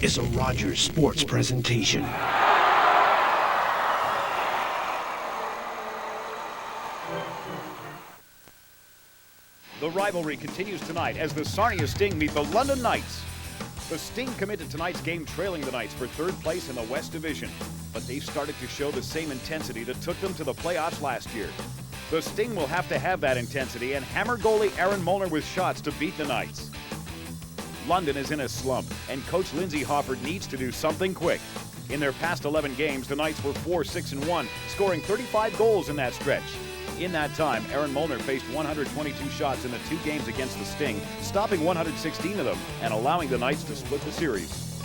is a Rogers Sports presentation. The rivalry continues tonight as the Sarnia Sting meet the London Knights. The Sting come into tonight's game trailing the Knights for third place in the West Division, but they've started to show the same intensity that took them to the playoffs last year. The Sting will have to have that intensity and hammer goalie Aaron Molnar with shots to beat the Knights. London is in a slump, and coach Lindsey Hofford needs to do something quick. In their past 11 games, the Knights were 4-6-1, scoring 35 goals in that stretch. In that time, Aaron Molnar faced 122 shots in the 2 games against the Sting, stopping 116 of them and allowing the Knights to split the series.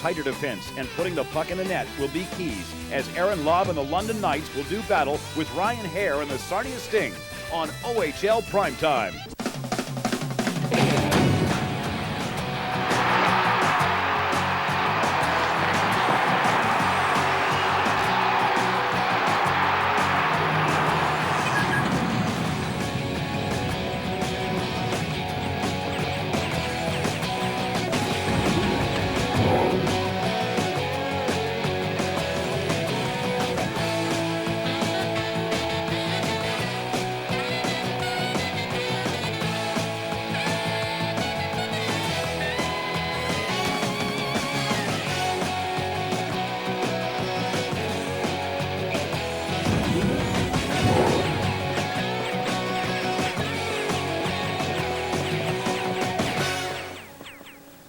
Tighter defense and putting the puck in the net will be keys as Aaron Lobb and the London Knights will do battle with Ryan Hare and the Sarnia Sting on OHL Prime Time.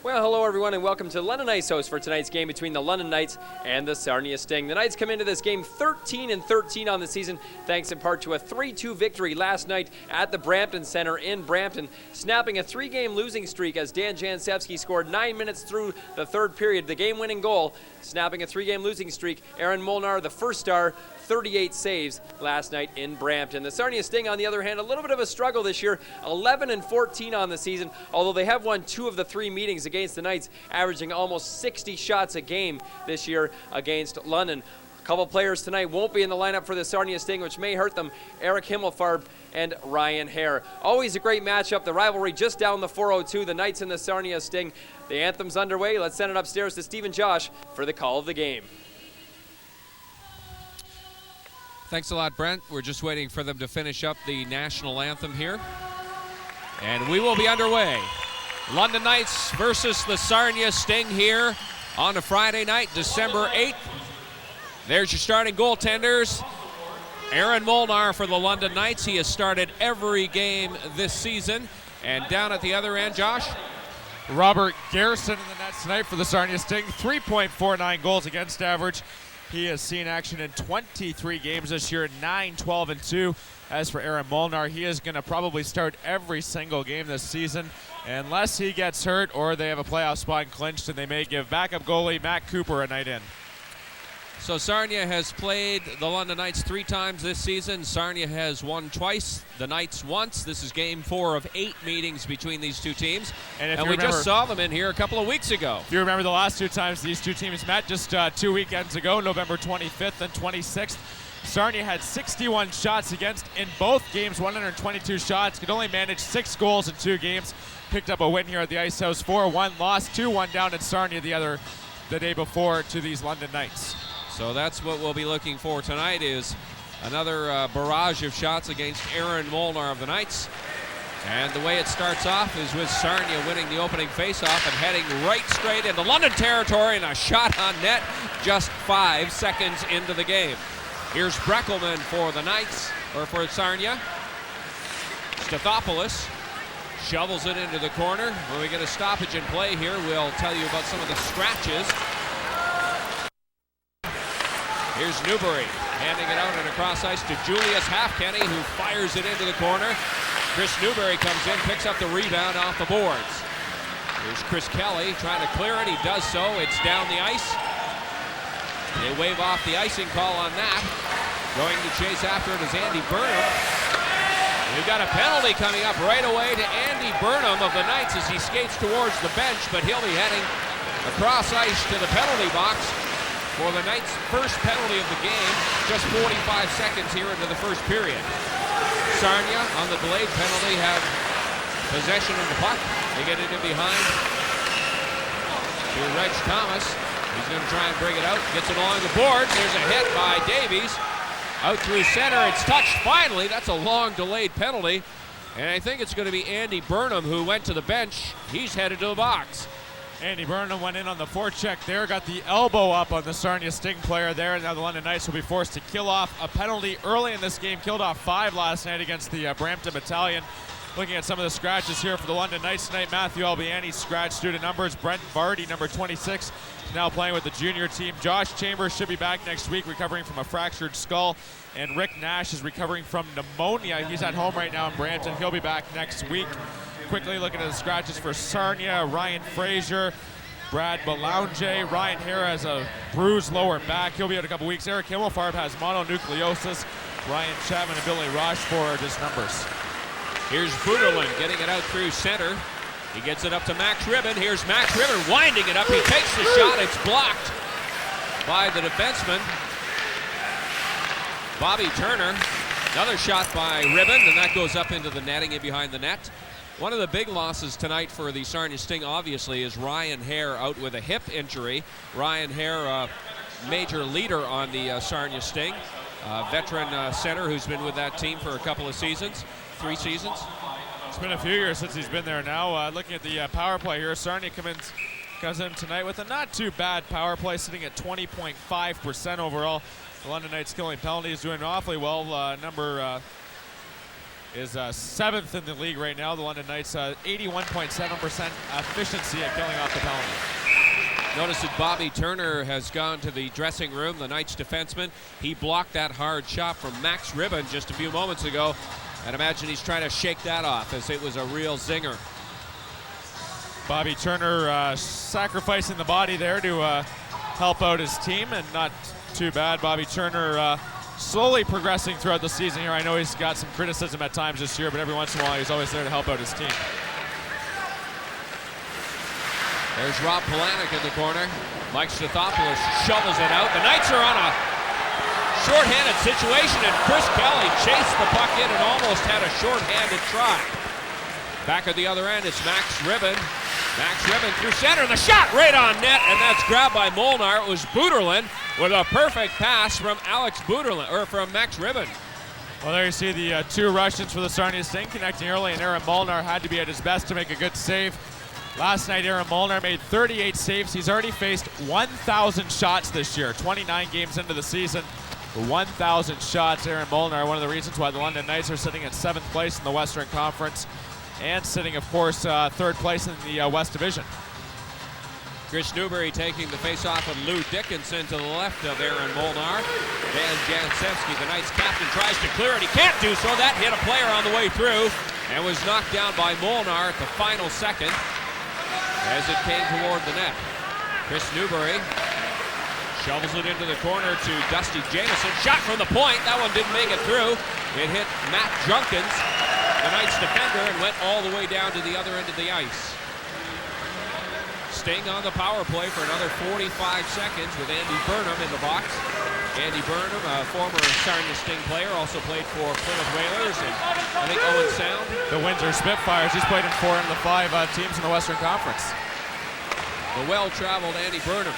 Hello everyone and welcome to London Ice Host for tonight's game between the London Knights and the Sarnia Sting. The Knights come into this game 13-13 on the season, thanks in part to a 3-2 victory last night at the Brampton Center in Brampton, snapping a 3-game losing streak as Dan Jansevsky scored 9 minutes through the third period, the game-winning goal, snapping a 3-game losing streak. Aaron Molnar, the first star, 38 saves last night in Brampton. The Sarnia Sting, on the other hand, a little bit of a struggle this year, 11-14 on the season, although they have won 2 of the 3 meetings against the Knights, averaging almost 60 shots a game this year against London. A couple players tonight won't be in the lineup for the Sarnia Sting, which may hurt them. Eric Himmelfarb and Ryan Hare. Always a great matchup. The rivalry just down the 402, the Knights and the Sarnia Sting. The anthem's underway. Let's send it upstairs to Steve and Josh for the call of the game. Thanks a lot, Brent. We're just waiting for them to finish up the national anthem here. And we will be underway. London Knights versus the Sarnia Sting here on a Friday night, December 8th. There's your starting goaltenders. Aaron Molnar for the London Knights. He has started every game this season. And down at the other end, Josh? Robert Garrison in the net tonight for the Sarnia Sting. 3.49 goals against average. He has seen action in 23 games this year, 9-12-2. As for Aaron Molnar, he is going to probably start every single game this season unless he gets hurt or they have a playoff spot clinched, and they may give backup goalie Matt Cooper a night in. So Sarnia has played the London Knights 3 times this season. Sarnia has won twice, the Knights once. This is game 4 of 8 meetings between these 2 teams. And we just saw them in here a couple of weeks ago. If you remember the last 2 times these 2 teams met, just 2 weekends ago, November 25th and 26th. Sarnia had 61 shots against in both games, 122 shots, could only manage 6 goals in 2 games. Picked up a win here at the Ice House, 4-1, lost 2-1 down in Sarnia the day before to these London Knights. So that's what we'll be looking for tonight, is another barrage of shots against Aaron Molnar of the Knights. And the way it starts off is with Sarnia winning the opening faceoff and heading right straight into London territory, and a shot on net just 5 seconds into the game. Here's Breckelman for the Knights, or for Sarnia. Stathopoulos shovels it into the corner. When we get a stoppage in play here, we'll tell you about some of the scratches. Here's Newbury handing it out and across ice to Julius Halfkenny, who fires it into the corner. Kris Newbury comes in, picks up the rebound off the boards. Here's Chris Kelly trying to clear it. He does so. It's down the ice. They wave off the icing call on that. Going to chase after it is Andy Burnham. We've got a penalty coming up right away to Andy Burnham of the Knights as he skates towards the bench, but he'll be heading across ice to the penalty box for the Knights' first penalty of the game, just 45 seconds here into the first period. Sarnia, on the delayed penalty, have possession of the puck. They get it in behind to Reg Thomas. He's going to try and bring it out. Gets it along the boards. There's a hit by Davies. Out through center. It's touched finally. That's a long delayed penalty. And I think it's going to be Andy Burnham who went to the bench. He's headed to the box. Andy Burnham went in on the forecheck there, got the elbow up on the Sarnia Sting player there, and now the London Knights will be forced to kill off a penalty early in this game. Killed off 5 last night against the Brampton Battalion. Looking at some of the scratches here for the London Knights tonight, Matthew Albiani scratched due to numbers. Brent Vardy, number 26, is now playing with the junior team. Josh Chambers should be back next week, recovering from a fractured skull. And Rick Nash is recovering from pneumonia. He's at home right now in Brampton. He'll be back next week. Quickly looking at the scratches for Sarnia, Ryan Fraser, Brad Belanger. Ryan Hare has a bruised lower back. He'll be out a couple weeks. Eric Himmelfarb has mononucleosis. Ryan Chapman and Billy Rochefort are just numbers. Here's Buderlin getting it out through center. He gets it up to Max Ribbon. Here's Max Ribbon winding it up. He takes the shot. It's blocked by the defenseman, Bobby Turner. Another shot by Ribbon, and that goes up into the netting and behind the net. One of the big losses tonight for the Sarnia Sting, obviously, is Ryan Hare out with a hip injury. Ryan Hare, major leader on the Sarnia Sting. Veteran center who's been with that team for a couple of seasons, 3 seasons. It's been a few years since he's been there now. Looking at the power play here, Sarnia comes in tonight with a not too bad power play, sitting at 20.5% overall. The London Knights killing penalties, doing awfully well. Number is 7th in the league right now. The London Knights 81.7% efficiency at killing off the penalty. Notice that Bobby Turner has gone to the dressing room, the Knights defenseman. He blocked that hard shot from Max Ribbon just a few moments ago. And imagine he's trying to shake that off as it was a real zinger. Bobby Turner sacrificing the body there to help out his team, and not too bad. Bobby Turner slowly progressing throughout the season here. I know he's got some criticism at times this year, but every once in a while he's always there to help out his team. There's Rob Polanic in the corner. Mike Stathopoulos shovels it out. The Knights are on a shorthanded situation, and Chris Kelly chased the puck in and almost had a shorthanded try. Back at the other end, it's Max Ribbon. Max Ribbon through center, the shot right on net, and that's grabbed by Molnar. It was Buderlin with a perfect pass from from Max Ribbon. Well, there you see the 2 Russians for the Sarnia Sting connecting early, and Aaron Molnar had to be at his best to make a good save. Last night, Aaron Molnar made 38 saves. He's already faced 1,000 shots this year, 29 games into the season. 1,000 shots. Aaron Molnar, one of the reasons why the London Knights are sitting at 7th place in the Western Conference, and sitting, of course, 3rd place in the West Division. Kris Newbury taking the face-off of Lou Dickinson to the left of Aaron Molnar. Dan Jansevsky, the Knights captain, tries to clear it. He can't do so. That hit a player on the way through and was knocked down by Molnar at the final second as it came toward the net. Kris Newbury shovels it into the corner to Dusty Jameson. Shot from the point. That one didn't make it through. It hit Matt Junkins, the Knights defender, and went all the way down to the other end of the ice. Sting on the power play for another 45 seconds with Andy Burnham in the box. Andy Burnham, a former Sarnia Sting player, also played for Plymouth Whalers and I think Owen Sound. The Windsor Spitfires. He's played in 4 of the 5 teams in the Western Conference. The well-traveled Andy Burnham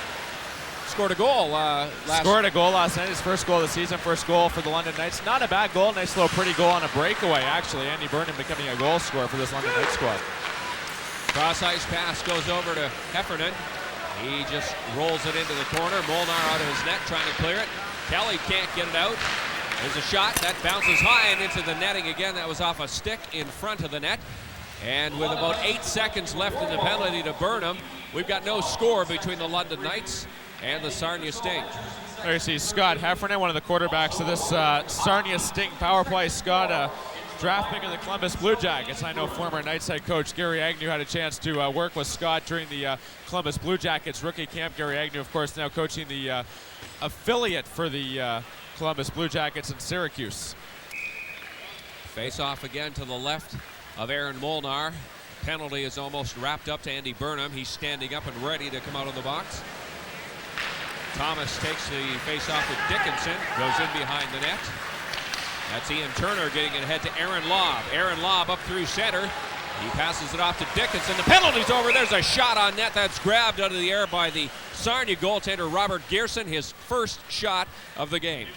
scored a goal last night. His first goal of the season, first goal for the London Knights. Not a bad goal, nice little pretty goal on a breakaway, actually. Andy Burnham becoming a goal scorer for this London Knights squad. Cross-ice pass goes over to Heffernan. He just rolls it into the corner. Molnar out of his net trying to clear it. Kelly can't get it out. There's a shot that bounces high and into the netting again. That was off a stick in front of the net. And with about 8 seconds left in the penalty to Burnham, we've got no score between the London Knights and the Sarnia Sting. There you see Scott Heffernan, one of the quarterbacks of this Sarnia Sting power play. Scott, draft pick of the Columbus Blue Jackets. I know former Knights head coach Gary Agnew had a chance to work with Scott during the Columbus Blue Jackets rookie camp. Gary Agnew, of course, now coaching the affiliate for the Columbus Blue Jackets in Syracuse. Face off again to the left of Aaron Molnar. Penalty is almost wrapped up to Andy Burnham. He's standing up and ready to come out of the box. Thomas takes the face-off with Dickinson, goes in behind the net. That's Ian Turner getting it ahead to Aaron Lobb. Aaron Lobb up through center. He passes it off to Dickinson. The penalty's over. There's a shot on net that's grabbed out of the air by the Sarnia goaltender, Robert Gerson, his first shot of the game.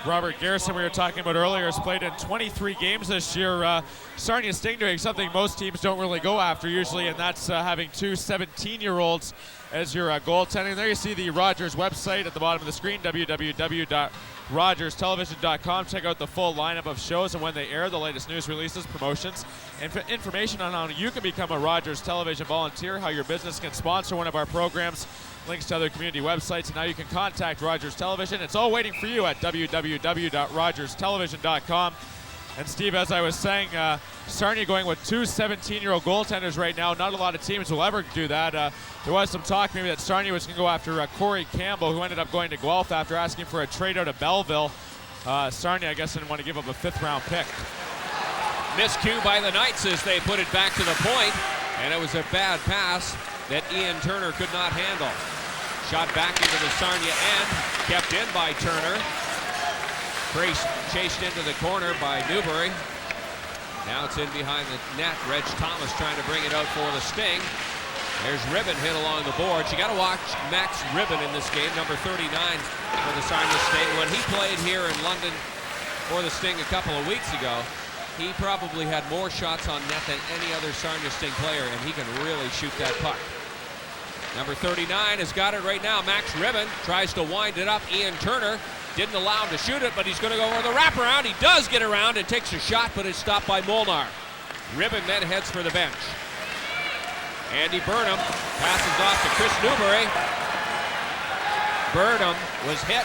Robert Gerson, we were talking about earlier, has played in 23 games this year. Sarnia Sting doing something most teams don't really go after usually, and that's having two 17-year-olds as your goaltending. There you see the Rogers website at the bottom of the screen, www.rogerstelevision.com. Check out the full lineup of shows and when they air, the latest news releases, promotions, and information on how you can become a Rogers Television volunteer, how your business can sponsor one of our programs, links to other community websites, and now you can contact Rogers Television. It's all waiting for you at www.rogerstelevision.com. And Steve, as I was saying, Sarnia going with two 17-year-old goaltenders right now. Not a lot of teams will ever do that. There was some talk maybe that Sarnia was going to go after Corey Campbell, who ended up going to Guelph after asking for a trade out of Belleville. Sarnia, I guess, didn't want to give up a fifth-round pick. Miscue by the Knights as they put it back to the point, and it was a bad pass that Ian Turner could not handle. Shot back into the Sarnia end, kept in by Turner. Chased into the corner by Newbury. Now it's in behind the net. Reg Thomas trying to bring it out for the Sting. There's Ribbon hit along the boards. You got to watch Max Ribbon in this game, number 39 for the Sarnia Sting. When he played here in London for the Sting a couple of weeks ago, he probably had more shots on net than any other Sarnia Sting player, and he can really shoot that puck. Number 39 has got it right now. Max Ribbon tries to wind it up. Ian Turner didn't allow him to shoot it, but he's going to go over the wraparound. He does get around and takes a shot, but it's stopped by Molnar. Ribbon then heads for the bench. Andy Burnham passes off to Kris Newbury. Burnham was hit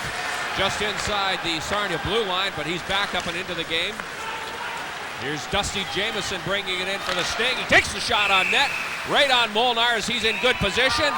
just inside the Sarnia blue line, but he's back up and into the game. Here's Dusty Jamieson bringing it in for the Sting. He takes the shot on net, right on Molnar as he's in good position.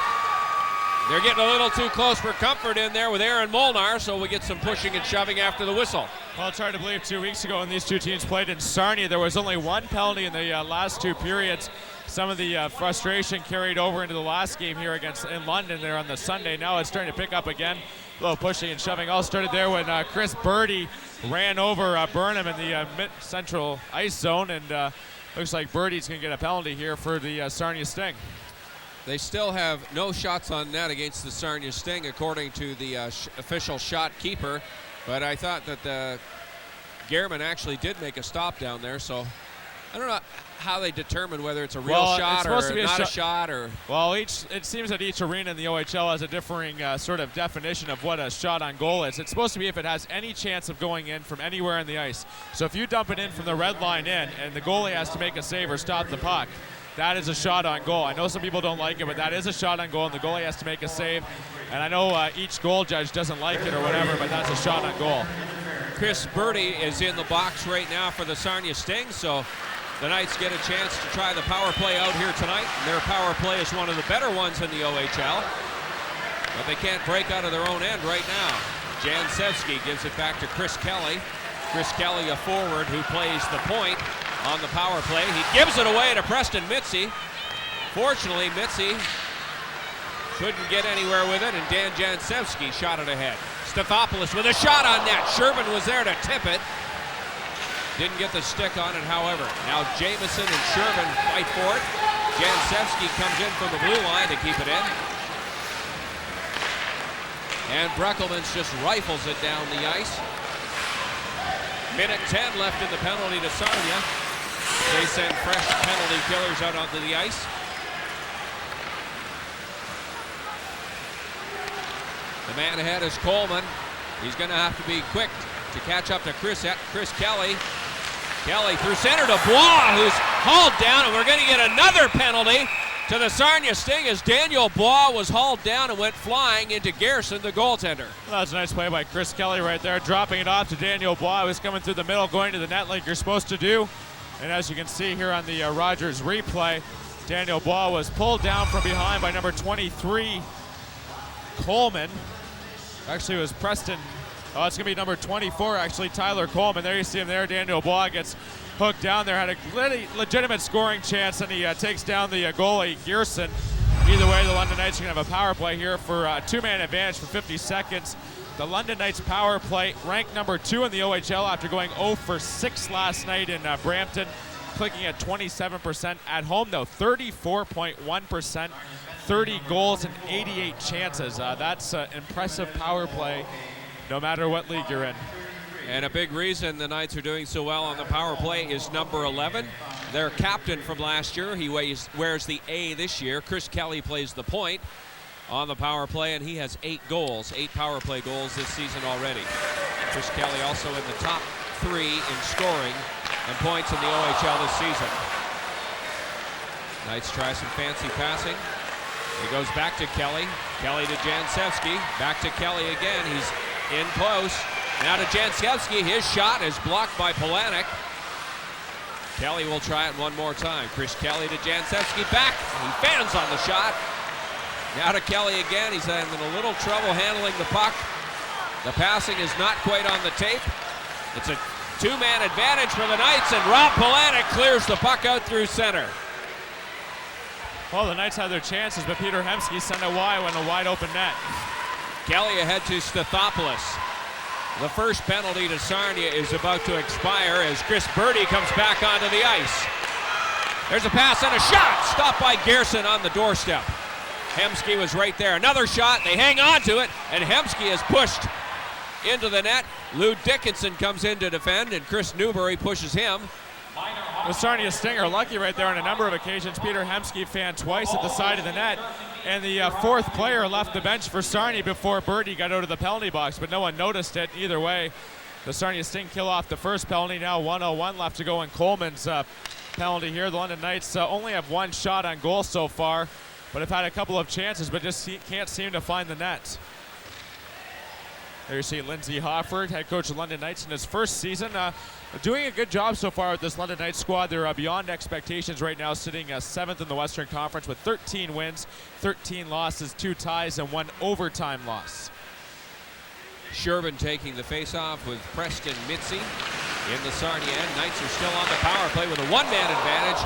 They're getting a little too close for comfort in there with Aaron Molnar, so we get some pushing and shoving after the whistle. Well, it's hard to believe 2 weeks ago when these two teams played in Sarnia, there was only one penalty in the last two periods. Some of the frustration carried over into the last game here in London there on the Sunday. Now it's starting to pick up again. A little pushing and shoving. All started there when Chris Birdie ran over Burnham in the mid-central ice zone, and looks like Birdie's going to get a penalty here for the Sarnia Sting. They still have no shots on net against the Sarnia Sting, according to the official shot keeper. But I thought that Gehrman actually did make a stop down there, so I don't know how they determine whether it's a real shot or not a shot. Well, it seems that each arena in the OHL has a differing sort of definition of what a shot on goal is. It's supposed to be if it has any chance of going in from anywhere in the ice. So if you dump it in from the red line in and the goalie has to make a save or stop the puck, that is a shot on goal. I know some people don't like it, but that is a shot on goal, and the goalie has to make a save. And I know each goal judge doesn't like it or whatever, but that's a shot on goal. Chris Birdie is in the box right now for the Sarnia Sting, so the Knights get a chance to try the power play out here tonight. Their power play is one of the better ones in the OHL, but they can't break out of their own end right now. Jansevsky gives it back to Chris Kelly. Chris Kelly, a forward who plays the point on the power play. He gives it away to Preston Mitzi. Fortunately, Mitzi couldn't get anywhere with it, and Dan Jansevsky shot it ahead. Stathopoulos with a shot on net. Sherman was there to tip it. Didn't get the stick on it, however. Now Jamieson and Sherman fight for it. Jansevsky comes in from the blue line to keep it in. And Breckelmans just rifles it down the ice. Minute 10 left in the penalty to Sarnia. They send fresh penalty killers out onto the ice. The man ahead is Coleman. He's going to have to be quick to catch up to Chris Kelly. Kelly through center to Bois, who's hauled down, and we're going to get another penalty to the Sarnia Sting as Daniel Bois was hauled down and went flying into Gerson, the goaltender. Well, that's a nice play by Chris Kelly right there, dropping it off to Daniel Bois, who's coming through the middle, going to the net like you're supposed to do. And as you can see here on the Rogers replay, Daniel Bois was pulled down from behind by number 23, Coleman. Actually, it was Preston. Oh, it's going to be number 24, actually, Tyler Coleman. There you see him there. Daniel Bois gets hooked down there, had a legitimate scoring chance, and he takes down the goalie, Gerson. Either way, the London Knights are going to have a power play here for a two-man advantage for 50 seconds. The London Knights power play ranked number 2 in the OHL after going 0 for 6 last night in Brampton. clicking at 27% at home, though. 34.1%, 30 goals and 88 chances. That's an impressive power play, no matter what league you're in. And a big reason the Knights are doing so well on the power play is number 11. Their captain from last year, he wears the A this year. Chris Kelly plays the point on the power play, and he has 8 goals, 8 power play goals this season already. Chris Kelly also in the top 3 in scoring and points in the OHL this season. Knights try some fancy passing. He goes back to Kelly. Kelly to Jancevski. Back to Kelly again. He's in close. Now to Jancevski. His shot is blocked by Polanek. Kelly will try it one more time. Chris Kelly to Jancevski. Back. He fans on the shot. Now to Kelly again. He's having a little trouble handling the puck. The passing is not quite on the tape. It's a 2-man advantage for the Knights, and Rob Polanek clears the puck out through center. Well, the Knights had their chances, but Peter Hemsky sent it wide when a wide open net. Kelly ahead to Stathopoulos. The first penalty to Sarnia is about to expire as Chris Birdie comes back onto the ice. There's a pass and a shot, stopped by Gerson on the doorstep. Hemsky was right there. Another shot, they hang on to it, and Hemsky is pushed into the net. Lou Dickinson comes in to defend, and Kris Newbury pushes him. The Sarnia Sting are lucky right there on a number of occasions. Peter Hemsky fanned twice at the side of the net, and the fourth player left the bench for Sarnia before Birdie got out of the penalty box, but no one noticed it. Either way, the Sarnia Sting kill off the first penalty. Now 1:01 left to go in Coleman's penalty here. The London Knights only have 1 shot on goal so far, but have had a couple of chances, but just can't seem to find the net. There you see Lindsey Hofford, head coach of London Knights in his first season. Doing a good job so far with this London Knights squad. They're beyond expectations right now, sitting 7th in the Western Conference with 13 wins, 13 losses, 2 ties, and 1 overtime loss. Sherbin taking the face-off with Preston Mitzi in the Sarnia end. Knights are still on the power play with a 1-man advantage.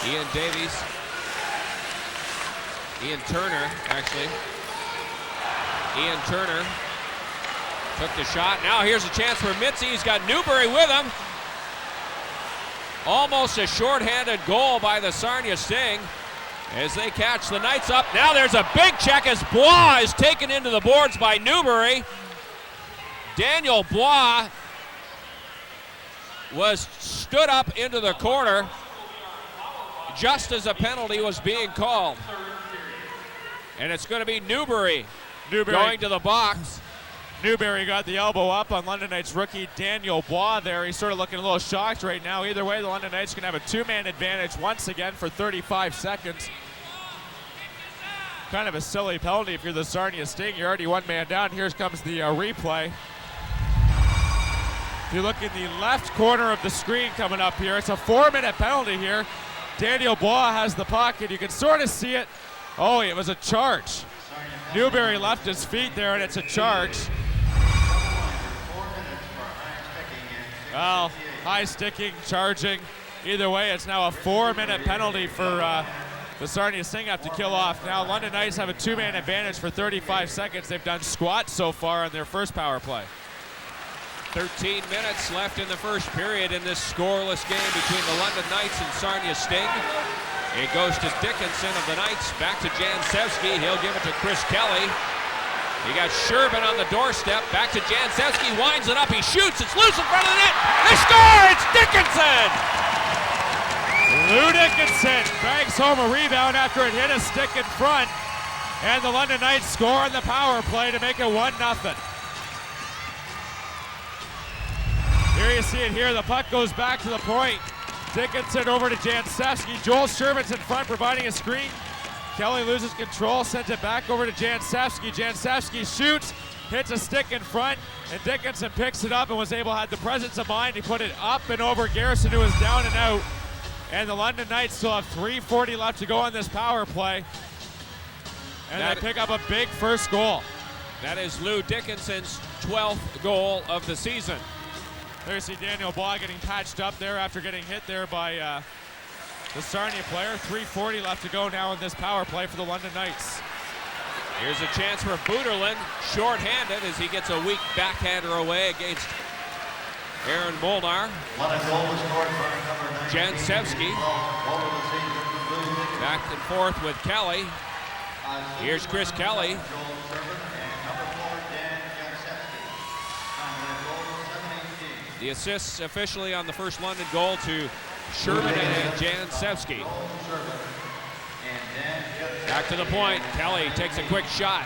Ian Turner took the shot. Now here's a chance for Mitzi. He's got Newbury with him. Almost a shorthanded goal by the Sarnia Sting as they catch the Knights up. Now there's a big check as Blois is taken into the boards by Newbury. Daniel Blois was stood up into the corner just as a penalty was being called. And it's going to be Newbury going to the box. Newbury got the elbow up on London Knights rookie Daniel Blois there. He's sort of looking a little shocked right now. Either way, the London Knights can have a 2-man advantage once again for 35 seconds. Kind of a silly penalty if you're the Sarnia Sting. You're already 1 man down. Here comes the replay. If you look in the left corner of the screen coming up here, it's a 4-minute penalty here. Daniel Blois has the puck, and you can sort of see it. Oh, it was a charge. Newbury left his feet there, and it's a charge. Well, high sticking, charging. Either way, it's now a 4-minute penalty for the Sarnia Sting have to kill off. Now London Knights have a 2-man advantage for 35 seconds. They've done squats so far on their first power play. 13 minutes left in the first period in this scoreless game between the London Knights and Sarnia Sting. It goes to Dickinson of the Knights, back to Jancevski. He'll give it to Chris Kelly. You got Sherbin on the doorstep, back to Jancevski, winds it up, he shoots, it's loose in front of the net. They score, it's Dickinson! Lou Dickinson bangs home a rebound after it hit a stick in front. And the London Knights score on the power play to make it 1-0. Here you see it here, the puck goes back to the point. Dickinson over to Jancevski. Joel Sherbin's in front providing a screen. Kelly loses control, sends it back over to Jancevski. Jancevski shoots, hits a stick in front, and Dickinson picks it up and was able to have the presence of mind. He put it up and over Garrison, who was down and out. And the London Knights still have 3:40 left to go on this power play. And they pick up a big first goal. That is Lou Dickinson's 12th goal of the season. There you see Daniel Blois getting patched up there after getting hit there by the Sarnia player. 3:40 left to go now in this power play for the London Knights. Here's a chance for Booterlin, short-handed as he gets a weak backhander away against Aaron Molnar. One goal was scored for number 9. Jansevsky. Back and forth with Kelly. Here's Chris Kelly. The assists officially on the first London goal to Sherman and Jansevsky. Back to the point. Kelly takes a quick shot.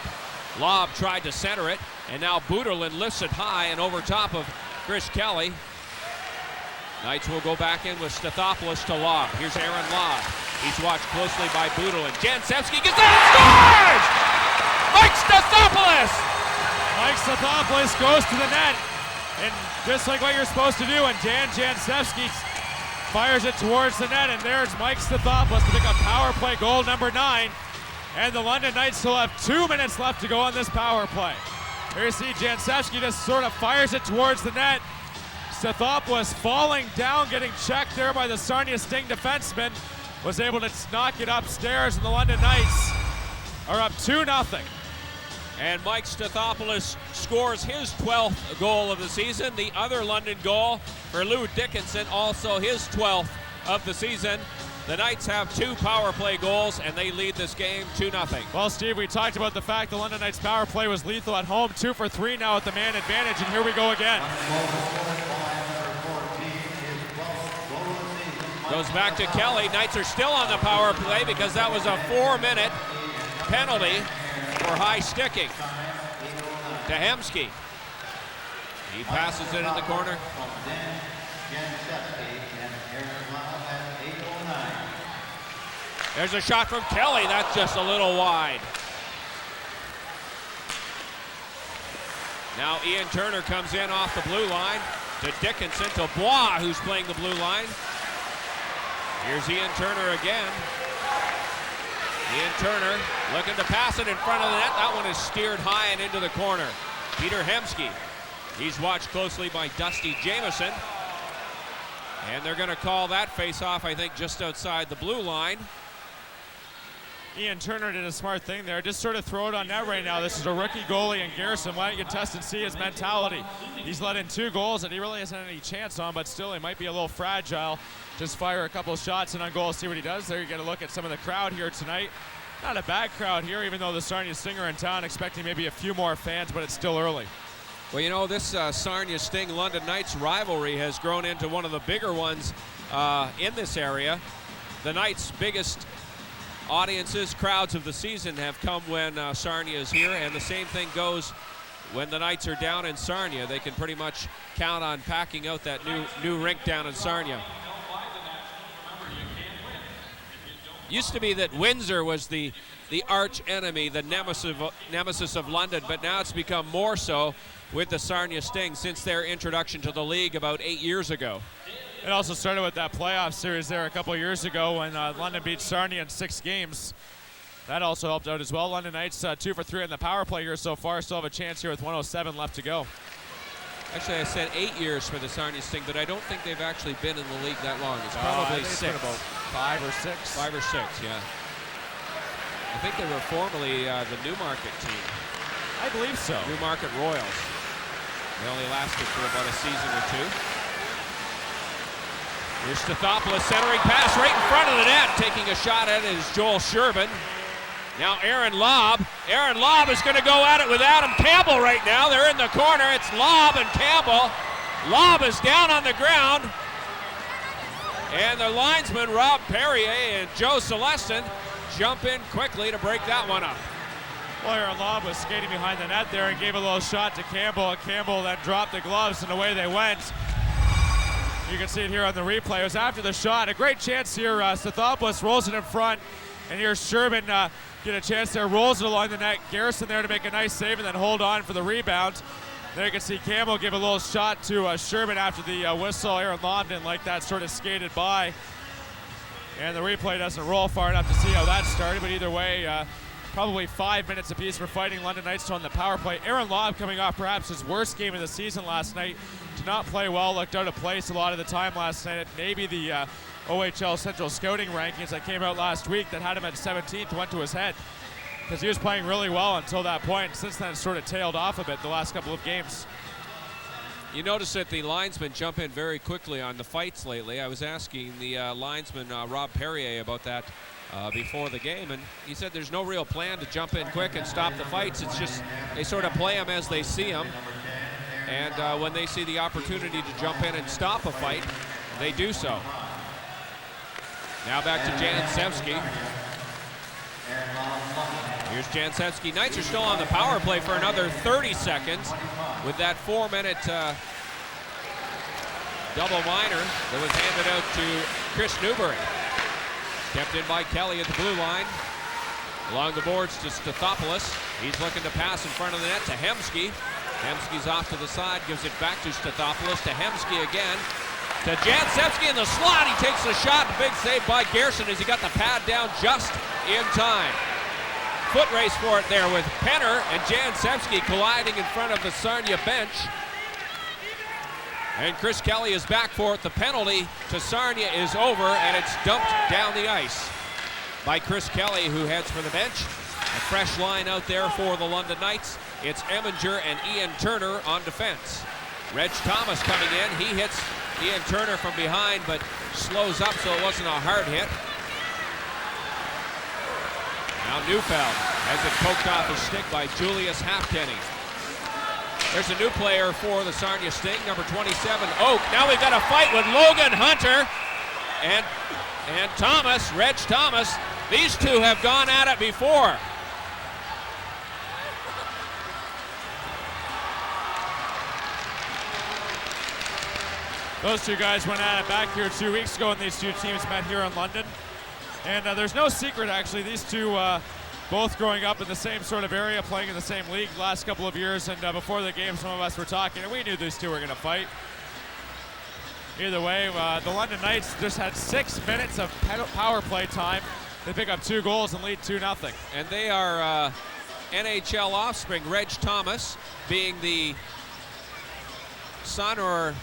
Lob tried to center it, and now Buderlin lifts it high and over top of Chris Kelly. Knights will go back in with Stathopoulos to Lob. Here's Aaron Lob. He's watched closely by Buderlin. Jansevsky gets that and scores! Mike Stathopoulos! Mike Stathopoulos goes to the net, and just like what you're supposed to do, and Dan Jansevsky fires it towards the net, and there's Mike Stathopoulos to pick up power play goal number 9. And the London Knights still have 2 minutes left to go on this power play. Here you see Jansevsky just sort of fires it towards the net. Stathopoulos falling down, getting checked there by the Sarnia Sting defenseman, was able to knock it upstairs, and the London Knights are up 2-0. And Mike Stathopoulos scores his 12th goal of the season. The other London goal for Lou Dickinson, also his 12th of the season. The Knights have 2 power play goals, and they lead this game 2-0. Well, Steve, we talked about the fact the London Knights power play was lethal at home, 2 for 3 now at the man advantage, and here we go again. Goes back to Kelly. Knights are still on the power play because that was a 4-minute penalty for high sticking to Hemsky. He passes it in the corner. There's a shot from Kelly. That's just a little wide. Now Ian Turner comes in off the blue line to Dickinson, to Bois, who's playing the blue line. Here's Ian Turner again. Ian Turner looking to pass it in front of the net. That one is steered high and into the corner. Peter Hemsky. He's watched closely by Dusty Jamieson. And they're going to call that face-off, I think, just outside the blue line. Ian Turner did a smart thing there. Just sort of throw it on net right now. This is a rookie goalie in Garrison. Why don't you test and see his mentality? He's let in 2 goals that he really hasn't had any chance on, but still he might be a little fragile. Just fire a couple shots and on goal, see what he does. There you get a look at some of the crowd here tonight. Not a bad crowd here, even though the Sarnia Sting are in town, expecting maybe a few more fans, but it's still early. Well, you know, this Sarnia Sting London Knights rivalry has grown into one of the bigger ones in this area. The Knights' biggest audiences, crowds of the season have come when Sarnia is here, and the same thing goes when the Knights are down in Sarnia. They can pretty much count on packing out that new rink down in Sarnia. Used to be that Windsor was the arch enemy, the nemesis of London, but now it's become more so with the Sarnia Sting since their introduction to the league about 8 years ago. It also started with that playoff series there a couple of years ago when London beat Sarnia in 6 games. That also helped out as well. London Knights 2 for 3 on the power play here so far. Still have a chance here with 1:07 left to go. Actually, I said 8 years for the Sarnia Sting, but I don't think they've actually been in the league that long. It's probably 6. It's about 5 or 6. 5 or 6, yeah. I think they were formerly the Newmarket team. I believe so. Newmarket Royals. They only lasted for about a season or 2. Here's Stathopoulos centering pass right in front of the net. Taking a shot at it is Joel Sherman. Now Aaron Lob. Aaron Lob is going to go at it with Adam Campbell right now. They're in the corner. It's Lob and Campbell. Lob is down on the ground. And the linesmen, Rob Perrier and Joe Celestin, jump in quickly to break that one up. Well, Aaron Lob was skating behind the net there and gave a little shot to Campbell. And Campbell then dropped the gloves and away they went. You can see it here on the replay. It was after the shot. A great chance here. Stathopoulos rolls it in front. And here's Sherman get a chance there, rolls it along the net. Garrison there to make a nice save and then hold on for the rebound. There you can see Campbell give a little shot to Sherman after the whistle. Aaron Lob didn't like that, sort of skated by. And the replay doesn't roll far enough to see how that started, but either way, probably 5 minutes apiece for Fighting London Knights on the power play. Aaron Lob coming off perhaps his worst game of the season last night. Did not play well, looked out of place a lot of the time last night. Maybe the OHL Central Scouting rankings that came out last week that had him at 17th went to his head because he was playing really well until that point. Since then, it's sort of tailed off a bit the last couple of games. You notice that the linesmen jump in very quickly on the fights lately. I was asking the linesman, Rob Perrier, about that before the game, and he said there's no real plan to jump in quick and stop the fights. It's just they sort of play them as they see them, and when they see the opportunity to jump in and stop a fight, they do so. Now back to Jancevski. Here's Jancevski. Knights are still on the power play for another 30 seconds with that 4-minute double minor that was handed out to Kris Newbury. Kept in by Kelly at the blue line. Along the boards to Stathopoulos. He's looking to pass in front of the net to Hemsky. Hemsky's off to the side, gives it back to Stathopoulos, to Hemsky again. To Jancevski in the slot. He takes the shot. Big save by Gerson as he got the pad down just in time. Foot race for it there with Penner and Jancevski colliding in front of the Sarnia bench. And Chris Kelly is back for it. The penalty to Sarnia is over, and it's dumped down the ice by Chris Kelly, who heads for the bench. A fresh line out there for the London Knights. It's Eminger and Ian Turner on defense. Reg Thomas coming in. He hits Ian Turner from behind, but slows up so it wasn't a hard hit. Now Neufeld has it poked off his stick by Julius Halfpenny. There's a new player for the Sarnia Sting, number 27, Oak. Now we've got a fight with Logan Hunter and Thomas, Reg Thomas. These two have gone at it before. Those two guys went at it back here 2 weeks ago, and these two teams met here in London. And there's no secret, actually. These two both growing up in the same sort of area, playing in the same league the last couple of years. And before the game, some of us were talking, and we knew these two were going to fight. Either way, the London Knights just had 6 minutes of power play time. They pick up 2 goals and lead 2-0. And they are NHL offspring. Reg Thomas being the son or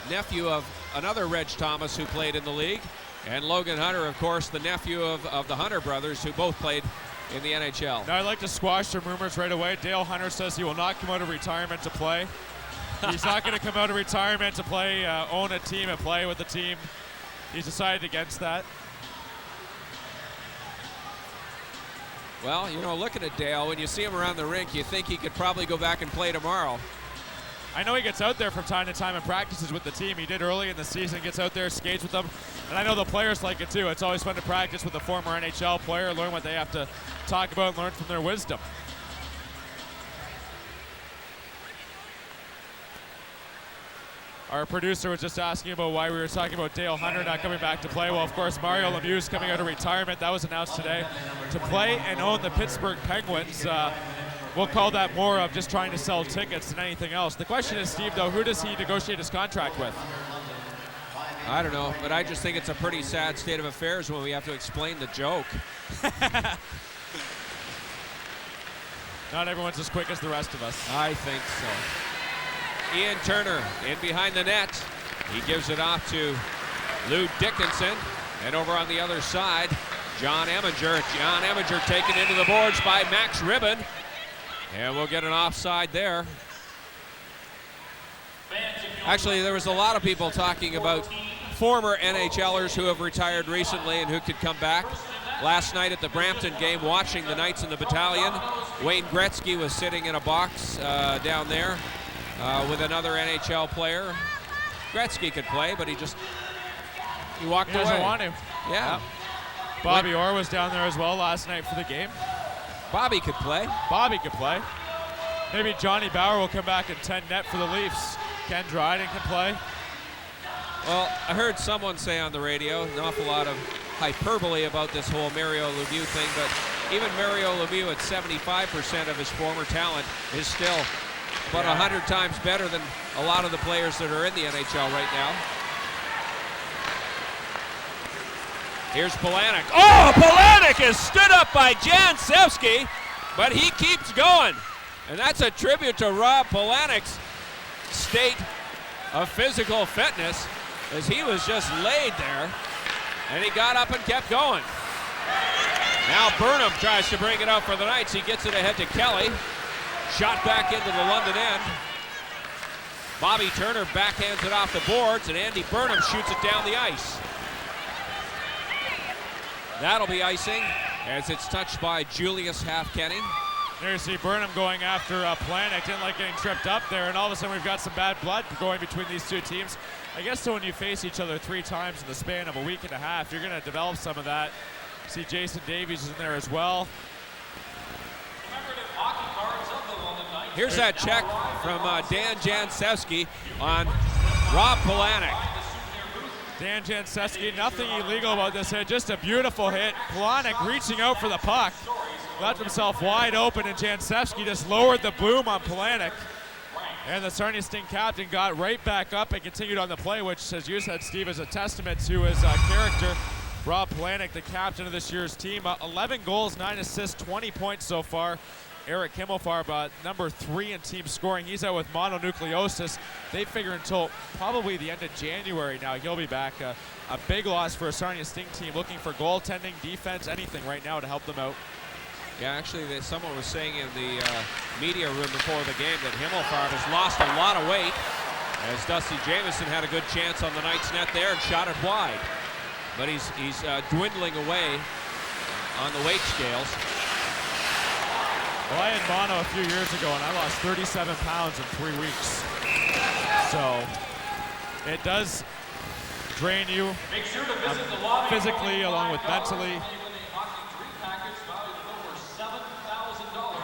nephew of another Reg Thomas who played in the league. And Logan Hunter, of course, the nephew of the Hunter brothers, who both played in the NHL. Now, I'd like to squash some rumors right away. Dale Hunter says he will not come out of retirement to play. He's not going to come out of retirement to play, own a team and play with the team. He's decided against that. Well, you know, looking at Dale, when you see him around the rink, you think he could probably go back and play tomorrow. I know he gets out there from time to time and practices with the team. He did early in the season, gets out there, skates with them. And I know the players like it too. It's always fun to practice with a former NHL player, learn what they have to talk about and learn from their wisdom. Our producer was just asking about why we were talking about Dale Hunter not coming back to play. Well, of course, Mario Lemieux coming out of retirement. That was announced today. To play and own the Pittsburgh Penguins, we'll call that more of just trying to sell tickets than anything else. The question is, Steve, though, who does he negotiate his contract with? I don't know, but I just think it's a pretty sad state of affairs when we have to explain the joke. Not everyone's as quick as the rest of us. I think so. Ian Turner in behind the net. He gives it off to Lou Dickinson. And over on the other side, John Eminger. John Eminger taken into the boards by Max Ribbon. And we'll get an offside there. Actually, there was a lot of people talking about former NHLers who have retired recently and who could come back. Last night at the Brampton game, watching the Knights in the Battalion, Wayne Gretzky was sitting in a box down there with another NHL player. Gretzky could play, but he walked away. He doesn't want to. Yeah. Bobby Orr was down there as well last night for the game. Bobby could play. Bobby could play. Maybe Johnny Bauer will come back in 10 net for the Leafs. Ken Dryden can play. Well, I heard someone say on the radio an awful lot of hyperbole about this whole Mario Lemieux thing, but even Mario Lemieux at 75% of his former talent is still about 100 times better than a lot of the players that are in the NHL right now. Here's Polanic. Oh, Polanic is stood up by Jancevski, but he keeps going. And that's a tribute to Rob Polanic's state of physical fitness, as he was just laid there, and he got up and kept going. Now Burnham tries to bring it out for the Knights. He gets it ahead to Kelly. Shot back into the London end. Bobby Turner backhands it off the boards, and Andy Burnham shoots it down the ice. That'll be icing as it's touched by Julius Halfkenny. There you see Burnham going after Planek. Didn't like getting tripped up there, and all of a sudden we've got some bad blood going between these two teams. I guess so when you face each other 3 times in the span of a week and a half, you're going to develop some of that. See Jason Davies is in there as well. Here's that check from Dan Jansewski on Rob Planek. Dan Jansewski, nothing illegal about this hit, just a beautiful hit. Planek reaching out for the puck, left himself wide open, and Jansewski just lowered the boom on Planek. And the Sarnia Sting captain got right back up and continued on the play, which, as you said, Steve, is a testament to his character. Rob Planek, the captain of this year's team, 11 goals, 9 assists, 20 points so far. Eric Himmelfarb, number 3 in team scoring. He's out with mononucleosis. They figure until probably the end of January now he'll be back. A big loss for a Sarnia Sting team looking for goaltending, defense, anything right now to help them out. Yeah, actually, someone was saying in the media room before the game that Himmelfarb has lost a lot of weight, as Dusty Jamieson had a good chance on the Knights net there and shot it wide. But he's dwindling away on the weight scales. Well, I had mono a few years ago, and I lost 37 pounds in 3 weeks. So it does drain you physically along with mentally.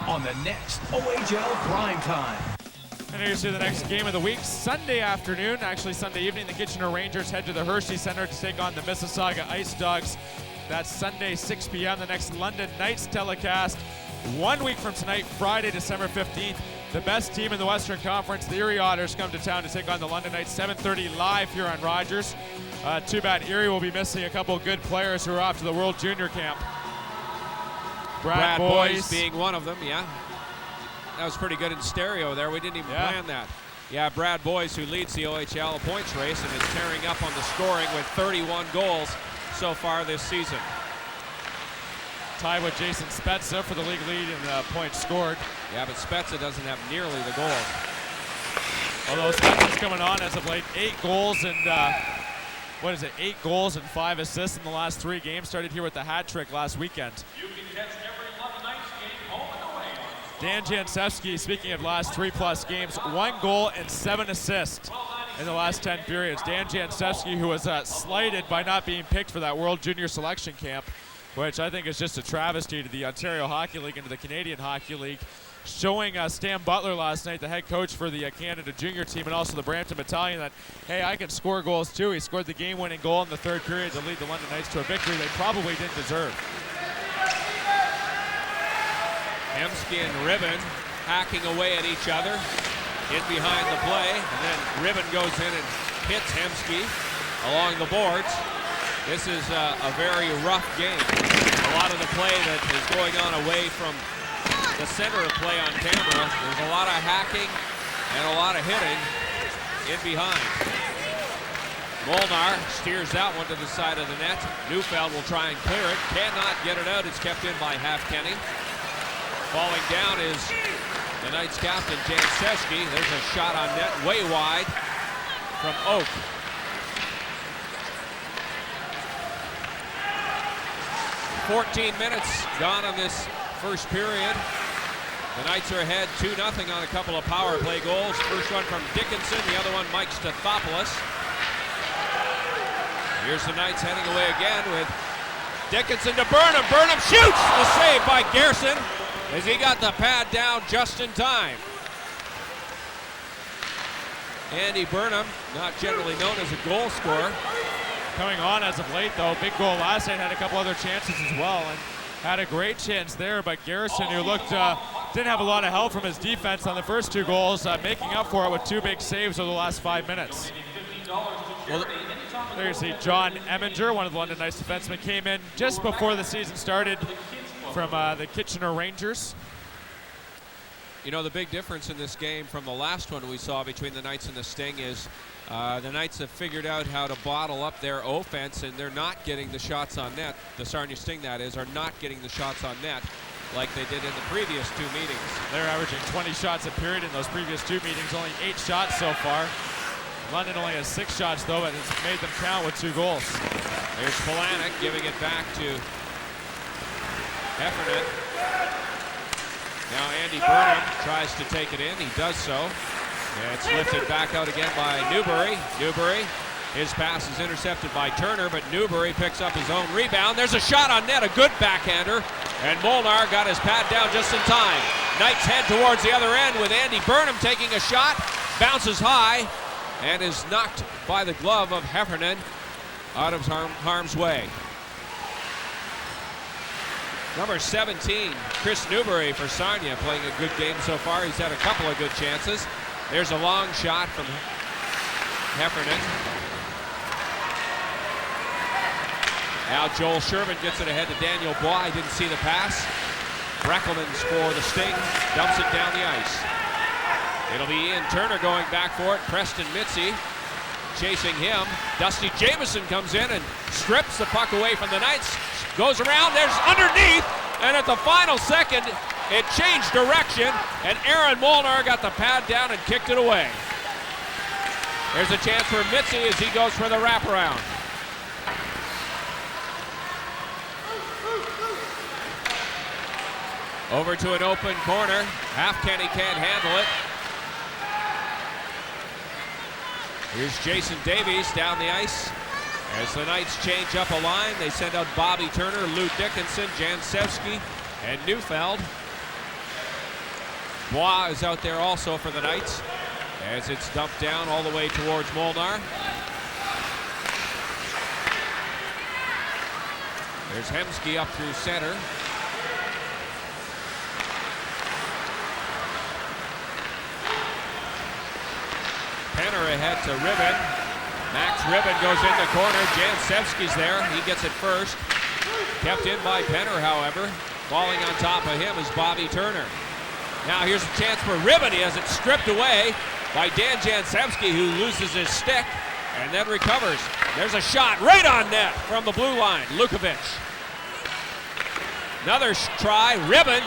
On the next OHL Prime Time. And here you see the next game of the week, Sunday afternoon, actually Sunday evening. The Kitchener Rangers head to the Hershey Center to take on the Mississauga Ice Dogs. That's Sunday, 6 p.m., the next London Knights telecast. 1 week from tonight, Friday, December 15th, the best team in the Western Conference, the Erie Otters, come to town to take on the London Knights, 7:30 live here on Rogers. Too bad Erie will be missing a couple of good players who are off to the World Junior Camp. Brad Boyce being one of them, yeah. That was pretty good in stereo there. We didn't even plan that. Yeah, Brad Boyce, who leads the OHL points race and is tearing up on the scoring with 31 goals so far this season. Tied with Jason Spezza for the league lead in points scored. Yeah, but Spezza doesn't have nearly the goals. Although Spezza's coming on as of late, 8 goals and 8 goals and 5 assists in the last 3 games. Started here with the hat trick last weekend. You can catch every London Knights game home and away. Dan Jansewski, speaking of last 3+ games, 1 goal and 7 assists in the last 10 periods. Dan Jansewski, who was slighted by not being picked for that World Junior Selection Camp, which I think is just a travesty to the Ontario Hockey League and to the Canadian Hockey League. Showing Stan Butler last night, the head coach for the Canada Junior team and also the Brampton Battalion, that, hey, I can score goals too. He scored the game-winning goal in the 3rd period to lead the London Knights to a victory they probably didn't deserve. Hemsky and Ribbon hacking away at each other. In behind the play, and then Ribbon goes in and hits Hemsky along the boards. This is a very rough game. A lot of the play that is going on away from the center of play on camera. There's a lot of hacking and a lot of hitting in behind. Molnar steers that one to the side of the net. Neufeld will try and clear it. Cannot get it out. It's kept in by Halfkenny. Falling down is the Knights captain, Jansewski. There's a shot on net, way wide from Oak. "14 minutes gone on this first period. The Knights are ahead 2-0 on a couple of power play goals. First one from Dickinson, the other one Mike Stathopoulos. Here's the Knights heading away again with Dickinson to Burnham. Burnham shoots! The save by Gerson as he got the pad down just in time. Andy Burnham, not generally known as a goal scorer. Coming on as of late, though. Big goal last night, had a couple other chances as well, and had a great chance there, but Garrison, who looked, didn't have a lot of help from his defense on the first 2 goals, making up for it with 2 big saves over the last 5 minutes. Well, there you see John Eminger, one of the London Knights defensemen, came in just before the season started from the Kitchener Rangers. You know, the big difference in this game from the last one we saw between the Knights and the Sting is the Knights have figured out how to bottle up their offense, and they're not getting the shots on net. The Sarnia Sting, that is, are not getting the shots on net. like they did in the previous 2 meetings. They're averaging 20 shots a period in those previous 2 meetings, only 8 shots so far. London only has 6 shots though, and it's made them count with 2 goals. There's Polanic giving it back to Heffernan. Now Andy Burnham tries to take it in. He does so. And it's lifted back out again by Newbury. Newbury, his pass is intercepted by Turner, but Newbury picks up his own rebound. There's a shot on net, a good backhander. And Molnar got his pad down just in time. Knights head towards the other end with Andy Burnham taking a shot. Bounces high and is knocked by the glove of Heffernan out of harm's way. Number 17, Kris Newbury for Sarnia, playing a good game so far. He's had a couple of good chances. There's a long shot from Heffernan. Now Joel Sherman gets it ahead to Daniel Bois. I didn't see the pass. Breckelman's for the Sting, dumps it down the ice. It'll be Ian Turner going back for it. Preston Mitzi chasing him. Dusty Jamieson comes in and strips the puck away from the Knights. Goes around, there's underneath, and at the final second, it changed direction, and Aaron Molnar got the pad down and kicked it away. There's a chance for Mitzi as he goes for the wraparound. Over to an open corner. Halfkenny can't handle it. Here's Jason Davies down the ice. As the Knights change up a line, they send out Bobby Turner, Lou Dickinson, Jansevsky, and Neufeld. Bois is out there also for the Knights as it's dumped down all the way towards Molnar. There's Hemsky up through center. Penner ahead to Ribbon. Max Ribbon goes in the corner. Jansevsky's there. He gets it first. Kept in by Penner, however. Falling on top of him is Bobby Turner. Now here's a chance for Ribbon. He has it stripped away by Dan Jansevsky, who loses his stick and then recovers. There's a shot right on net from the blue line. Lukovic. Another try. Ribbon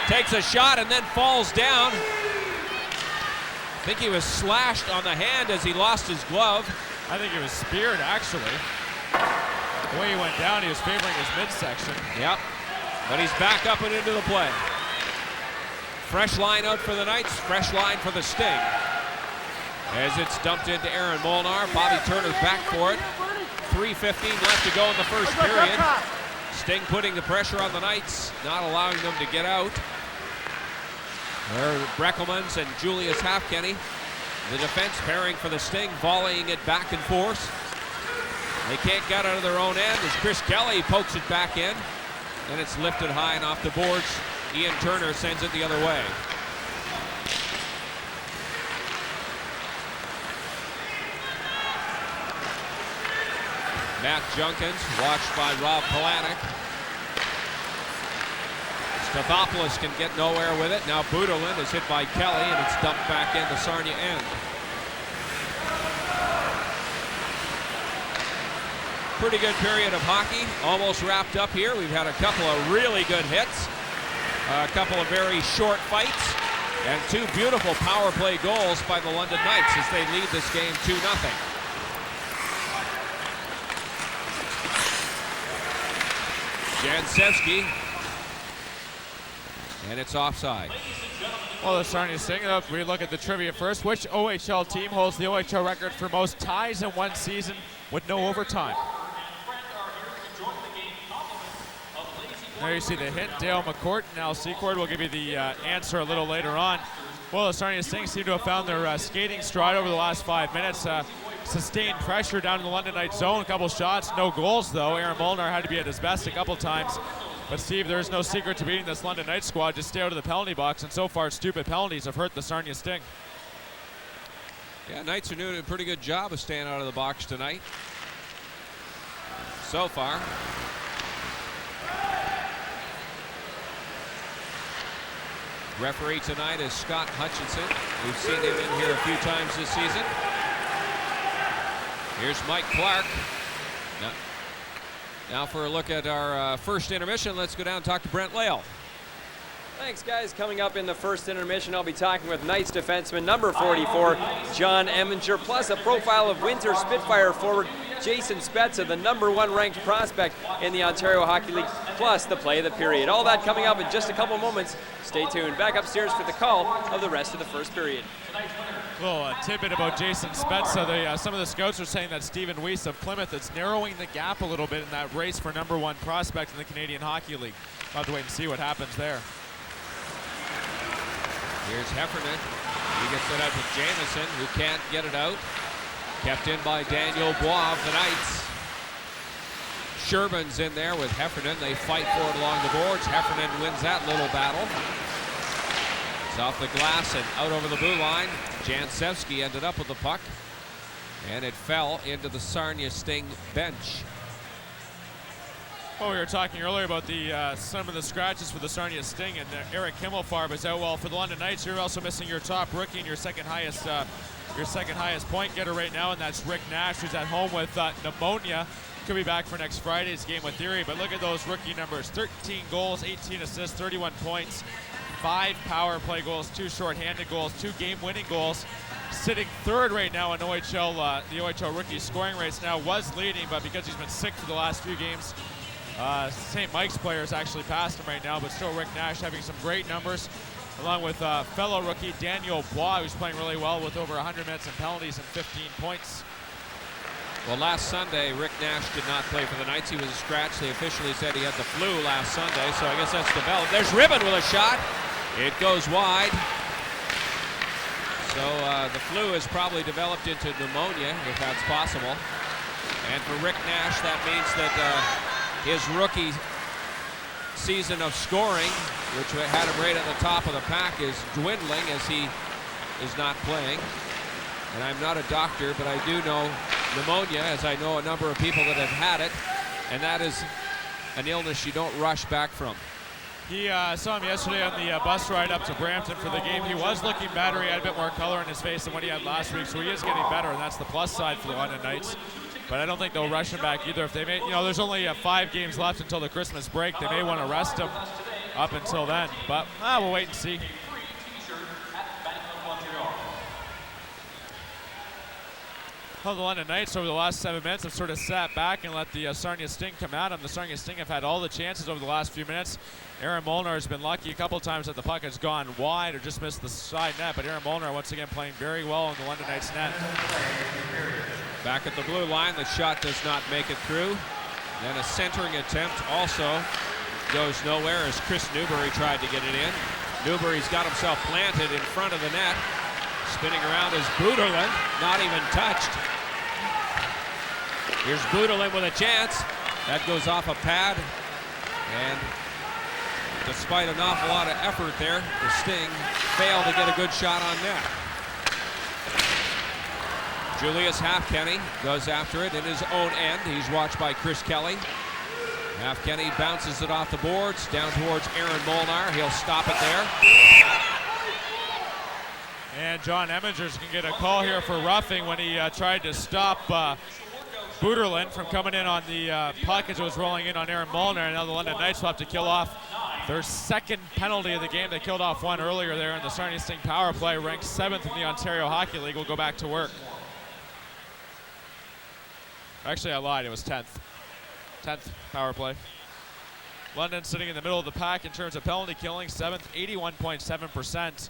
takes a shot and then falls down. I think he was slashed on the hand as he lost his glove. I think he was speared, actually. The way he went down, he was favoring his midsection. Yep, but he's back up and into the play. Fresh line out for the Knights, fresh line for the Sting. As it's dumped into Aaron Molnar, Bobby Turner back for it. 3:15 left to go in the first period. Sting putting the pressure on the Knights, not allowing them to get out. There are Breckelmans and Julius Halfkenny. The defense pairing for the Sting, volleying it back and forth. They can't get out of their own end as Chris Kelly pokes it back in. And it's lifted high and off the boards. Ian Turner sends it the other way. Matt Junkins, watched by Rob Polanic. Stathopoulos can get nowhere with it. Now Budolin is hit by Kelly, and it's dumped back in the Sarnia end. Pretty good period of hockey, almost wrapped up here. We've had a couple of really good hits, a couple of very short fights, and 2 beautiful power play goals by the London Knights as they lead this game 2-0. Jansevsky. And it's offside. Well, the Sarnia Sting, we look at the trivia first. Which OHL team holds the OHL record for most ties in one season with no overtime? There you see the hint. Dale McCourt and Al Secord will give you the answer a little later on. Well, the Sarnia Sting seem to have found their skating stride over the last 5 minutes. Sustained pressure down in the London Knights zone. A couple shots, no goals though. Aaron Molnar had to be at his best a couple times. But Steve, there's no secret to beating this London Knights squad. Just stay out of the penalty box, and so far stupid penalties have hurt the Sarnia Sting. Yeah, Knights are doing a pretty good job of staying out of the box tonight. So far. Referee tonight is Scott Hutchinson. We've seen him in here a few times this season. Here's Mike Clark. Now for a look at our first intermission, let's go down and talk to Brent Pale. Thanks, guys. Coming up in the first intermission, I'll be talking with Knights defenseman number 44, John Eminger, plus a profile of Winter Spitfire forward Jason Spezza, the number 1 ranked prospect in the Ontario Hockey League, plus the play of the period. All that coming up in just a couple moments. Stay tuned. Back upstairs for the call of the rest of the first period. Little tidbit about Jason Spezza. Some of the scouts are saying that Stephen Weiss of Plymouth is narrowing the gap a little bit in that race for number 1 prospect in the Canadian Hockey League. We'll have to wait and see what happens there. Here's Heffernan. He gets it out to Jamieson, who can't get it out. Kept in by Daniel Bois of the Knights. Sherman's in there with Heffernan. They fight for it along the boards. Heffernan wins that little battle. It's off the glass and out over the blue line. Jansevsky ended up with the puck, and it fell into the Sarnia Sting bench. Well, we were talking earlier about some of the scratches for the Sarnia Sting, and Eric Himmelfarb is out. Well, for the London Knights, you're also missing your top rookie and your second highest point getter right now, and that's Rick Nash, who's at home with pneumonia. Could be back for next Friday's game with Erie, but look at those rookie numbers: 13 goals, 18 assists, 31 points, 5 power play goals, 2 shorthanded goals, 2 game-winning goals. Sitting third right now in OHL, the OHL rookie scoring race now. Was leading, but because he's been sick for the last few games, St. Mike's players actually passed him right now, but still Rick Nash having some great numbers, along with fellow rookie Daniel Bois, who's playing really well with over 100 minutes and penalties and 15 points. Well, last Sunday, Rick Nash did not play for the Knights. He was scratched. They officially said he had the flu last Sunday, so I guess that's developed. There's Ribbon with a shot. It goes wide. So the flu has probably developed into pneumonia, if that's possible. And for Rick Nash, that means that his rookie season of scoring, which had him right at the top of the pack, is dwindling as he is not playing. And I'm not a doctor, but I do know pneumonia, as I know a number of people that have had it, and that is an illness you don't rush back from. He saw him yesterday on the bus ride up to Brampton for the game. He was looking better. He had a bit more color in his face than what he had last week, so he is getting better, and that's the plus side for the London Knights. But I don't think they'll rush him back either. If they may, there's only 5 games left until the Christmas break. They may want to rest him up until then, but we'll wait and see. Well, the London Knights over the last 7 minutes have sort of sat back and let the Sarnia Sting come at them. The Sarnia Sting have had all the chances over the last few minutes. Aaron Molnar has been lucky a couple times that the puck has gone wide or just missed the side net, but Aaron Molnar once again playing very well in the London Knights net. Back at the blue line, the shot does not make it through. Then a centering attempt also goes nowhere as Kris Newbury tried to get it in. Newbury's got himself planted in front of the net. Spinning around is Buderlin, not even touched. Here's Buderlin with a chance. That goes off a pad. And despite an awful lot of effort there, the Sting failed to get a good shot on net. Julius Halfkenny goes after it in his own end. He's watched by Chris Kelly. Halfkenny bounces it off the boards down towards Aaron Molnar. He'll stop it there. And John Emmingers can get a call here for roughing when he tried to stop Buderlin from coming in on the puck as it was rolling in on Aaron Molnar. And now the London Knights will have to kill off their second penalty of the game. They killed off one earlier there, and the Sarnia Sting power play, ranked 7th in the Ontario Hockey League, will go back to work. Actually, I lied. It was 10th. 10th power play. London sitting in the middle of the pack in terms of penalty killing, 7th, 81.7%.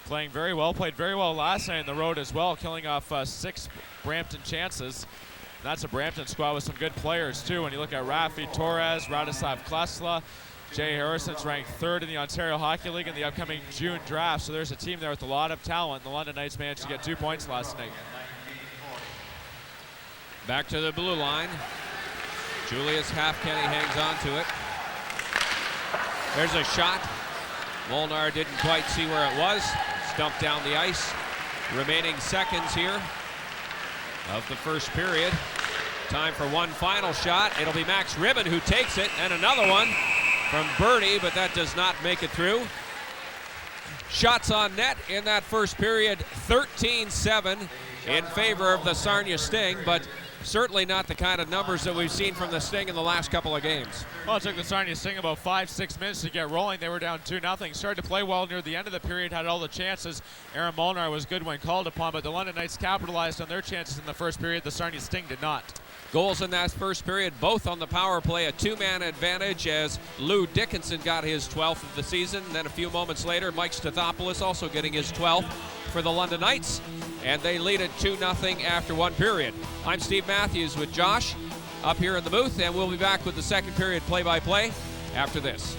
Playing very well, played very well last night on the road as well, killing off 6 Brampton chances. And that's a Brampton squad with some good players too. When you look at Rafi Torres, Radislav Klesla, Jay Harrison's ranked 3rd in the Ontario Hockey League in the upcoming June draft. So there's a team there with a lot of talent. The London Knights managed to get 2 points last night. Back to the blue line. Julius Halfkenny hangs on to it. There's a shot. Molnar didn't quite see where it was. Stumped down the ice. Remaining seconds here of the first period. Time for one final shot. It'll be Max Ribbon who takes it, and another one from Birdie, but that does not make it through. Shots on net in that first period, 13-7 in favor of the Sarnia Sting, but certainly not the kind of numbers that we've seen from the Sting in the last couple of games. Well, it took the Sarnia Sting about 5-6 minutes to get rolling. They were down 2-0. Started to play well near the end of the period, had all the chances. Aaron Molnar was good when called upon, but the London Knights capitalized on their chances in the first period. The Sarnia Sting did not. Goals in that first period, both on the power play, a two-man advantage as Lou Dickinson got his 12th of the season. And then a few moments later, Mike Stathopoulos also getting his 12th for the London Knights. And they lead it 2-0 after one period. I'm Steve Matthews with Josh up here in the booth, and we'll be back with the second period play-by-play after this.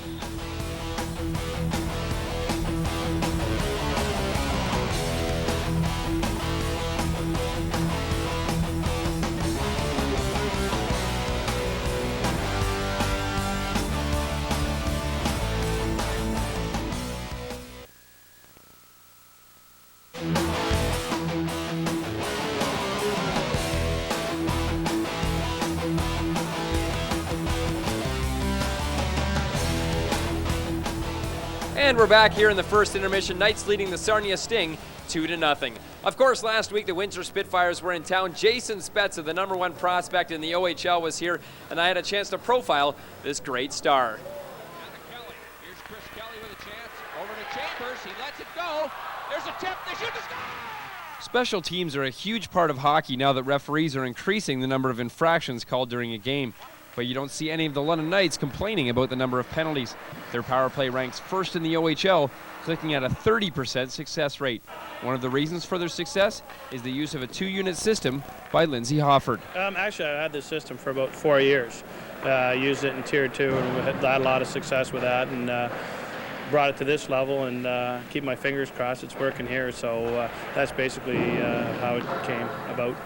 And we're back here in the first intermission. Knights leading the Sarnia Sting 2-0. Of course, last week the Windsor Spitfires were in town. Jason Spezza, the #1 prospect in the OHL, was here, and I had a chance to profile this great star. Kelly. Here's Chris Kelly with a chance. Over to Chambers. He lets it go. There's a tip. They shoot the score. Special teams are a huge part of hockey now that referees are increasing the number of infractions called during a game. But you don't see any of the London Knights complaining about the number of penalties. Their power play ranks first in the OHL, clicking at a 30% success rate. One of the reasons for their success is the use of a 2-unit system by Lindsay Hofford. Actually, I had this system for about 4 years. Used it in Tier 2 and we had a lot of success with that, and brought it to this level, and keep my fingers crossed it's working here. So that's basically how it came about.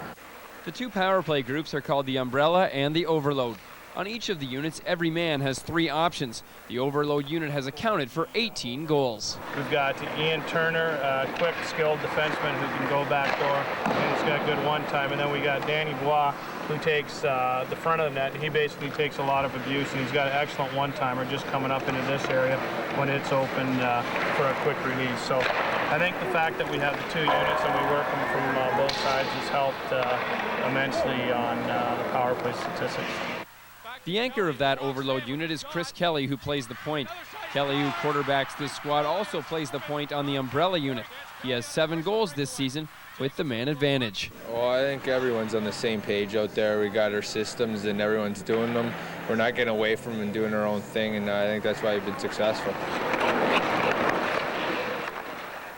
The two power play groups are called the Umbrella and the Overload. On each of the units, every man has 3 options. The Overload unit has accounted for 18 goals. We've got Ian Turner, a quick, skilled defenseman who can go back door, and he's got good one time. And then we got Danny Bois, who takes the front of the net. He basically takes a lot of abuse, and he's got an excellent one-timer just coming up into this area when it's open for a quick release. So I think the fact that we have the 2 units and we work them from both sides has helped immensely on the power play statistics. The anchor of that Overload unit is Chris Kelly, who plays the point. Kelly, who quarterbacks this squad, also plays the point on the Umbrella unit. He has 7 goals this season with the man advantage. Well, I think everyone's on the same page out there. We got our systems and everyone's doing them. We're not getting away from them and doing our own thing, and I think that's why we've been successful.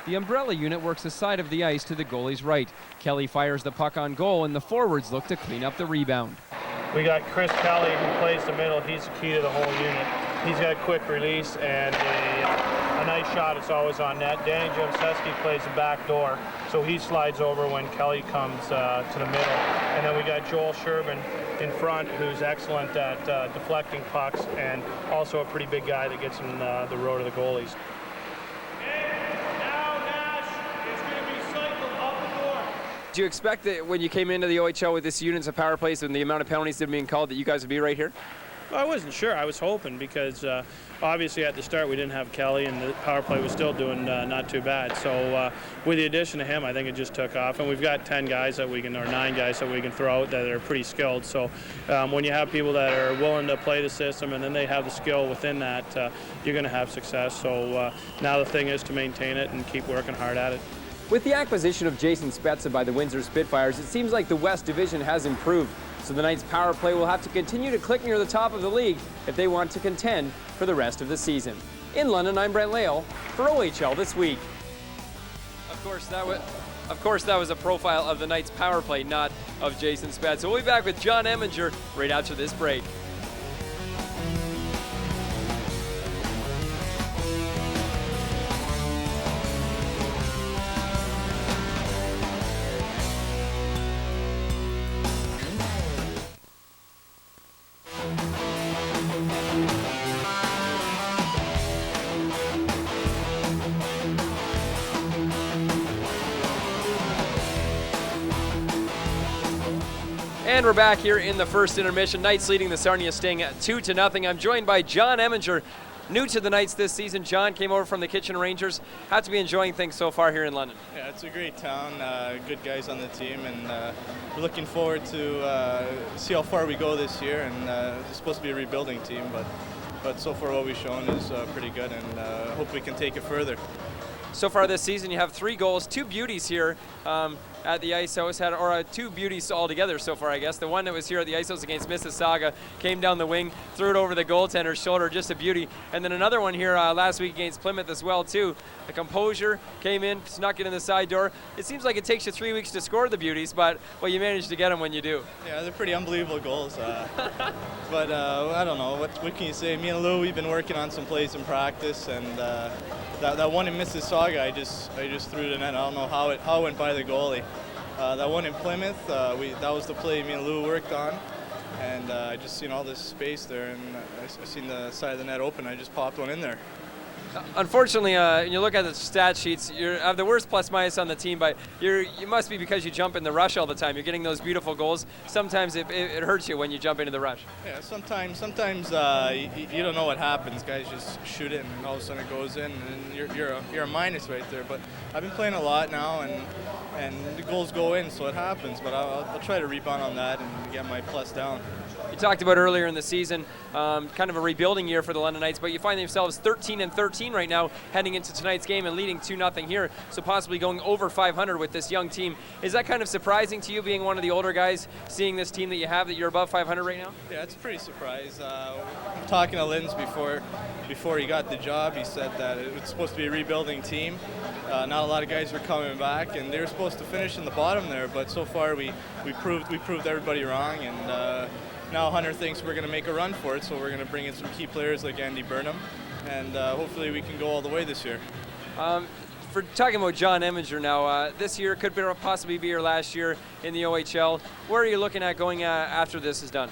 The Umbrella unit works the side of the ice to the goalie's right. Kelly fires the puck on goal, and the forwards look to clean up the rebound. We got Chris Kelly, who plays the middle. He's the key to the whole unit. He's got a quick release and a nice shot. It's always on net. Danny Jemseski plays the back door, so he slides over when Kelly comes to the middle. And then we got Joel Sherman in front, who's excellent at deflecting pucks, and also a pretty big guy that gets in the road of the goalies. Do you expect that when you came into the OHL with this units of power plays and the amount of penalties that are being called that you guys would be right here? I wasn't sure. I was hoping because obviously at the start we didn't have Kelly and the power play was still doing not too bad. So with the addition of him, I think it just took off. And we've got 10 guys that we can, or 9 guys that we can throw out that are pretty skilled. So when you have people that are willing to play the system and then they have the skill within that, you're going to have success. So now the thing is to maintain it and keep working hard at it. With the acquisition of Jason Spezza by the Windsor Spitfires, it seems like the West Division has improved. So the Knights' power play will have to continue to click near the top of the league if they want to contend for the rest of the season. In London, I'm Brent Pale for OHL This Week. Of course, that was a profile of the Knights' power play, not of Jason Spezza. We'll be back with John Eminger right after this break. And we're back here in the first intermission. Knights leading the Sarnia Sting 2-0. I'm joined by John Eminger. new to the Knights this season. John came over from the Kitchen Rangers. Have to be enjoying things so far here in London. Yeah, it's a great town, good guys on the team, and we're looking forward to see how far we go this year. And it's supposed to be a rebuilding team, but so far what we've shown is pretty good, and hope we can take it further. So far this season, you have 3 goals, 2 beauties here at the Isos, or 2 beauties altogether so far, I guess. The one that was here at the Isos against Mississauga came down the wing, threw it over the goaltender's shoulder, just a beauty. And then another one here last week against Plymouth as well, too. The composure came in, snuck it in the side door. It seems like it takes you 3 weeks to score the beauties, but well, you manage to get them when you do. Yeah, they're pretty unbelievable goals. But I don't know, what can you say? Me and Lou, we've been working on some plays in practice, and that one in Mississauga, I just threw the net. I don't know how it went by the goalie. That one in Plymouth, that was the play me and Lou worked on, and I just seen all this space there, and I seen the side of the net open. I just popped one in there. Unfortunately, when you look at the stat sheets, you have the worst plus-minus on the team, but you must be because you jump in the rush all the time. You're getting those beautiful goals. Sometimes it hurts you when you jump into the rush. Yeah, sometimes you don't know what happens. Guys just shoot it, and all of a sudden it goes in, and you're a minus right there. But I've been playing a lot now, and the goals go in, so it happens. But I'll try to rebound on that and get my plus down. You talked about earlier in the season, kind of a rebuilding year for the London Knights, but you find themselves 13-13 right now, heading into tonight's game and leading 2-0 here, so possibly going over 500 with this young team. Is that kind of surprising to you, being one of the older guys, seeing this team that you have, that you're above 500 right now? Yeah, it's a pretty surprise. Talking to Linz before he got the job, he said that it was supposed to be a rebuilding team. Not a lot of guys were coming back, and they were supposed to finish in the bottom there, but so far we proved everybody wrong, and now Hunter thinks we're going to make a run for it, so we're going to bring in some key players like Andy Burnham, and hopefully we can go all the way this year. For talking about John Eminger now, this year could possibly be your last year in the OHL. Where are you looking at going after this is done?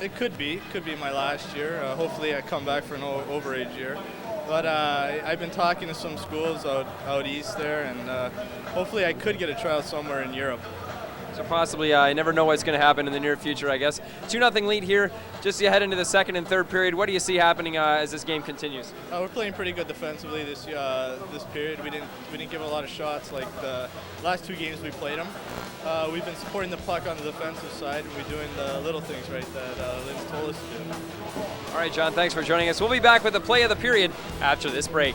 It could be my last year. Hopefully I come back for an overage year. But I've been talking to some schools out east there, and hopefully I could get a trial somewhere in Europe. So possibly, I never know what's going to happen in the near future, I guess. 2-0 lead here, just to head into the second and third period. What do you see happening as this game continues? We're playing pretty good defensively this period. We didn't give a lot of shots like the last 2 games we played them. We've been supporting the puck on the defensive side, and we're doing the little things right that Linz told us to do. All right, John, thanks for joining us. We'll be back with the play of the period after this break.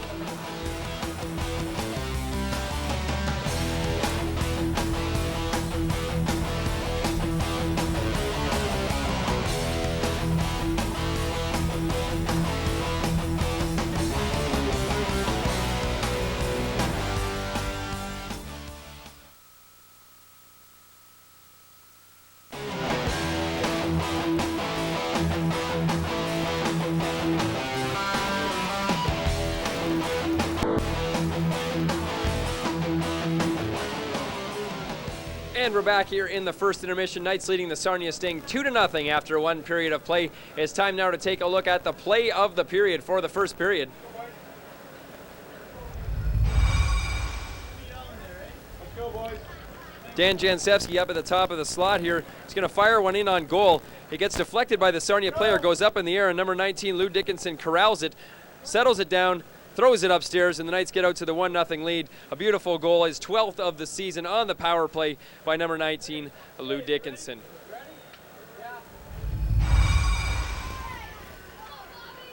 And we're back here in the first intermission. Knights leading the Sarnia Sting 2-0 after 1 period of play. It's time now to take a look at the play of the period for the first period. Dan Jansevsky up at the top of the slot here. He's going to fire one in on goal. It gets deflected by the Sarnia player, goes up in the air, and number 19, Lou Dickinson, corrals it, settles it down, throws it upstairs, and the Knights get out to the 1-0 lead. A beautiful goal, his 12th of the season on the power play by number 19, Lou Dickinson.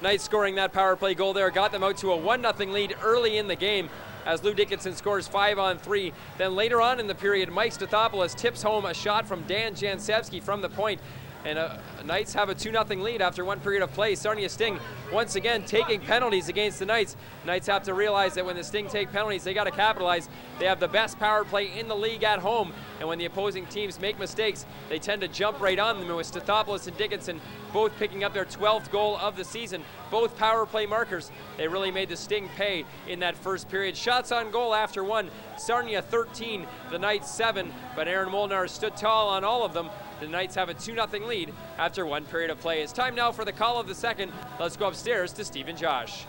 Knights scoring that power play goal there got them out to a 1-0 lead early in the game as Lou Dickinson scores 5-on-3. Then later on in the period, Mike Stathopoulos tips home a shot from Dan Jansevsky from the point. And Knights have a 2-0 lead after 1 period of play. Sarnia Sting once again taking penalties against the Knights. Knights have to realize that when the Sting take penalties, they got to capitalize. They have the best power play in the league at home. And when the opposing teams make mistakes, they tend to jump right on them, with Stathopoulos and Dickinson both picking up their 12th goal of the season. Both power play markers. They really made the Sting pay in that first period. Shots on goal after 1. Sarnia 13, the Knights 7, but Aaron Molnar stood tall on all of them. The Knights have a 2-0 lead after 1 period of play. It's time now for the call of the second. Let's go upstairs to Steve and Josh.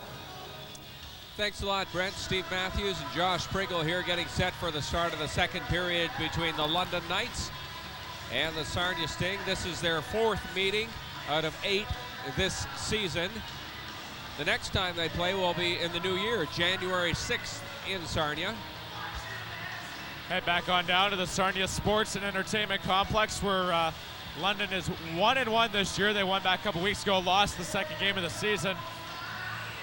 Thanks a lot, Brent. Steve Matthews and Josh Pringle here getting set for the start of the second period between the London Knights and the Sarnia Sting. This is their 4th meeting out of 8 this season. The next time they play will be in the new year, January 6th in Sarnia. Head back on down to the Sarnia Sports and Entertainment Complex, where London is 1-1 this year. They won back a couple weeks ago, lost the second game of the season.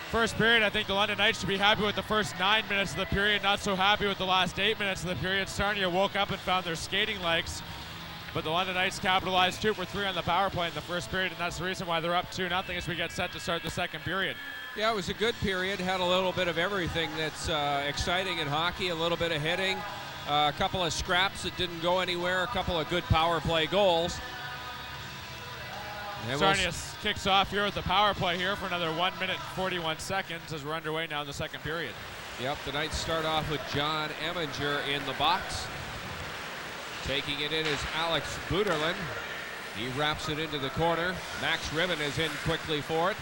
First period, I think the London Knights should be happy with the first 9 minutes of the period, not so happy with the last 8 minutes of the period. Sarnia woke up and found their skating legs, but the London Knights capitalized 2 for 3 on the power play in the first period, and that's the reason why they're up 2-0 as we get set to start the second period. Yeah, it was a good period, had a little bit of everything that's exciting in hockey, a little bit of hitting, a couple of scraps that didn't go anywhere, a couple of good power play goals. Sarnia kicks off here with the power play here for another 1 minute and 41 seconds as we're underway now in the second period. Yep, the Knights start off with John Eminger in the box. Taking it in is Alex Buderlin. He wraps it into the corner. Max Ribbon is in quickly for it,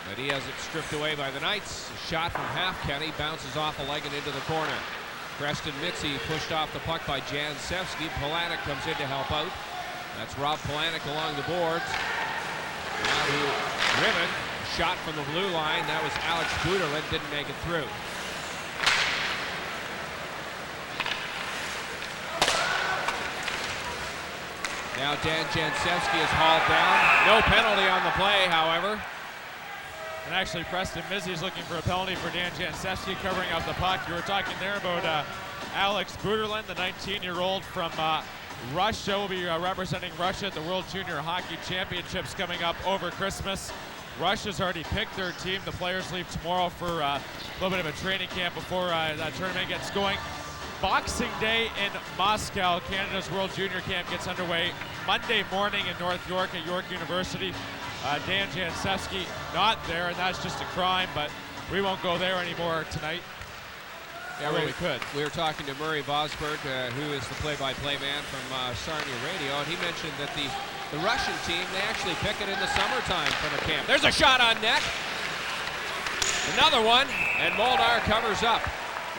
but he has it stripped away by the Knights. A shot from half Kenny bounces off a leg and into the corner. Preston Mitzi pushed off the puck by Jan Sevsky. Polanic comes in to help out. That's Rob Polanic along the boards. Now to Ribbon. Shot from the blue line. That was Alex Buderlin. Didn't make it through. Now Dan Jansevsky is hauled down. No penalty on the play, however. And actually, Preston Mizzi is looking for a penalty for Dan Jansevsky covering up the puck. You were talking there about Alex Buderlin, the 19-year-old from Russia, will be representing Russia at the World Junior Hockey Championships coming up over Christmas. Russia's already picked their team. The players leave tomorrow for a little bit of a training camp before that tournament gets going. Boxing Day in Moscow, Canada's World Junior Camp gets underway Monday morning in North York at York University. Dan Jansevsky not there, and that's just a crime, but we won't go there anymore tonight. Yeah, we could. We were talking to Murray Vosberg, who is the play-by-play man from Sarnia Radio, and he mentioned that the Russian team, they actually pick it in the summertime for the camp. There's a shot on net. Another one, and Molnar covers up.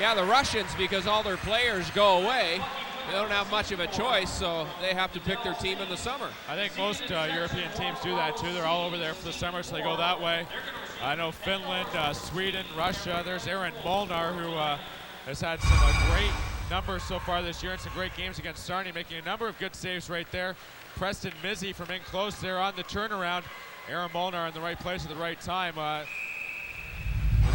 Yeah, the Russians, because all their players go away, they don't have much of a choice, so they have to pick their team in the summer. I think most European teams do that too. They're all over there for the summer, so they go that way. I know Finland, Sweden, Russia. There's Aaron Molnar, who has had some great numbers so far this year and some great games against Sarnia, making a number of good saves right there. Preston Mizzi from in close there on the turnaround. Aaron Molnar in the right place at the right time. Was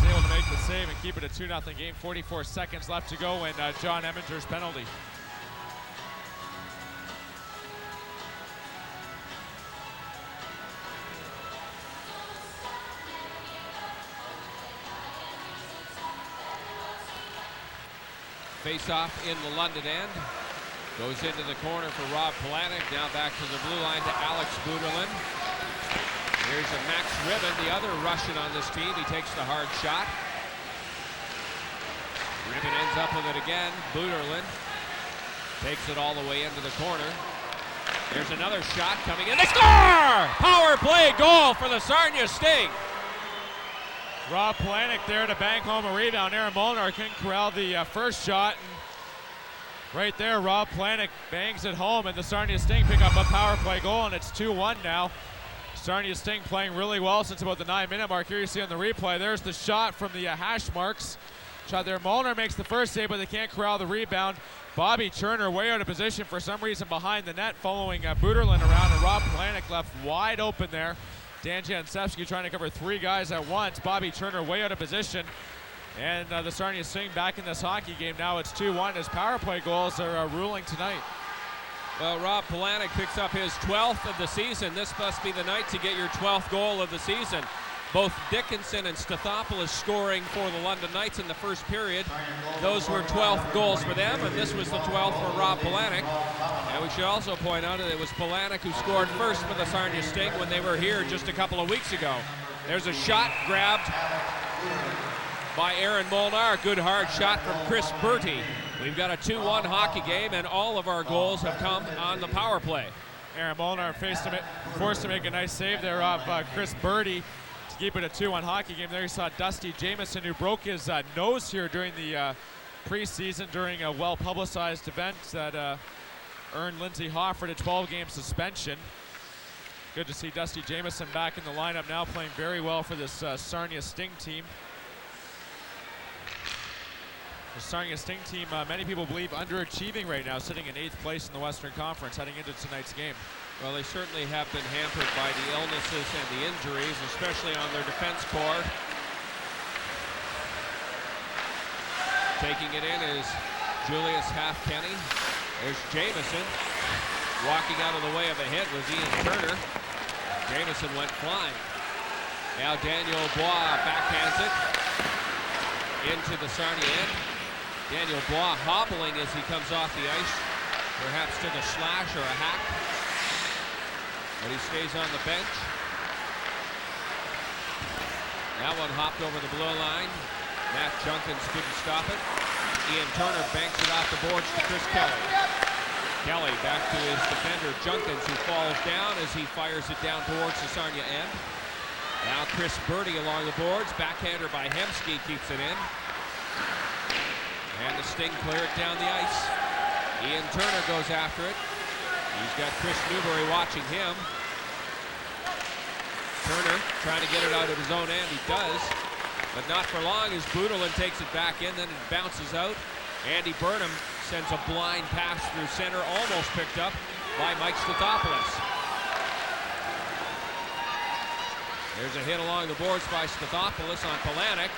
able to make the save and keep it a 2-0 game. 44 seconds left to go, and John Eminger's penalty. Face-off in the London end. Goes into the corner for Rob Polanic. Now back to the blue line to Alex Buderlin. Here's a Max Ribbon, the other Russian on this team. He takes the hard shot. Ribbon ends up with it again. Buderlin takes it all the way into the corner. There's another shot coming in. They score! Power play goal for the Sarnia Sting. Rob Polanic there to bank home a rebound. Aaron Molnar couldn't corral the first shot. And right there, Rob Polanic bangs it home, and the Sarnia Sting pick up a power play goal, and it's 2-1 now. Sarnia Sting playing really well since about the 9-minute mark. Here you see on the replay, there's the shot from the hash marks. Shot there, Molnar makes the first save, but they can't corral the rebound. Bobby Turner way out of position for some reason behind the net, following Buderlin around, and Rob Polanic left wide open there. Dan Jansevsky trying to cover 3 guys at once. Bobby Turner way out of position. And the Sarnia Sting back in this hockey game. Now it's 2-1 as power play goals are ruling tonight. Well, Rob Polanic picks up his 12th of the season. This must be the night to get your 12th goal of the season. Both Dickinson and Stathopoulos scoring for the London Knights in the first period. Those were 12th goals for them, and this was the 12th for Rob Polanic. And we should also point out that it was Polanic who scored first for the Sarnia Sting when they were here just a couple of weeks ago. There's a shot grabbed by Aaron Molnar. A good hard shot from Chris Bertie. We've got a 2-1 hockey game, and all of our goals have come on the power play. Aaron Molnar forced to make a nice save there off Chris Bertie to keep it a 2-1 hockey game. There you saw Dusty Jamieson, who broke his nose here during the preseason during a well-publicized event that earned Lindsay Hofford a 12-game suspension. Good to see Dusty Jamieson back in the lineup now, playing very well for this Sarnia Sting team. The Sarnia Sting team, many people believe, underachieving right now, sitting in 8th place in the Western Conference heading into tonight's game. Well, they certainly have been hampered by the illnesses and the injuries, especially on their defense core. Taking it in is Julius Halfpenny. There's Jamieson. Walking out of the way of a hit was Ian Turner. Jamieson went flying. Now Daniel Bois backhands it into the Sarnia end. Daniel Bois hobbling as he comes off the ice. Perhaps took a slash or a hack. But he stays on the bench. That one hopped over the blue line. Matt Junkins couldn't stop it. Ian Turner banks it off the boards to Chris Kelly. Kelly back to his defender Junkins, who falls down as he fires it down towards the Sarnia end. Now Chris Birdie along the boards. Backhander by Hemsky keeps it in. And the Sting clear it down the ice. Ian Turner goes after it. He's got Kris Newbury watching him. Turner trying to get it out of his own end. He does, but not for long as Budelin takes it back in. Then it bounces out. Andy Burnham sends a blind pass through center, almost picked up by Mike Stathopoulos. There's a hit along the boards by Stathopoulos on Polanic.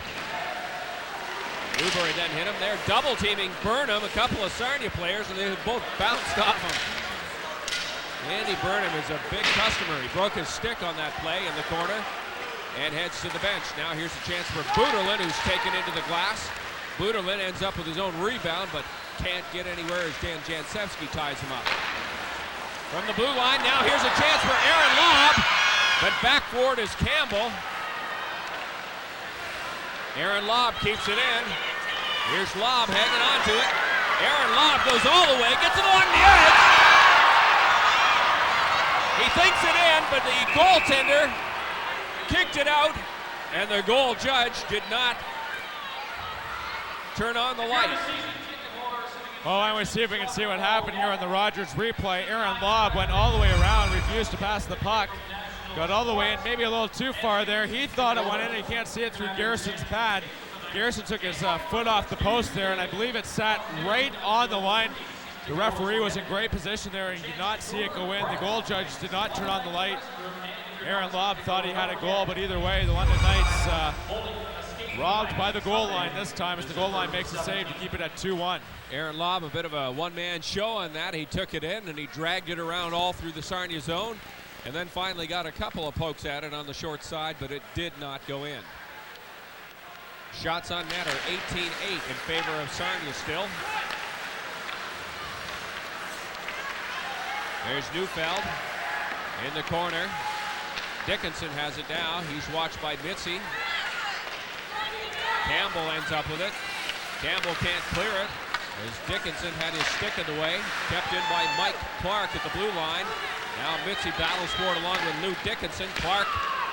Newbury then hit him. They're double teaming Burnham, a couple of Sarnia players, and they both bounced off him. Andy Burnham is a big customer. He broke his stick on that play in the corner and heads to the bench. Now here's a chance for Budelin, who's taken into the glass. Budelin ends up with his own rebound, but can't get anywhere as Dan Jancevski ties him up. From the blue line, now here's a chance for Aaron Lobb, but back forward is Campbell. Aaron Lobb keeps it in. Here's Lobb hanging on to it. Aaron Lobb goes all the way, gets it along the edge. He thinks it in, but the goaltender kicked it out, and the goal judge did not turn on the light. Well, why don't we see if we can see what happened here on the Rogers replay. Aaron Lobb went all the way around, refused to pass the puck. Got all the way in, maybe a little too far there. He thought it went in, and you can't see it through Garrison's pad. Garrison took his foot off the post there, and I believe it sat right on the line. The referee was in great position there, and he did not see it go in. The goal judge did not turn on the light. Aaron Lobb thought he had a goal, but either way, the London Knights robbed by the goal line this time as the goal line makes a save to keep it at 2-1. Aaron Lobb, a bit of a one-man show on that. He took it in, and he dragged it around all through the Sarnia zone, and then finally got a couple of pokes at it on the short side, but it did not go in. Shots on net are 18-8 in favor of Sarnia still. There's Neufeld in the corner. Dickinson has it now. He's watched by Mitzi. Campbell ends up with it. Campbell can't clear it as Dickinson had his stick in the way. Kept in by Mike Clark at the blue line. Now Mitzi battles for it along with Lou Dickinson. Clark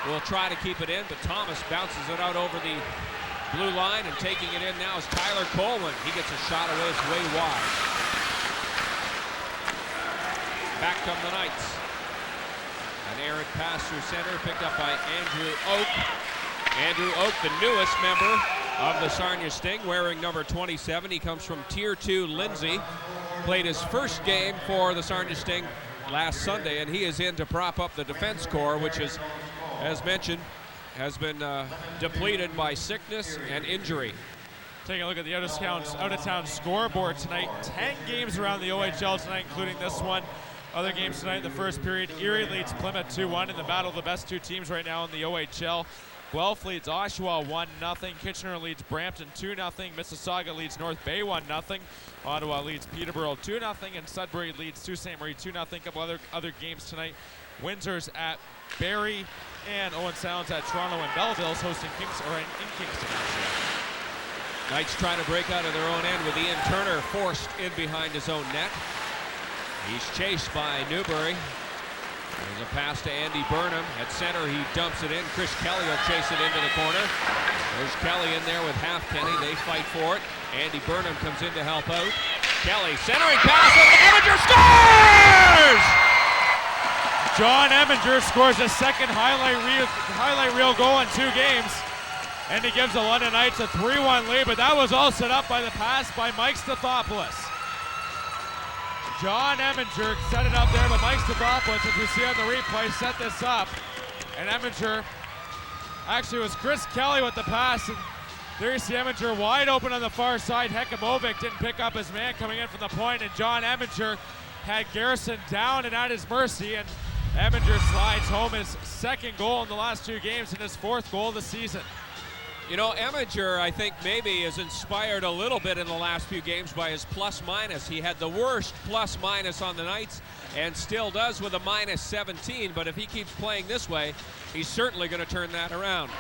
will try to keep it in, but Thomas bounces it out over the blue line, and taking it in now is Tyler Coleman. He gets a shot away. It's way wide. Back come the Knights. An errant pass through center, picked up by Andrew Oak. Andrew Oak, the newest member of the Sarnia Sting, wearing number 27. He comes from Tier 2 Lindsay. Played his first game for the Sarnia Sting last Sunday, and he is in to prop up the defense corps, which is, as mentioned, has been depleted by sickness and injury. Taking a look at the out-of-town scoreboard tonight. 10 games around the OHL tonight, including this one. Other games tonight in the first period. Erie leads Plymouth 2-1 in the battle of the best two teams right now in the OHL. Guelph leads Oshawa 1-0. Kitchener leads Brampton 2-0. Mississauga leads North Bay 1-0. Ottawa leads Peterborough 2-0. And Sudbury leads Sault Ste. Marie 2-0. A couple other games tonight. Windsor's at Barrie, and Owen Sound's at Toronto, and Belleville's hosting in Kingston actually. Knights trying to break out of their own end with Ian Turner forced in behind his own net. He's chased by Newbury. There's a pass to Andy Burnham. At center, he dumps it in. Chris Kelly will chase it into the corner. There's Kelly in there with Halfpenny. They fight for it. Andy Burnham comes in to help out. Kelly centering pass, and Avenger scores! John Eminger scores a second highlight reel goal in 2 games. And he gives the London Knights a 3-1 lead, but that was all set up by the pass by Mike Stathopoulos. John Eminger set it up there, but Mike Stathopoulos, as we see on the replay, set this up. And Eminger, actually it was Chris Kelly with the pass, and there you see Eminger wide open on the far side. Hekamovic didn't pick up his man coming in from the point, and John Eminger had Garrison down and at his mercy, and Eminger slides home his second goal in the last 2 games and his 4th goal of the season. You know, Eminger, I think maybe is inspired a little bit in the last few games by his plus-minus. He had the worst plus-minus on the Knights and still does with a -17, but if he keeps playing this way, he's certainly going to turn that around.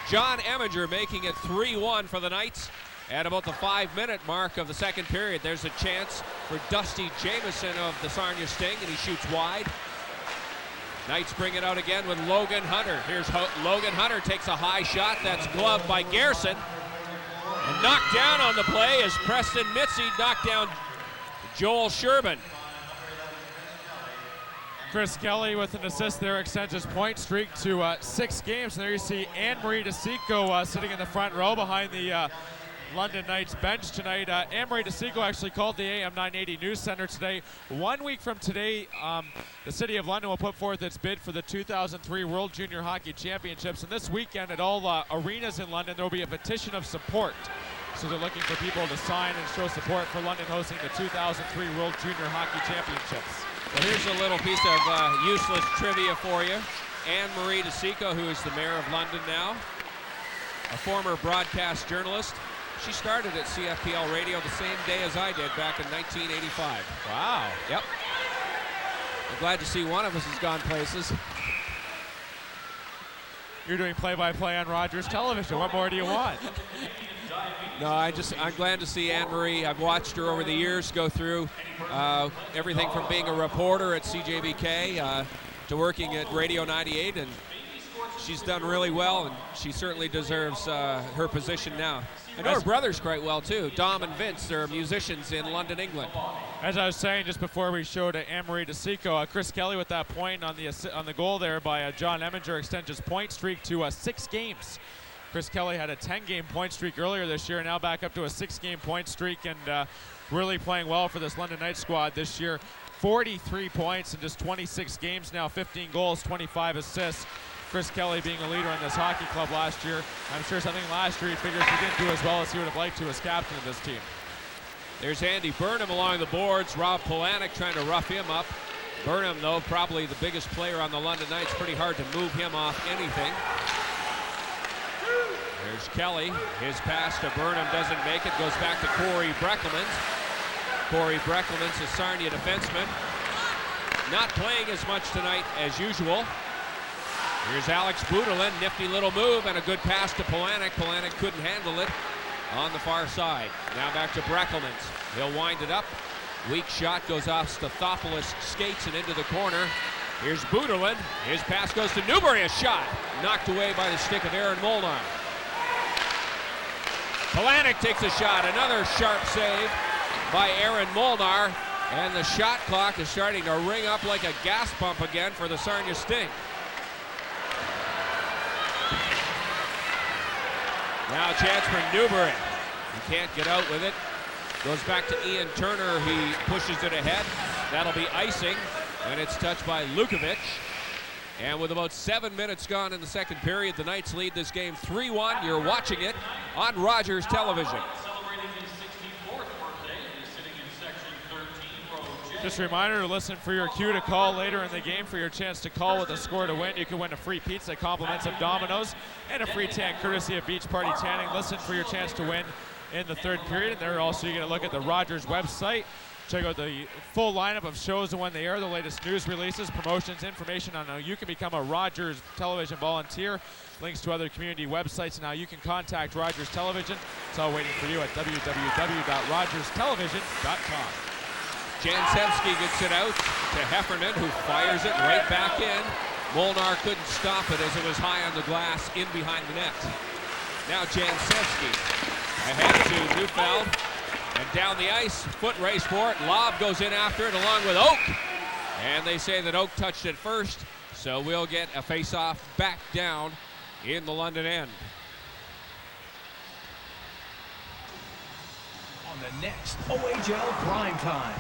John Eminger making it 3-1 for the Knights at about the 5-minute mark of the second period. There's a chance for Dusty Jamieson of the Sarnia Sting, and he shoots wide. Knights bring it out again with Logan Hunter. Here's Logan Hunter, takes a high shot. That's gloved by Garrison. And knocked down on the play as Preston Mitzi knocked down Joel Sherman. Chris Kelly with an assist there extends his point streak to 6 games. And there you see Anne-Marie DeSico sitting in the front row behind the London Knights bench tonight. Anne-Marie DeSico actually called the AM 980 News Center today. 1 week from today, the City of London will put forth its bid for the 2003 World Junior Hockey Championships. And this weekend at all arenas in London, there will be a petition of support. So they're looking for people to sign and show support for London hosting the 2003 World Junior Hockey Championships. Well, here's a little piece of useless trivia for you. Anne-Marie DeSico, who is the mayor of London now, a former broadcast journalist. She started at CFPL Radio the same day as I did back in 1985. Wow. Yep. I'm glad to see one of us has gone places. You're doing play-by-play on Rogers Television. What more do you want? No, I'm glad to see Anne-Marie. I've watched her over the years go through everything from being a reporter at CJBK to working at Radio 98, and she's done really well, and she certainly deserves her position now. I know her brothers quite well, too. Dom and Vince, they're musicians in London, England. As I was saying just before we showed Anne-Marie DeSico, Chris Kelly with that point on the goal there by John Eminger extends his point streak to 6 games. Chris Kelly had a 10-game point streak earlier this year, now back up to a 6-game point streak, and really playing well for this London Knights squad this year. 43 points in just 26 games now, 15 goals, 25 assists. Chris Kelly being a leader in this hockey club last year. I'm sure something last year he figures he didn't do as well as he would have liked to as captain of this team. There's Andy Burnham along the boards. Rob Polanic trying to rough him up. Burnham, though, probably the biggest player on the London Knights. Pretty hard to move him off anything. There's Kelly. His pass to Burnham doesn't make it. Goes back to Corey Breckelmans. Corey Breckelmans, a Sarnia defenseman. Not playing as much tonight as usual. Here's Alex Budelin, nifty little move, and a good pass to Polanic. Polanic couldn't handle it on the far side. Now back to Breckelmans. He'll wind it up. Weak shot goes off Stathopoulos' skates and into the corner. Here's Budelin. His pass goes to Newbury, a shot. Knocked away by the stick of Aaron Molnar. Polanic takes a shot. Another sharp save by Aaron Molnar. And the shot clock is starting to ring up like a gas pump again for the Sarnia Sting. Now a chance for Newbury. He can't get out with it. Goes back to Ian Turner. He pushes it ahead. That'll be icing, and it's touched by Lukovic. And with about 7 minutes gone in the second period, the Knights lead this game 3-1. You're watching it on Rogers Television. Just a reminder to listen for your cue to call later in the game for your chance to call with a score to win. You can win a free pizza, compliments of Domino's, and a free tan courtesy of Beach Party Tanning. Listen for your chance to win in the third period. And there also you get a look at the Rogers website. Check out the full lineup of shows and when they air, the latest news releases, promotions, information on how you can become a Rogers Television volunteer, links to other community websites, and how you can contact Rogers Television. It's all waiting for you at www.rogerstelevision.com. Jansevsky gets it out to Heffernan, who fires it right back in. Molnar couldn't stop it as it was high on the glass in behind the net. Now Jansevsky ahead to Neufeld, and down the ice, foot race for it. Lob goes in after it along with Oak. And they say that Oak touched it first, so we'll get a face-off back down in the London end. On the next OHL Prime Time.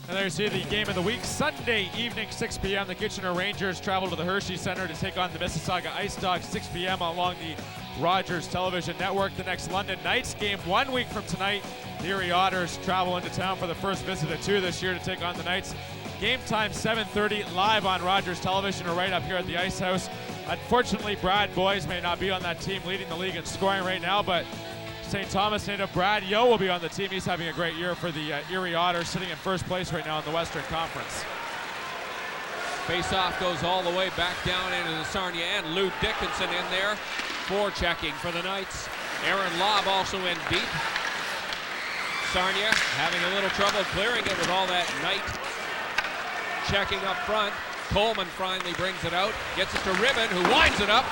And there you see the game of the week. Sunday evening, 6 p.m. The Kitchener Rangers travel to the Hershey Center to take on the Mississauga Ice Dogs, 6 p.m. along the Rogers Television Network. The next London Knights game 1 week from tonight. The Erie Otters travel into town for the first visit of 2 this year to take on the Knights. Game time 7:30 live on Rogers Television or right up here at the Ice House. Unfortunately, Brad Boyes may not be on that team leading the league in scoring right now, but St. Thomas native Brad Yeo will be on the team. He's having a great year for the Erie Otters, sitting in first place right now in the Western Conference. Face-off goes all the way back down into the Sarnia end. Lou Dickinson in there, forechecking for the Knights. Aaron Lobb also in deep. Sarnia having a little trouble clearing it with all that Knight checking up front. Coleman finally brings it out, gets it to Ribbon, who winds it up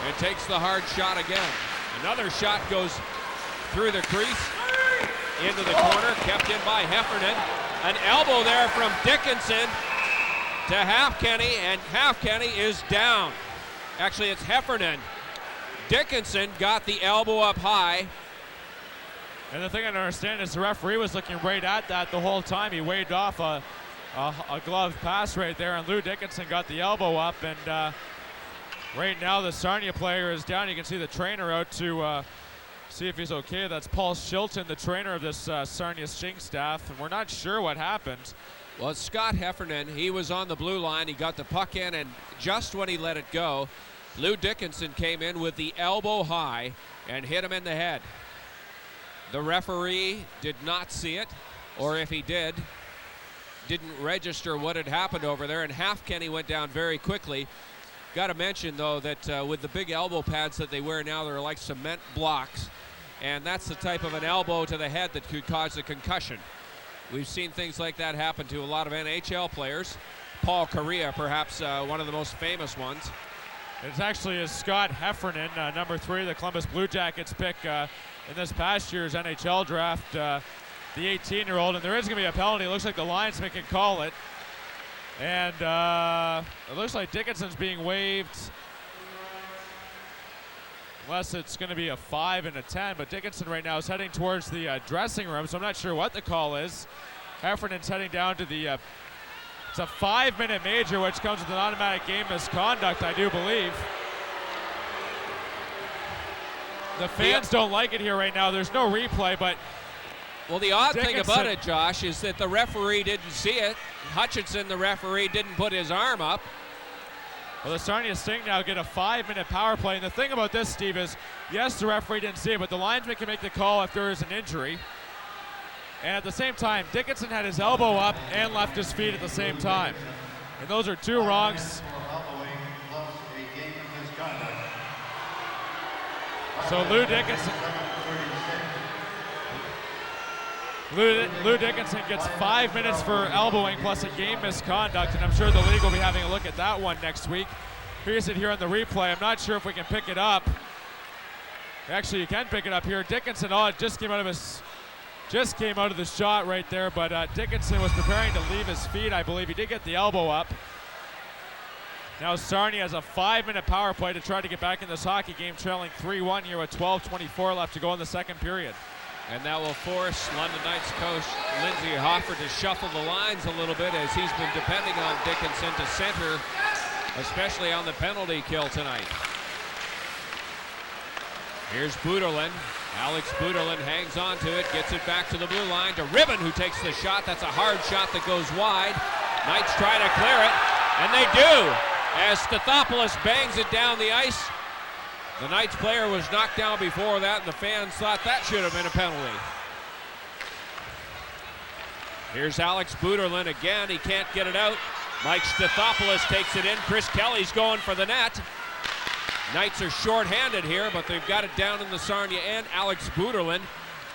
and takes the hard shot again. Another shot goes through the crease, into the corner, kept in by Heffernan. An elbow there from Dickinson to Halfkenny, and Halfkenny is down. Actually, it's Heffernan. Dickinson got the elbow up high. And the thing I don't understand is the referee was looking right at that the whole time. He waved off a glove pass right there, and Lou Dickinson got the elbow up. And right now the Sarnia player is down. You can see the trainer out to see if he's okay. That's Paul Shilton, the trainer of this Sarnia Sting staff, and we're not sure what happened. Well, it's Scott Heffernan. He was on the blue line. He got the puck in, and just when he let it go, Lou Dickinson came in with the elbow high and hit him in the head. The referee did not see it, or if he did, didn't register what had happened over there, and Halfkenny went down very quickly. Got to mention, though, that with the big elbow pads that they wear now, they're like cement blocks, and that's the type of an elbow to the head that could cause a concussion. We've seen things like that happen to a lot of NHL players. Paul Correa, perhaps one of the most famous ones. It's actually Scott Heffernan, number 3, the Columbus Blue Jackets pick in this past year's NHL draft, the 18-year-old, and there is going to be a penalty. It looks like the linesman can call it. And it looks like Dickinson's being waived, unless it's going to be a 5 and a 10. But Dickinson right now is heading towards the dressing room, so I'm not sure what the call is. Heffernan's heading down to the, it's a 5-minute major, which comes with an automatic game misconduct, I do believe. The fans don't like it here right now. There's no replay, but well, the odd thing about it, Josh, is that the referee didn't see it. Hutchinson, the referee, didn't put his arm up. Well, the Sarnia Sting now get a 5-minute power play. And the thing about this, Steve, is yes, the referee didn't see it, but the linesman can make the call if there is an injury. And at the same time, Dickinson had his elbow up and left his feet at the same time. And those are 2 wrongs. So Lou Dickinson gets 5 minutes for elbowing plus a game misconduct, and I'm sure the league will be having a look at that one next week. Here's it here on the replay. I'm not sure if we can pick it up. Actually, you can pick it up here. Dickinson, it just came out of the shot right there, but Dickinson was preparing to leave his feet, I believe. He did get the elbow up. Now Sarnia has a 5-minute power play to try to get back in this hockey game, trailing 3-1 here with 12:24 left to go in the second period. And that will force London Knights coach Lindsay Hoffer to shuffle the lines a little bit, as he's been depending on Dickinson to center, especially on the penalty kill tonight. Here's Buderlin. Alex Buderlin hangs on to it, gets it back to the blue line to Ribbon, who takes the shot. That's a hard shot that goes wide. Knights try to clear it, and they do, as Stathopoulos bangs it down the ice. The Knights player was knocked down before that, and the fans thought that should have been a penalty. Here's Alex Buderlin again. He can't get it out. Mike Stathopoulos takes it in. Chris Kelly's going for the net. Knights are short-handed here, but they've got it down in the Sarnia end. Alex Buderlin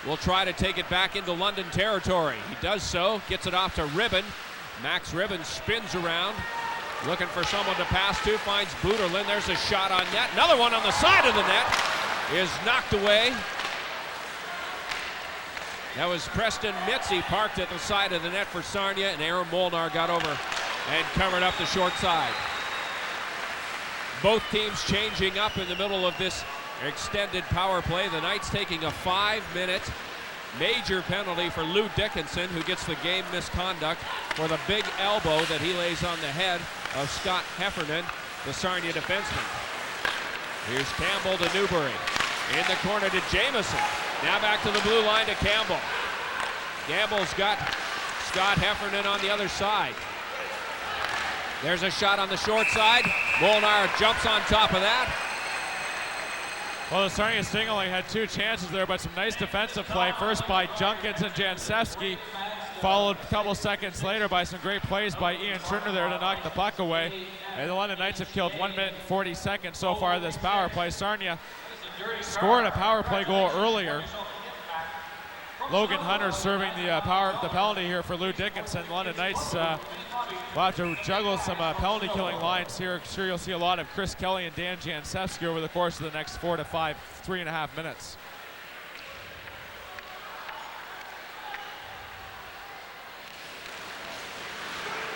will try to take it back into London territory. He does so, gets it off to Ribbon. Max Ribbon spins around, looking for someone to pass to, finds Buderlin. There's a shot on net. Another one on the side of the net is knocked away. That was Preston Mitzi parked at the side of the net for Sarnia, and Aaron Molnar got over and covered up the short side. Both teams changing up in the middle of this extended power play. The Knights taking a 5-minute major penalty for Lou Dickinson, who gets the game misconduct for the big elbow that he lays on the head of Scott Heffernan, the Sarnia defenseman. Here's Campbell to Newbury. In the corner to Jamieson. Now back to the blue line to Campbell. Campbell's got Scott Heffernan on the other side. There's a shot on the short side. Molnar jumps on top of that. Well, the Sarnia Sting only had 2 chances there, but some nice defensive play. First by Junkins and Jansevsky, followed a couple seconds later by some great plays by Ian Turner there to knock the puck away. And the London Knights have killed 1 minute and 40 seconds so far this power play. Sarnia scored a power play goal earlier. Logan Hunter serving the penalty here for Lou Dickinson. London Knights will have to juggle some penalty killing lines here. I'm sure you'll see a lot of Chris Kelly and Dan Jansevsky over the course of the next 4 to 5, 3.5 minutes.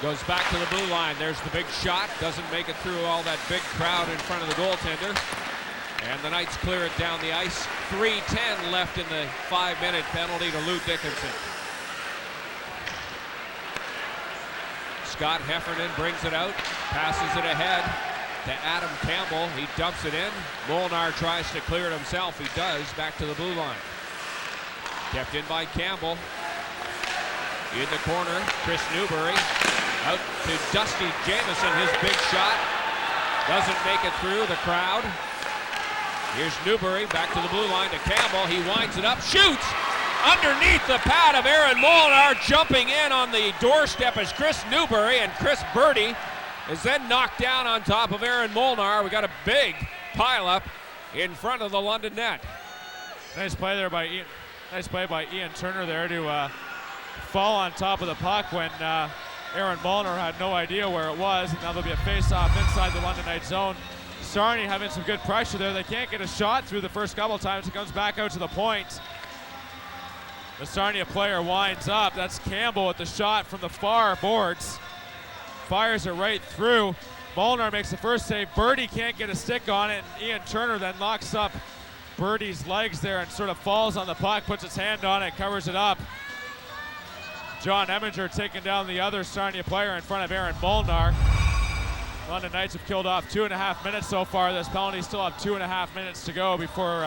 Goes back to the blue line. There's the big shot. Doesn't make it through all that big crowd in front of the goaltender. And the Knights clear it down the ice. 3:10 left in the 5-minute penalty to Lou Dickinson. Scott Heffernan brings it out, passes it ahead to Adam Campbell. He dumps it in. Molnar tries to clear it himself. He does, back to the blue line. Kept in by Campbell. In the corner, Kris Newbury. Out to Dusty Jamieson, his big shot. Doesn't make it through the crowd. Here's Newbury, back to the blue line to Campbell. He winds it up, shoots! Underneath the pad of Aaron Molnar, jumping in on the doorstep is Kris Newbury, and Chris Birdie is then knocked down on top of Aaron Molnar. We got a big pileup in front of the London net. Nice play there by Ian. Nice play by Ian Turner there to fall on top of the puck when Aaron Molnar had no idea where it was, and now there'll be a face-off inside the London Knights zone. Sarnia having some good pressure there. They can't get a shot through the first couple times. It comes back out to the point. The Sarnia player winds up. That's Campbell with the shot from the far boards. Fires it right through. Molnar makes the first save. Birdie can't get a stick on it. And Ian Turner then locks up Birdie's legs there and sort of falls on the puck, puts his hand on it, covers it up. John Eminger taking down the other Sarnia player in front of Aaron Molnar. London Knights have killed off 2.5 minutes so far. This penalty still have 2.5 minutes to go before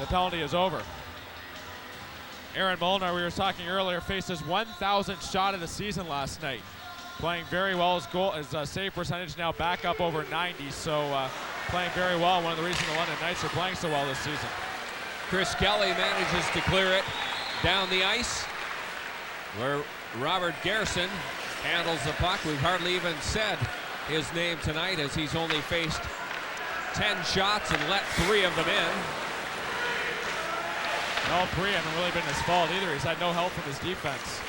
the penalty is over. Aaron Molnar, we were talking earlier, faced his 1,000th shot of the season last night. Playing very well. His save percentage now back up over 90, so playing very well. One of the reasons the London Knights are playing so well this season. Chris Kelly manages to clear it down the ice, where Robert Garrison handles the puck. We've hardly even said his name tonight, as he's only faced 10 shots and let 3 of them in. All 3 haven't really been his fault either. He's had no help from his defense.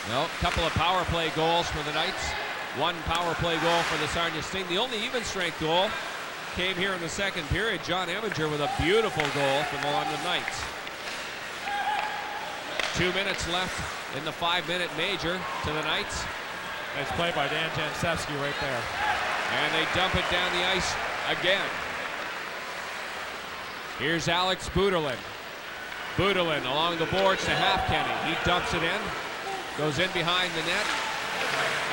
Well, a couple of power play goals for the Knights. 1 power play goal for the Sarnia Sting. The only even strength goal came here in the second period. John Eminger with a beautiful goal from the London Knights. 2 minutes left in the 5-minute major to the Knights. Nice play by Dan Jansevsky right there. And they dump it down the ice again. Here's Alex Budelin. Budelin along the boards to Halfkenny. He dumps it in. Goes in behind the net.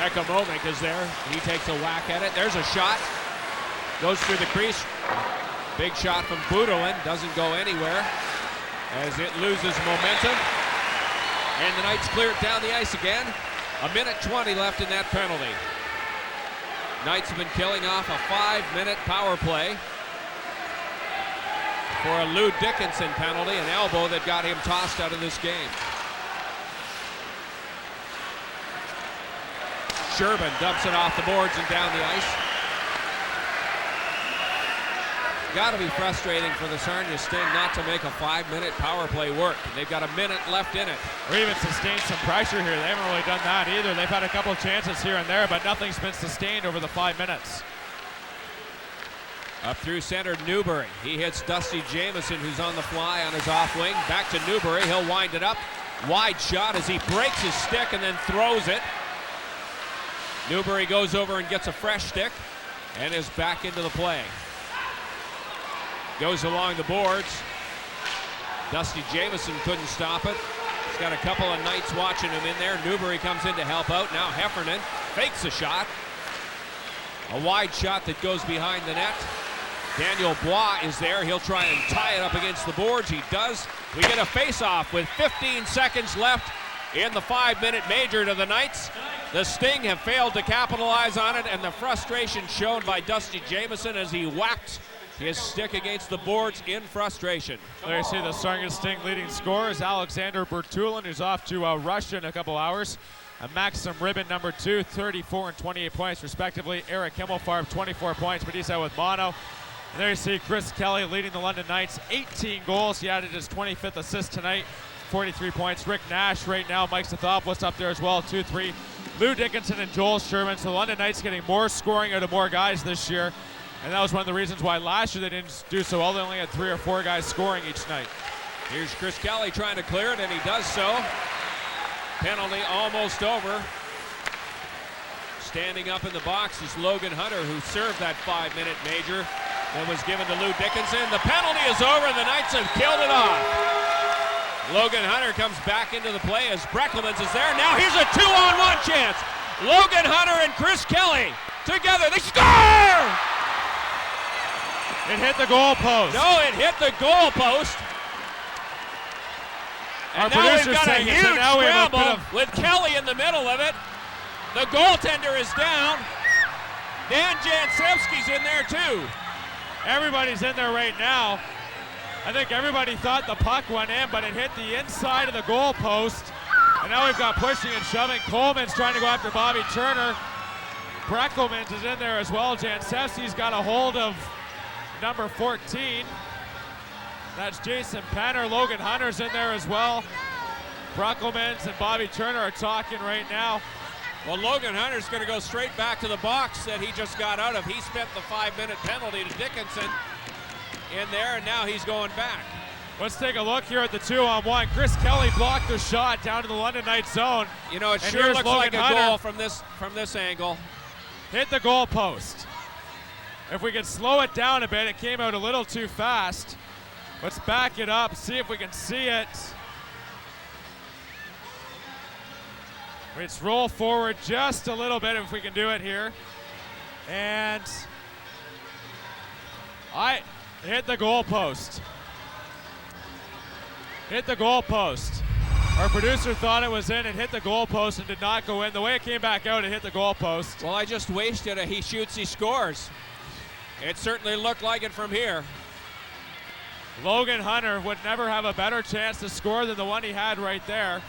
Ekomovic is there. He takes a whack at it. There's a shot. Goes through the crease. Big shot from Budelin. Doesn't go anywhere as it loses momentum. And the Knights clear it down the ice again. 1:20 left in that penalty. Knights have been killing off a 5-minute power play for a Lou Dickinson penalty, an elbow that got him tossed out of this game. Sherbin dumps it off the boards and down the ice. Got to be frustrating for the Sarnia Sting not to make a 5-minute power play work. They've got a minute left in it. Or even sustain some pressure here. They haven't really done that either. They've had a couple of chances here and there, but nothing's been sustained over the 5 minutes. Up through center, Newbury. He hits Dusty Jamieson, who's on the fly on his off wing. Back to Newbury. He'll wind it up. Wide shot as he breaks his stick and then throws it. Newbury goes over and gets a fresh stick and is back into the play. Goes along the boards. Dusty Jamieson couldn't stop it. He's got a couple of Knights watching him in there. Newbury comes in to help out. Now Heffernan fakes a shot. A wide shot that goes behind the net. Daniel Bois is there. He'll try and tie it up against the boards. He does. We get a face-off with 15 seconds left in the 5-minute major to the Knights. The Sting have failed to capitalize on it, and the frustration shown by Dusty Jamieson as he whacked his stick against the boards in frustration. There you see the Sarnia Sting leading scorer is Alexander Bertulin, who's off to Russia in a couple hours. Maxim Ribbon, number 2, 34 and 28 points respectively. Eric Himmelfarb, 24 points, but he's out with mono. And there you see Chris Kelly leading the London Knights, 18 goals. He added his 25th assist tonight, 43 points. Rick Nash right now, Mike Stathopoulos up there as well, 2-3. Lou Dickinson and Joel Sherman. So the London Knights getting more scoring out of more guys this year. And that was one of the reasons why last year they didn't do so well. They only had 3 or 4 guys scoring each night. Here's Chris Kelly trying to clear it, and he does so. Penalty almost over. Standing up in the box is Logan Hunter, who served that 5-minute major. Then was given to Lou Dickinson. The penalty is over, and the Knights have killed it off. Logan Hunter comes back into the play as Breckelmans is there. Now here's a 2-on-1 chance. Logan Hunter and Chris Kelly together. They score! It hit the goal post. No, it hit the goal post. And now we've got a huge scramble with Kelly in the middle of it. The goaltender is down. Dan Jansevsky's in there too. Everybody's in there right now. I think everybody thought the puck went in, but it hit the inside of the goal post. And now we've got pushing and shoving. Coleman's trying to go after Bobby Turner. Breckelmans is in there as well. Jansevsky's got a hold of number 14. That's Jason Penner. Logan Hunter's in there as well. Breckelmans and Bobby Turner are talking right now. Well, Logan Hunter's going to go straight back to the box that he just got out of. He spent the 5-minute penalty to Dickinson in there, and now he's going back. Let's take a look here at the 2-on-1. Chris Kelly blocked the shot down to the London Knights zone. You know, it and sure looks Logan like a Hunter goal from this angle. Hit the goal post. If we can slow it down a bit, it came out a little too fast. Let's back it up, see if we can see it. Let's roll forward just a little bit if we can do it here. And I hit the goal post. Hit the goal post. Our producer thought it was in and hit the goal post and did not go in. The way it came back out, it hit the goal post. Well, I just wasted a he shoots, he scores. It certainly looked like it from here. Logan Hunter would never have a better chance to score than the one he had right there.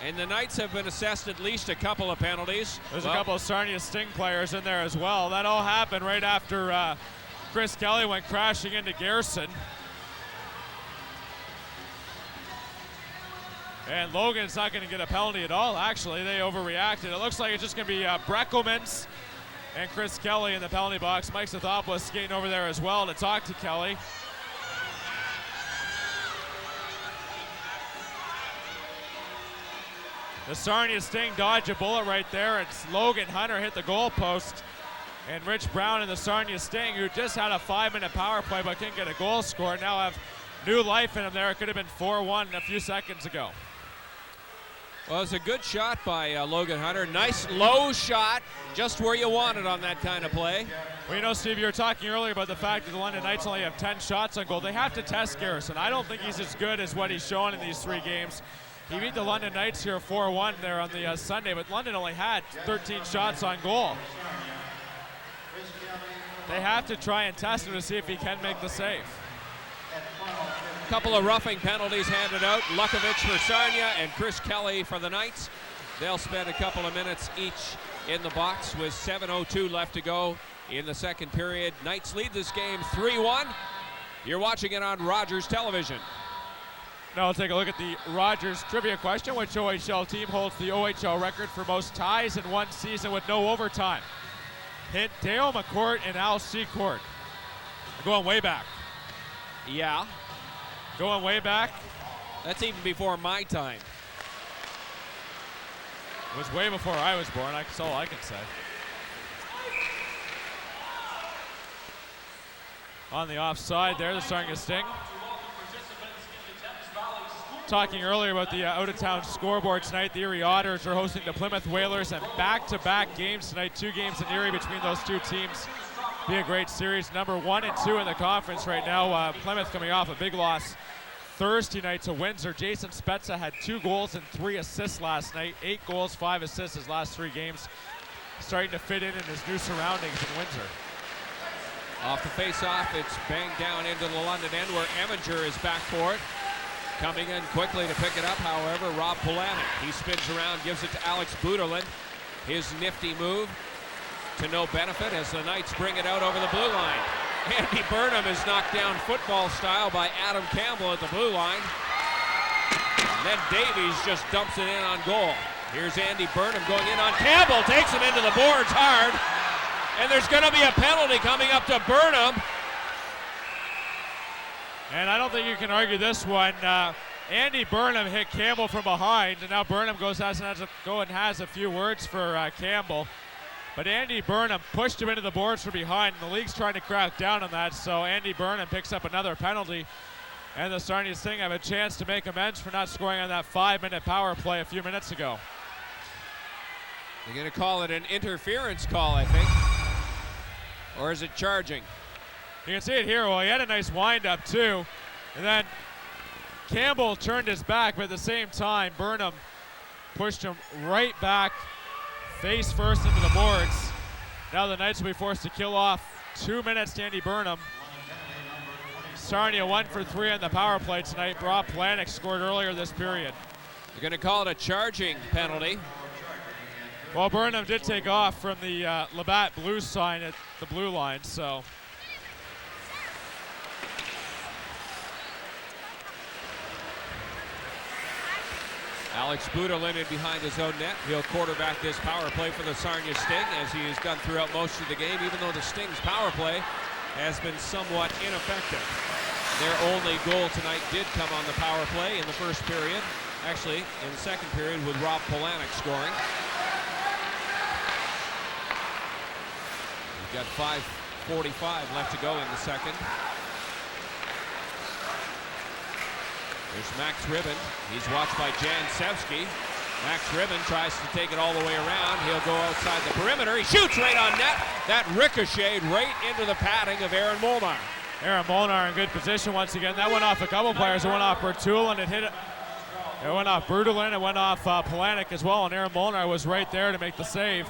And the Knights have been assessed at least a couple of penalties. There's a couple of Sarnia Sting players in there as well. That all happened right after Chris Kelly went crashing into Garrison. And Logan's not going to get a penalty at all, actually. They overreacted. It looks like it's just going to be Breckelmans and Chris Kelly in the penalty box. Mike Stathopoulos skating over there as well to talk to Kelly. The Sarnia Sting dodged a bullet right there. It's Logan Hunter hit the goal post. And Rich Brown and the Sarnia Sting, who just had a 5-minute power play but couldn't get a goal scored, now have new life in them there. It could have been 4-1 a few seconds ago. Well, it's a good shot by Logan Hunter. Nice low shot, just where you want it on that kind of play. Well, you know, Steve, you were talking earlier about the fact that the London Knights only have 10 shots on goal. They have to test Garrison. I don't think he's as good as what he's shown in these 3 games. He beat the London Knights here 4-1 there on the Sunday, but London only had 13 shots on goal. They have to try and test him to see if he can make the save. A couple of roughing penalties handed out. Lukovic for Sarnia and Chris Kelly for the Knights. They'll spend a couple of minutes each in the box with 7:02 left to go in the second period. Knights lead this game 3-1. You're watching it on Rogers Television. Now we'll take a look at the Rogers trivia question. Which OHL team holds the OHL record for most ties in one season with no overtime? Hint, Dale McCourt and Al Secourt. Going way back. Yeah. Going way back. That's even before my time. It was way before I was born, that's all I can say. On the offside there, the Sarnia Sting. Talking earlier about the out-of-town scoreboard tonight, the Erie Otters are hosting the Plymouth Whalers, and back-to-back games tonight, 2 games in Erie between those two teams. Be a great series. Number 1 and 2 in the conference right now. Plymouth coming off a big loss Thursday night to Windsor. Jason Spezza had 2 goals and 3 assists last night. 8 goals, 5 assists his last 3 games. Starting to fit in his new surroundings in Windsor. Off the face-off, it's banged down into the London end where Eminger is back for it. Coming in quickly to pick it up, however, Rob Polanic. He spins around, gives it to Alex Buderlin. His nifty move to no benefit as the Knights bring it out over the blue line. Andy Burnham is knocked down football style by Adam Campbell at the blue line. And then Davies just dumps it in on goal. Here's Andy Burnham going in on Campbell, takes it into the boards hard. And there's going to be a penalty coming up to Burnham. And I don't think you can argue this one. Andy Burnham hit Campbell from behind, and now Burnham goes and has a few words for Campbell. But Andy Burnham pushed him into the boards from behind, and the league's trying to crack down on that, so Andy Burnham picks up another penalty. And the Sarnia Sting have a chance to make amends for not scoring on that 5-minute power play a few minutes ago. They're going to call it an interference call, I think. Or is it charging? You can see it here. Well, he had a nice wind-up, too. And then Campbell turned his back, but at the same time, Burnham pushed him right back, face first into the boards. Now the Knights will be forced to kill off 2 minutes to Andy Burnham. Sarnia 1 for 3 on the power play tonight. Rob Polanic scored earlier this period. They're going to call it a charging penalty. Well, Burnham did take off from the Labatt Blues sign at the blue line, so. Alex Buderlin in behind his own net. He'll quarterback this power play for the Sarnia Sting, as he has done throughout most of the game, even though the Sting's power play has been somewhat ineffective. Their only goal tonight did come on the power play in the first period. Actually, in the second period with Rob Polanic scoring. We've got 5:45 left to go in the second. There's Max Ribbon. He's watched by Jan Sevsky. Max Ribbon tries to take it all the way around. He'll go outside the perimeter. He shoots right on net. That ricocheted right into the padding of Aaron Molnar. Aaron Molnar in good position once again. That went off a couple players. It went off Bertul, and it went off Brudelin. It went off Polanic as well, and Aaron Molnar was right there to make the save.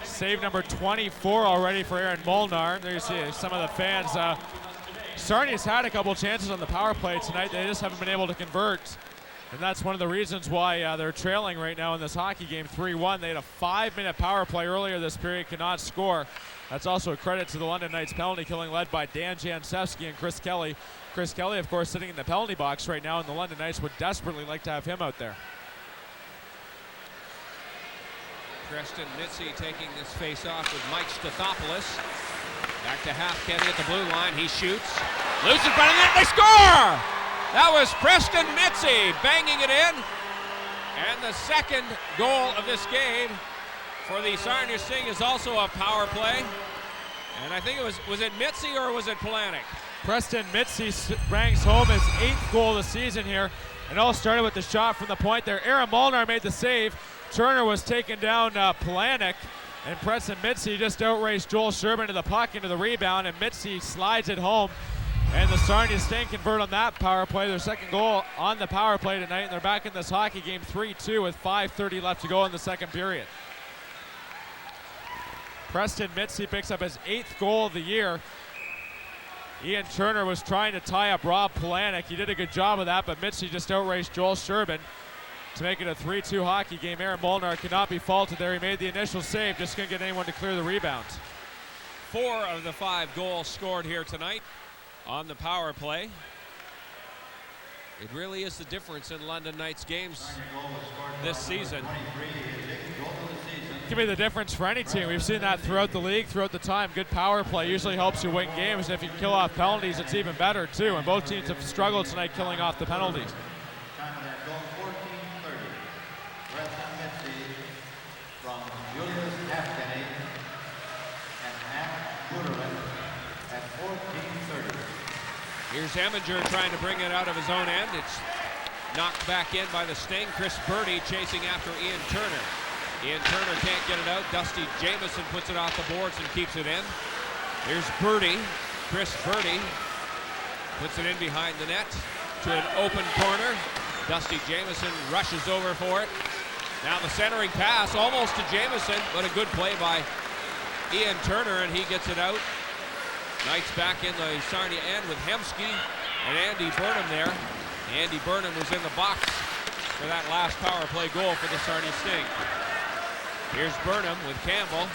Save number 24 already for Aaron Molnar. There you see some of the fans. Sarnia's had a couple chances on the power play tonight. They just haven't been able to convert. And that's one of the reasons why they're trailing right now in this hockey game 3-1. They had a 5-minute power play earlier this period, cannot score. That's also a credit to the London Knights penalty killing led by Dan Jansevsky and Chris Kelly. Chris Kelly, of course, sitting in the penalty box right now, and the London Knights would desperately like to have him out there. Preston Mitzi taking this face-off with Mike Stathopoulos. Back to Halfpenny at the blue line. He shoots. Loose in front of the net. They score! That was Preston Mitzi banging it in. And the second goal of this game for the Sarnia Sting is also a power play. And I think it was it Mitzi or was it Polanic? Preston Mitzi ranks home his 8th goal of the season here. It all started with the shot from the point there. Aaron Molnar made the save. Turner was taking down Polanic. And Preston Mitzi just outraced Joel Sherman to the puck, into the rebound, and Mitzi slides it home. And the Sarnia Sting convert on that power play, their second goal on the power play tonight, and they're back in this hockey game 3-2 with 5:30 left to go in the second period. Preston Mitzi picks up his 8th goal of the year. Ian Turner was trying to tie up Rob Polanic. He did a good job of that, but Mitzi just outraced Joel Sherman to make it a 3-2 hockey game. Aaron Molnar cannot be faulted there. He made the initial save, just couldn't get anyone to clear the rebound. 4 of the 5 goals scored here tonight on the power play. It really is the difference in London Knights games this season. It can be the difference for any team. We've seen that throughout the league, throughout the time. Good power play usually helps you win games. If you can kill off penalties, it's even better too. And both teams have struggled tonight killing off the penalties. Here's Eminger trying to bring it out of his own end. It's knocked back in by the Sting. Chris Birdie chasing after Ian Turner. Ian Turner can't get it out. Dusty Jamieson puts it off the boards and keeps it in. Here's Birdie. Chris Birdie puts it in behind the net to an open corner. Dusty Jamieson rushes over for it. Now the centering pass almost to Jamieson, but a good play by Ian Turner, and he gets it out. Knights back in the Sarnia end with Hemsky and Andy Burnham there. Andy Burnham was in the box for that last power play goal for the Sarnia Sting. Here's Burnham with Campbell.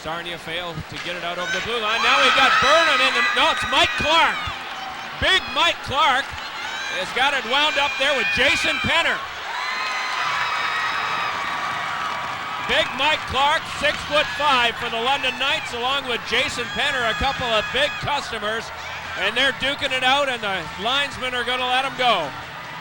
Sarnia failed to get it out over the blue line. Now we got Burnham in the, no, it's Mike Clark. Big Mike Clark has got it wound up there with Jason Penner. Big Mike Clark, 6'5" for the London Knights, along with Jason Penner, a couple of big customers, and they're duking it out, and the linesmen are going to let them go.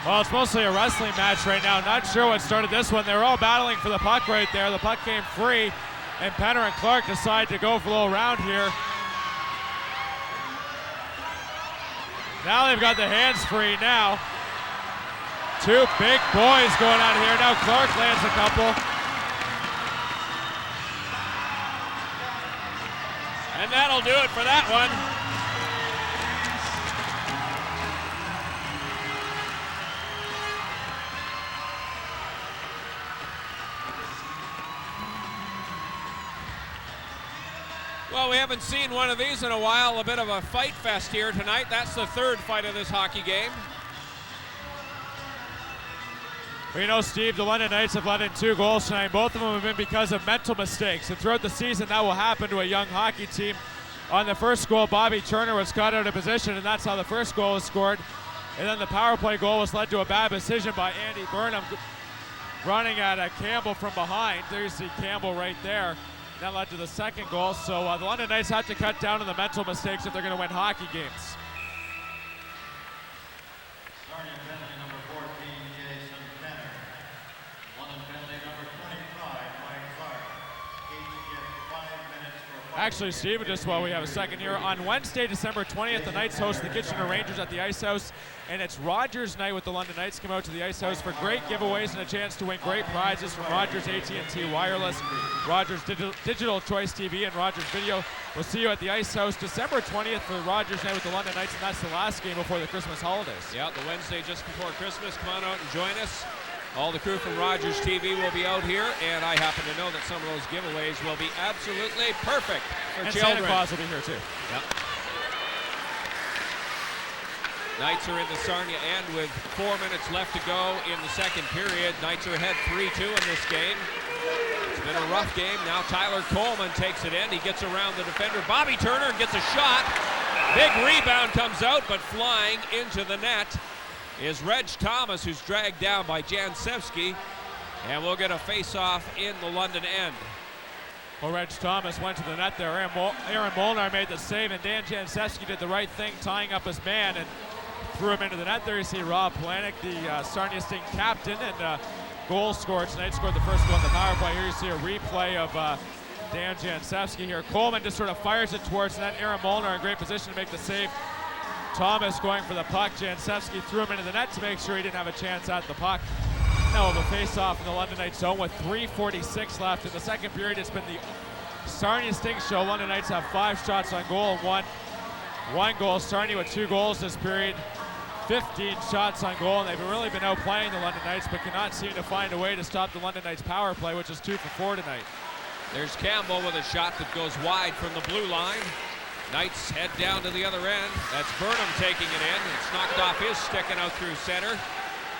Well, it's mostly a wrestling match right now. Not sure what started this one. They were all battling for the puck right there. The puck came free, and Penner and Clark decide to go for a little round here. Now they've got the hands free now. Two big boys going out here. Now Clark lands a couple. And that'll do it for that one. Well, we haven't seen one of these in a while. A bit of a fight fest here tonight. That's the third fight of this hockey game. Well, you know, Steve, the London Knights have let in 2 goals tonight. Both of them have been because of mental mistakes. And throughout the season, that will happen to a young hockey team. On the first goal, Bobby Turner was caught out of position, and that's how the first goal was scored. And then the power play goal was led to a bad decision by Andy Burnham, running at Campbell from behind. There you see Campbell right there. And that led to the second goal. So the London Knights have to cut down on the mental mistakes if they're going to win hockey games. Actually, Steve, just while we have a second here, on Wednesday, December 20th, the Knights host the Kitchener Rangers at the Ice House, and it's Rogers night with the London Knights. Come out to the Ice House for great giveaways and a chance to win great prizes from Rogers AT&T Wireless, Rogers Digital Choice TV, and Rogers Video. We'll see you at the Ice House December 20th for Rogers night with the London Knights, and that's the last game before the Christmas holidays. Yeah, the Wednesday just before Christmas. Come on out and join us. All the crew from Rogers TV will be out here, and I happen to know that some of those giveaways will be absolutely perfect for and children. Santa Claus will be here too. Yep. Knights are in the Sarnia end with 4 minutes left to go in the second period. Knights are ahead 3-2 in this game. It's been a rough game. Now Tyler Coleman takes it in. He gets around the defender. Bobby Turner gets a shot. Big rebound comes out, but flying into the net is Reg Thomas, who's dragged down by Jansevsky, and we'll get a face-off in the London end. Well, Reg Thomas went to the net there. Aaron Molnar made the save, and Dan Jansevsky did the right thing, tying up his man and threw him into the net there. You see Rob Planek, the Sarnia Sting captain and goal scorer tonight, scored the first goal in the power play. Here you see a replay of Dan Jansevsky here. Coleman just sort of fires it towards the net. Aaron Molnar in great position to make the save. Thomas going for the puck. Jansevsky threw him into the net to make sure he didn't have a chance at the puck. Now we'll have a face-off in the London Knights zone with 3:46 left in the second period. It's been the Sarnia Sting show. London Knights have 5 shots on goal and one goal. Sarnia with 2 goals this period. 15 shots on goal, and they've really been outplaying the London Knights, but cannot seem to find a way to stop the London Knights power play, which is 2 for 4 tonight. There's Campbell with a shot that goes wide from the blue line. Knights head down to the other end. That's Burnham taking it in. It's knocked off his stick and out through center.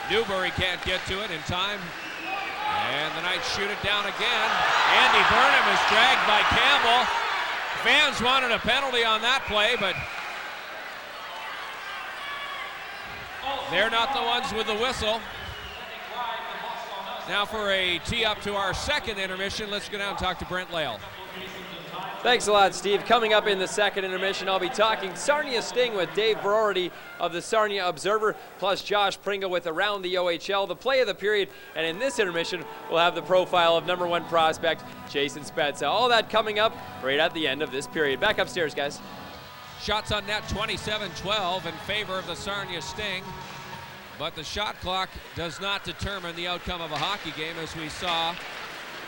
Newbury can't get to it in time. And the Knights shoot it down again. Andy Burnham is dragged by Campbell. Fans wanted a penalty on that play, but they're not the ones with the whistle. Now for a tee up to our second intermission, let's go down and talk to Brent Pale. Thanks a lot, Steve. Coming up in the second intermission, I'll be talking Sarnia Sting with Dave Verority of the Sarnia Observer, plus Josh Pringle with Around the OHL, the play of the period, and in this intermission, we'll have the profile of #1 prospect Jason Spezza. All that coming up right at the end of this period. Back upstairs, guys. Shots on net 27-12 in favor of the Sarnia Sting, but the shot clock does not determine the outcome of a hockey game, as we saw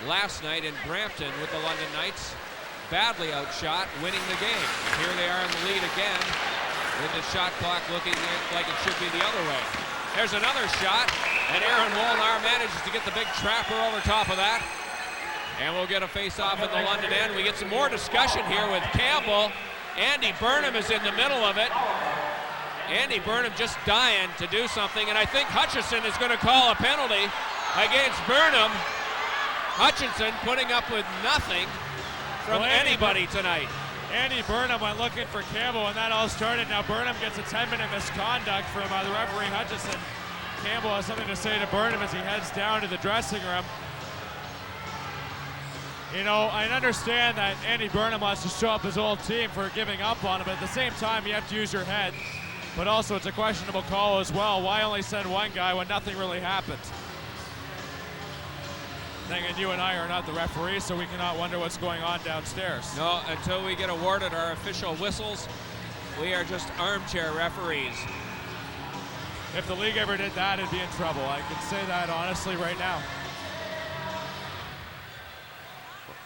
last night in Brampton with the London Knights. Badly outshot, winning the game. Here they are in the lead again, with the shot clock looking like it should be the other way. There's another shot, and Aaron Molnar manages to get the big trapper over top of that. And we'll get a face-off in the London end. We get some more discussion here with Campbell. Andy Burnham is in the middle of it. Andy Burnham just dying to do something, and I think Hutchison is going to call a penalty against Burnham. Hutchinson putting up with nothing from anybody tonight. Andy Burnham went looking for Campbell, and that all started. Now Burnham gets a 10-minute misconduct from the referee Hutchison. Campbell has something to say to Burnham as he heads down to the dressing room. You know, I understand that Andy Burnham wants to show up his old team for giving up on him, but at the same time, you have to use your head. But also, it's a questionable call as well. Why only send one guy when nothing really happened? And you and I are not the referees, so we cannot wonder what's going on downstairs. No, until we get awarded our official whistles, we are just armchair referees. If the league ever did that, it'd be in trouble. I can say that honestly right now.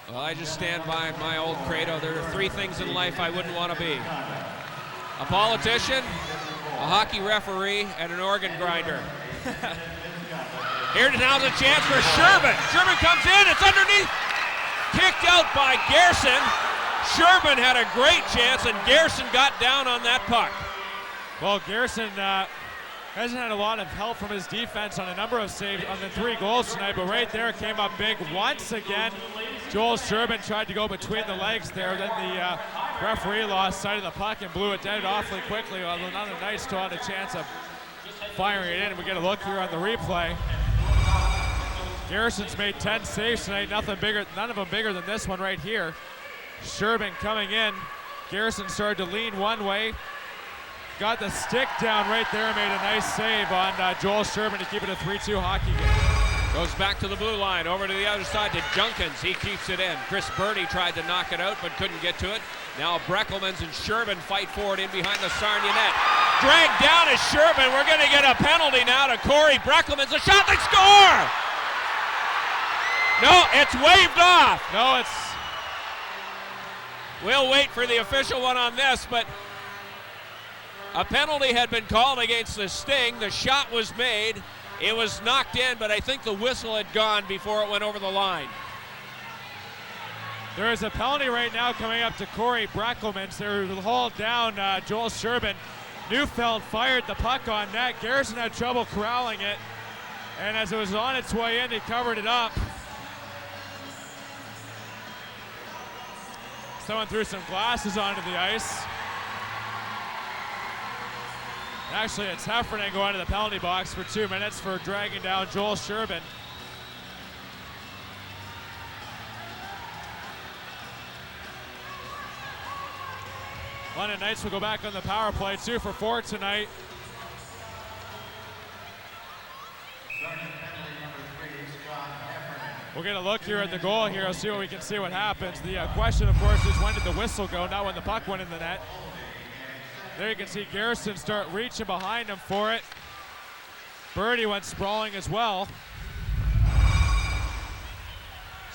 Well, I just stand by my old credo. There are 3 things in life I wouldn't want to be: a politician, a hockey referee, and an organ grinder. Here now's a chance for Sherbin. Sherbin comes in, it's underneath. Kicked out by Gerson. Sherbin had a great chance, and Gerson got down on that puck. Well, Gerson hasn't had a lot of help from his defense on a number of saves on the 3 goals tonight, but right there came up big once again. Joel Sherbin tried to go between the legs there, then the referee lost sight of the puck and blew it dead awfully quickly, while the London Knights still had a chance of firing it in. And we get a look here on the replay. Garrison's made 10 saves tonight, none of them bigger than this one right here. Sherbin coming in. Garrison started to lean one way. Got the stick down right there, made a nice save on Joel Sherbin to keep it a 3-2 hockey game. Goes back to the blue line, over to the other side to Junkins. He keeps it in. Chris Birdie tried to knock it out, but couldn't get to it. Now Breckelmans and Sherbin fight for it in behind the Sarnia net. Dragged down is Sherbin. We're going to get a penalty now to Corey Breckelmans. A shot, they score! No, it's waved off. No, it's... We'll wait for the official one on this, but a penalty had been called against the Sting. The shot was made. It was knocked in, but I think the whistle had gone before it went over the line. There is a penalty right now coming up to Corey Breckelmans. They're hauled down Joel Sherbin. Neufeld fired the puck on net. Garrison had trouble corralling it, and as it was on its way in, he covered it up. Someone threw some glasses onto the ice. Actually, it's Heffernan going to the penalty box for 2 minutes for dragging down Joel Sherbin. London Knights will go back on the power play, 2 for 4 tonight. We'll get a look here at the goal here. I'll see what we can see what happens. The question, of course, is when did the whistle go, not when the puck went in the net. There you can see Garrison start reaching behind him for it. Birdie went sprawling as well.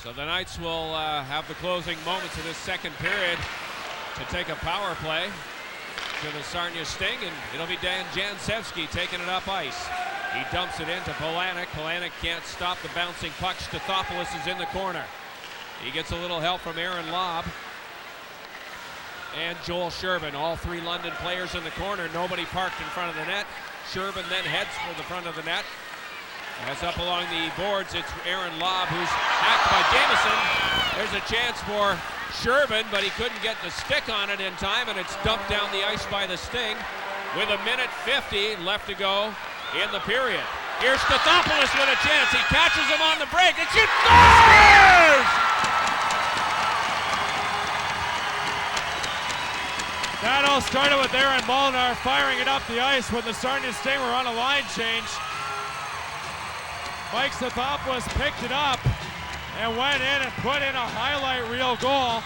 So the Knights will have the closing moments of this second period to take a power play to the Sarnia Sting, and it'll be Dan Jansevsky taking it up ice. He dumps it into Polanic. Polanic can't stop the bouncing puck. Stathopoulos is in the corner. He gets a little help from Aaron Lobb and Joel Sherbin. All 3 London players in the corner. Nobody parked in front of the net. Sherbin then heads for the front of the net. As up along the boards, it's Aaron Lobb, who's hacked by Jamison. There's a chance for Sherbin, but he couldn't get the stick on it in time, and it's dumped down the ice by the Sting with 1:50 left to go in the period. Here's Stathopoulos with a chance. He catches him on the break, and she scores! That all started with Aaron Molnar firing it up the ice when the Sarnia Sting were on a line change. Mike Stathopoulos picked it up and went in and put in a highlight reel goal.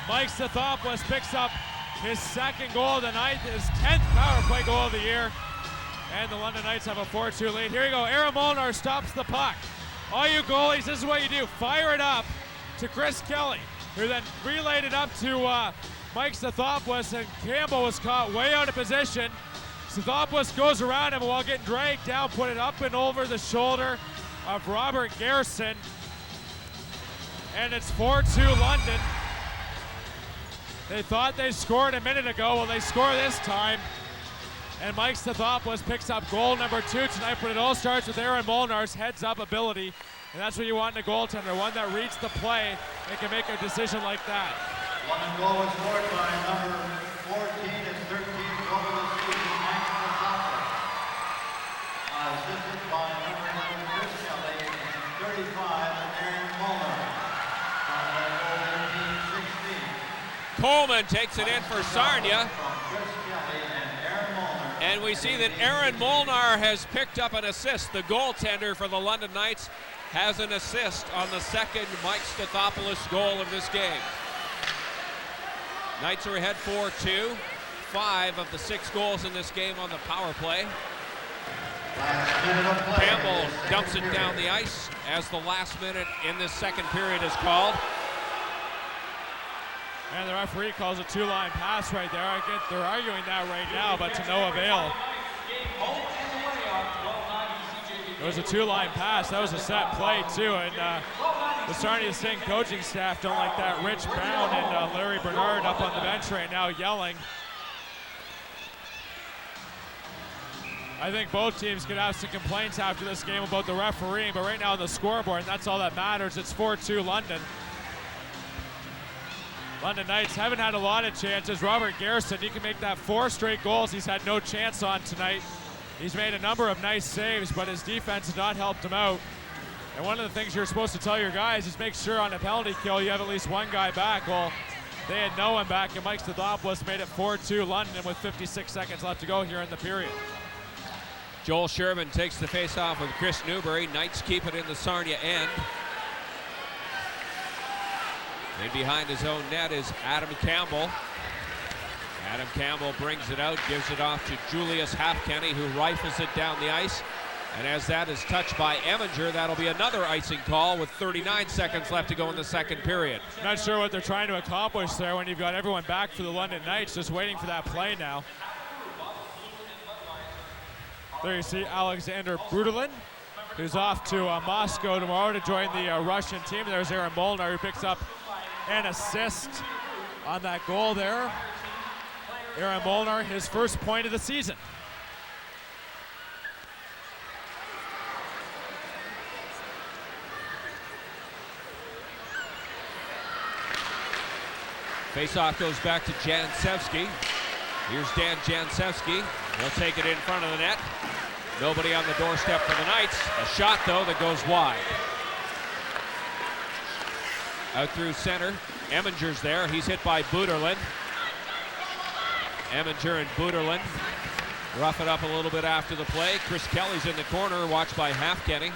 Mike Stathopoulos picks up his second goal of the night, his 10th power play goal of the year. And the London Knights have a 4-2 lead. Here you go, Aaron Molnar stops the puck. All you goalies, this is what you do. Fire it up to Chris Kelly, who then relayed it up to Mike Stathopoulos, and Campbell was caught way out of position. Stathopoulos goes around him while getting dragged down, put it up and over the shoulder of Robert Garrison. And it's 4-2 London. They thought they scored a minute ago. Well, they score this time. And Mike Stathopoulos picks up goal number 2 tonight, but it all starts with Aaron Molnar's heads-up ability. And that's what you want in a goaltender, one that reads the play and can make a decision like that. One goal was scored by number 14 and 13 over the season, Mike Stathopoulos. Assisted by number 11, Chris Kelly, and 35, Aaron Molnar. Coleman takes it in for Sarnia. And we see that Aaron Molnar has picked up an assist. The goaltender for the London Knights has an assist on the second Mike Stathopoulos goal of this game. Knights are ahead 4-2. 5 of the 6 goals in this game on the power play. Campbell dumps it down the ice as the last minute in this second period is called. And the referee calls a 2-line pass right there. They're arguing that right now, but to no avail. It was a 2-line pass. That was a set play, too. And the Sarnia Sting coaching staff don't like that. Rich Brown and Larry Bernard up on the bench right now yelling. I think both teams could have some complaints after this game about the refereeing, but right now on the scoreboard, and that's all that matters. It's 4-2 London. London Knights haven't had a lot of chances. Robert Garrison, he can make that 4 straight goals he's had no chance on tonight. He's made a number of nice saves, but his defense has not helped him out. And one of the things you're supposed to tell your guys is make sure on a penalty kill you have at least one guy back. Well, they had no one back, and Mike Stathopoulos made it 4-2 London with 56 seconds left to go here in the period. Joel Sherman takes the face-off with Kris Newbury. Knights keep it in the Sarnia end. And behind his own net is Adam Campbell. Adam Campbell brings it out, gives it off to Julius Halfkenny, who rifles it down the ice. And as that is touched by Eminger, that'll be another icing call with 39 seconds left to go in the second period. Not sure what they're trying to accomplish there when you've got everyone back for the London Knights, just waiting for that play now. There you see Alexander Brudalin, who's off to Moscow tomorrow to join the Russian team. There's Aaron Molnar, who picks up an assist on that goal there. Aaron Molnar, his first point of the season. Faceoff goes back to Jansevsky. Here's Dan Jansevsky. He'll take it in front of the net. Nobody on the doorstep for the Knights. A shot, though, that goes wide. Out through center. Eminger's there. He's hit by Buderlin. Eminger and Buderlin rough it up a little bit after the play. Chris Kelly's in the corner, watched by Halfkenny.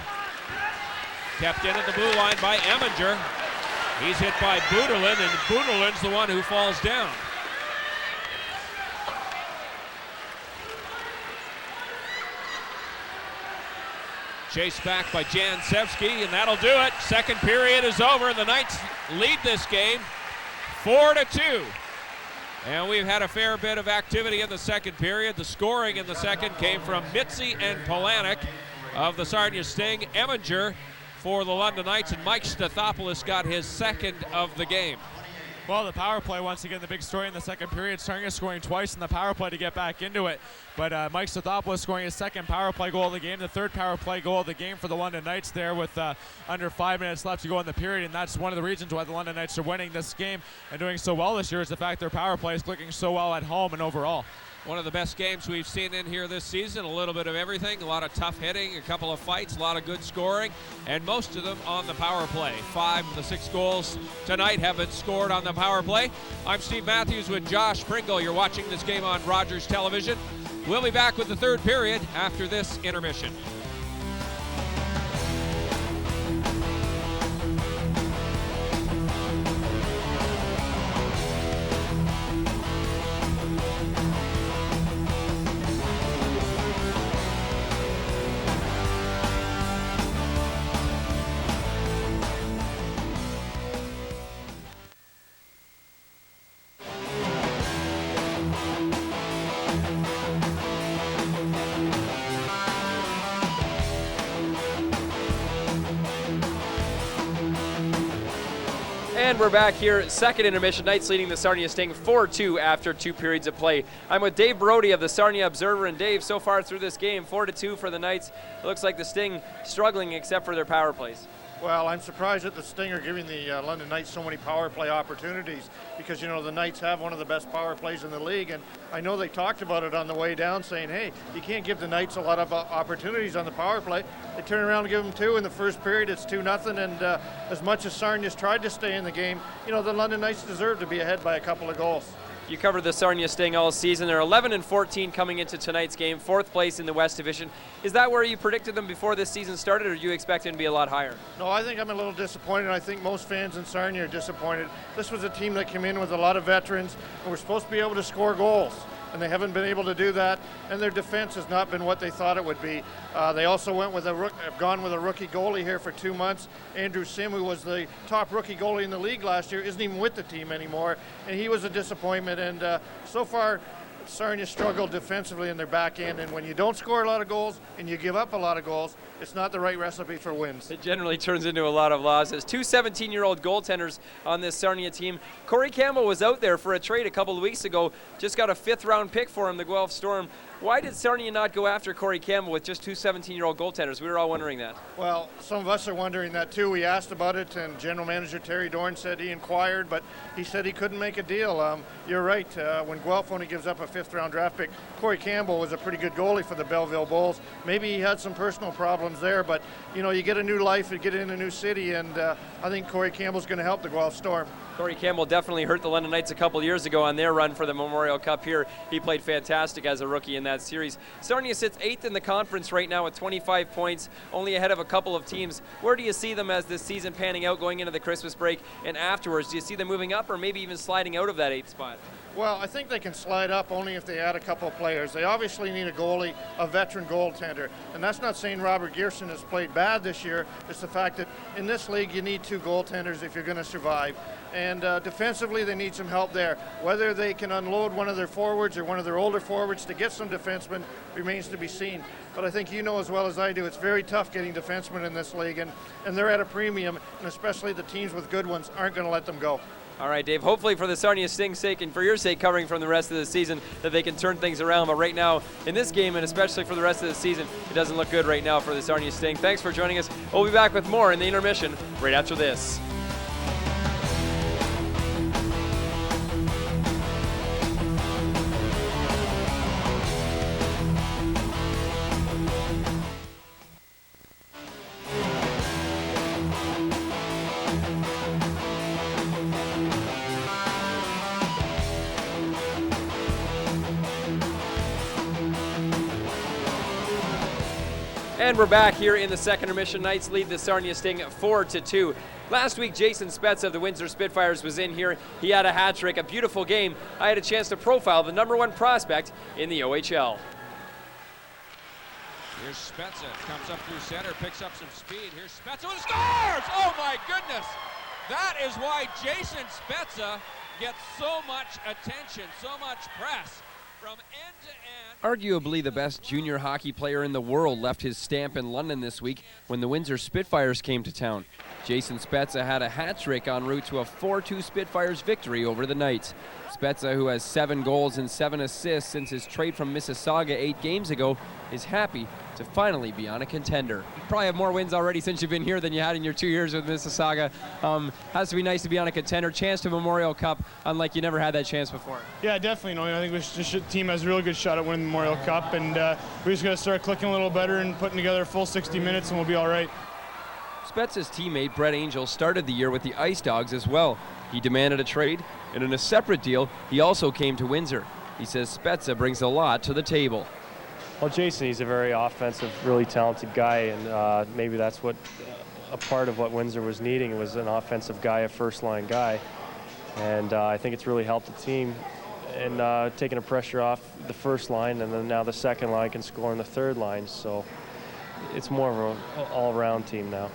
Kept in at the blue line by Eminger. He's hit by Buderlin, and Buderlin's the one who falls down. Chased back by Jansevsky, and that'll do it. Second period is over. The Knights lead this game 4-2. And we've had a fair bit of activity in the second period. The scoring in the second came from Mitzi and Polanic of the Sarnia Sting. Eminger for the London Knights, and Mike Stathopoulos got his second of the game. Well, the power play, once again, the big story in the second period. Sarnia scoring twice in the power play to get back into it. But Mike Stathopoulos scoring his second power play goal of the game, the third power play goal of the game for the London Knights there with under 5 minutes left to go in the period. And that's one of the reasons why the London Knights are winning this game and doing so well this year, is the fact their power play is clicking so well at home and overall. One of the best games we've seen in here this season. A little bit of everything, a lot of tough hitting, a couple of fights, a lot of good scoring, and most of them on the power play. 5 of the 6 goals tonight have been scored on the power play. I'm Steve Matthews with Josh Pringle. You're watching this game on Rogers Television. We'll be back with the third period after this intermission. And we're back here, second intermission. Knights leading the Sarnia Sting 4-2 after 2 periods of play. I'm with Dave Brody of the Sarnia Observer. And Dave, so far through this game, 4-2 for the Knights. It looks like the Sting struggling except for their power plays. Well, I'm surprised that the Sting are giving the London Knights so many power play opportunities because, you know, the Knights have one of the best power plays in the league, and I know they talked about it on the way down, saying, hey, you can't give the Knights a lot of opportunities on the power play. They turn around and give them 2 in the first period. It's 2-0, and as much as Sarnia's tried to stay in the game, you know, the London Knights deserve to be ahead by a couple of goals. You covered the Sarnia Sting all season. They're 11-14 coming into tonight's game, 4th place in the West Division. Is that where you predicted them before this season started, or do you expect them to be a lot higher? No, I think I'm a little disappointed. I think most fans in Sarnia are disappointed. This was a team that came in with a lot of veterans and were supposed to be able to score goals, and they haven't been able to do that, and their defense has not been what they thought it would be. They also went with have gone with a rookie goalie here for 2 months. Andrew Sim, who was the top rookie goalie in the league last year, isn't even with the team anymore, and he was a disappointment. And so far, Sarnia struggled defensively in their back end, and when you don't score a lot of goals and you give up a lot of goals, it's not the right recipe for wins. It generally turns into a lot of losses. 2 17-year-old goaltenders on this Sarnia team. Corey Campbell was out there for a trade a couple of weeks ago, just got a 5th-round pick for him, the Guelph Storm. Why did Sarnia not go after Corey Campbell with just 2 17-year-old goaltenders? We were all wondering that. Well, some of us are wondering that too. We asked about it, and General Manager Terry Dorn said he inquired, but he said he couldn't make a deal. You're right. When Guelph only gives up a 5th-round draft pick, Corey Campbell was a pretty good goalie for the Belleville Bulls. Maybe he had some personal problems there, but you know, you get a new life, you get in a new city, and I think Corey Campbell's going to help the Guelph Storm. Corey Campbell definitely hurt the London Knights a couple years ago on their run for the Memorial Cup here. He played fantastic as a rookie in that series. Sarnia sits 8th in the conference right now with 25 points, only ahead of a couple of teams. Where do you see them as this season panning out going into the Christmas break and afterwards? Do you see them moving up or maybe even sliding out of that 8th spot? Well, I think they can slide up only if they add a couple of players. They obviously need a goalie, a veteran goaltender. And that's not saying Robert Gearson has played bad this year. It's the fact that in this league you need 2 goaltenders if you're going to survive. And defensively they need some help there. Whether they can unload one of their forwards or one of their older forwards to get some defensemen remains to be seen. But I think you know as well as I do, it's very tough getting defensemen in this league, and they're at a premium, and especially the teams with good ones aren't going to let them go. All right, Dave, hopefully for the Sarnia Sting's sake and for your sake covering from the rest of the season that they can turn things around. But right now, in this game, and especially for the rest of the season, it doesn't look good right now for the Sarnia Sting. Thanks for joining us. We'll be back with more in the intermission right after this. And we're back here in the second intermission. Knights lead the Sarnia Sting 4-2. Last week, Jason Spetz of the Windsor Spitfires was in here. He had a hat trick, a beautiful game. I had a chance to profile the #1 prospect in the OHL. Here's Spezza, comes up through center, picks up some speed. Here's Spezza who scores! Oh my goodness! That is why Jason Spezza gets so much attention, so much press from end to end. Arguably the best junior hockey player in the world left his stamp in London this week when the Windsor Spitfires came to town. Jason Spezza had a hat trick en route to a 4-2 Spitfires victory over the Knights. Spezza, who has 7 goals and 7 assists since his trade from Mississauga 8 games ago, is happy to finally be on a contender. You probably have more wins already since you've been here than you had in your 2 years with Mississauga. Has to be nice to be on a contender. Chance to Memorial Cup, unlike you never had that chance before. Yeah, definitely. I think the team has a really good shot at winning the Memorial Cup, and we just got to start clicking a little better and putting together a full 60 minutes, and we'll be all right. Spezza's teammate Brett Angel started the year with the Ice Dogs as well. He demanded a trade, and in a separate deal, he also came to Windsor. He says Spezza brings a lot to the table. Well, Jason, he's a very offensive, really talented guy, and maybe that's what a part of what Windsor was needing was an offensive guy, a first-line guy. And I think it's really helped the team in taking the pressure off the first line, and then now the second line can score in the third line. So it's more of an all-around team now.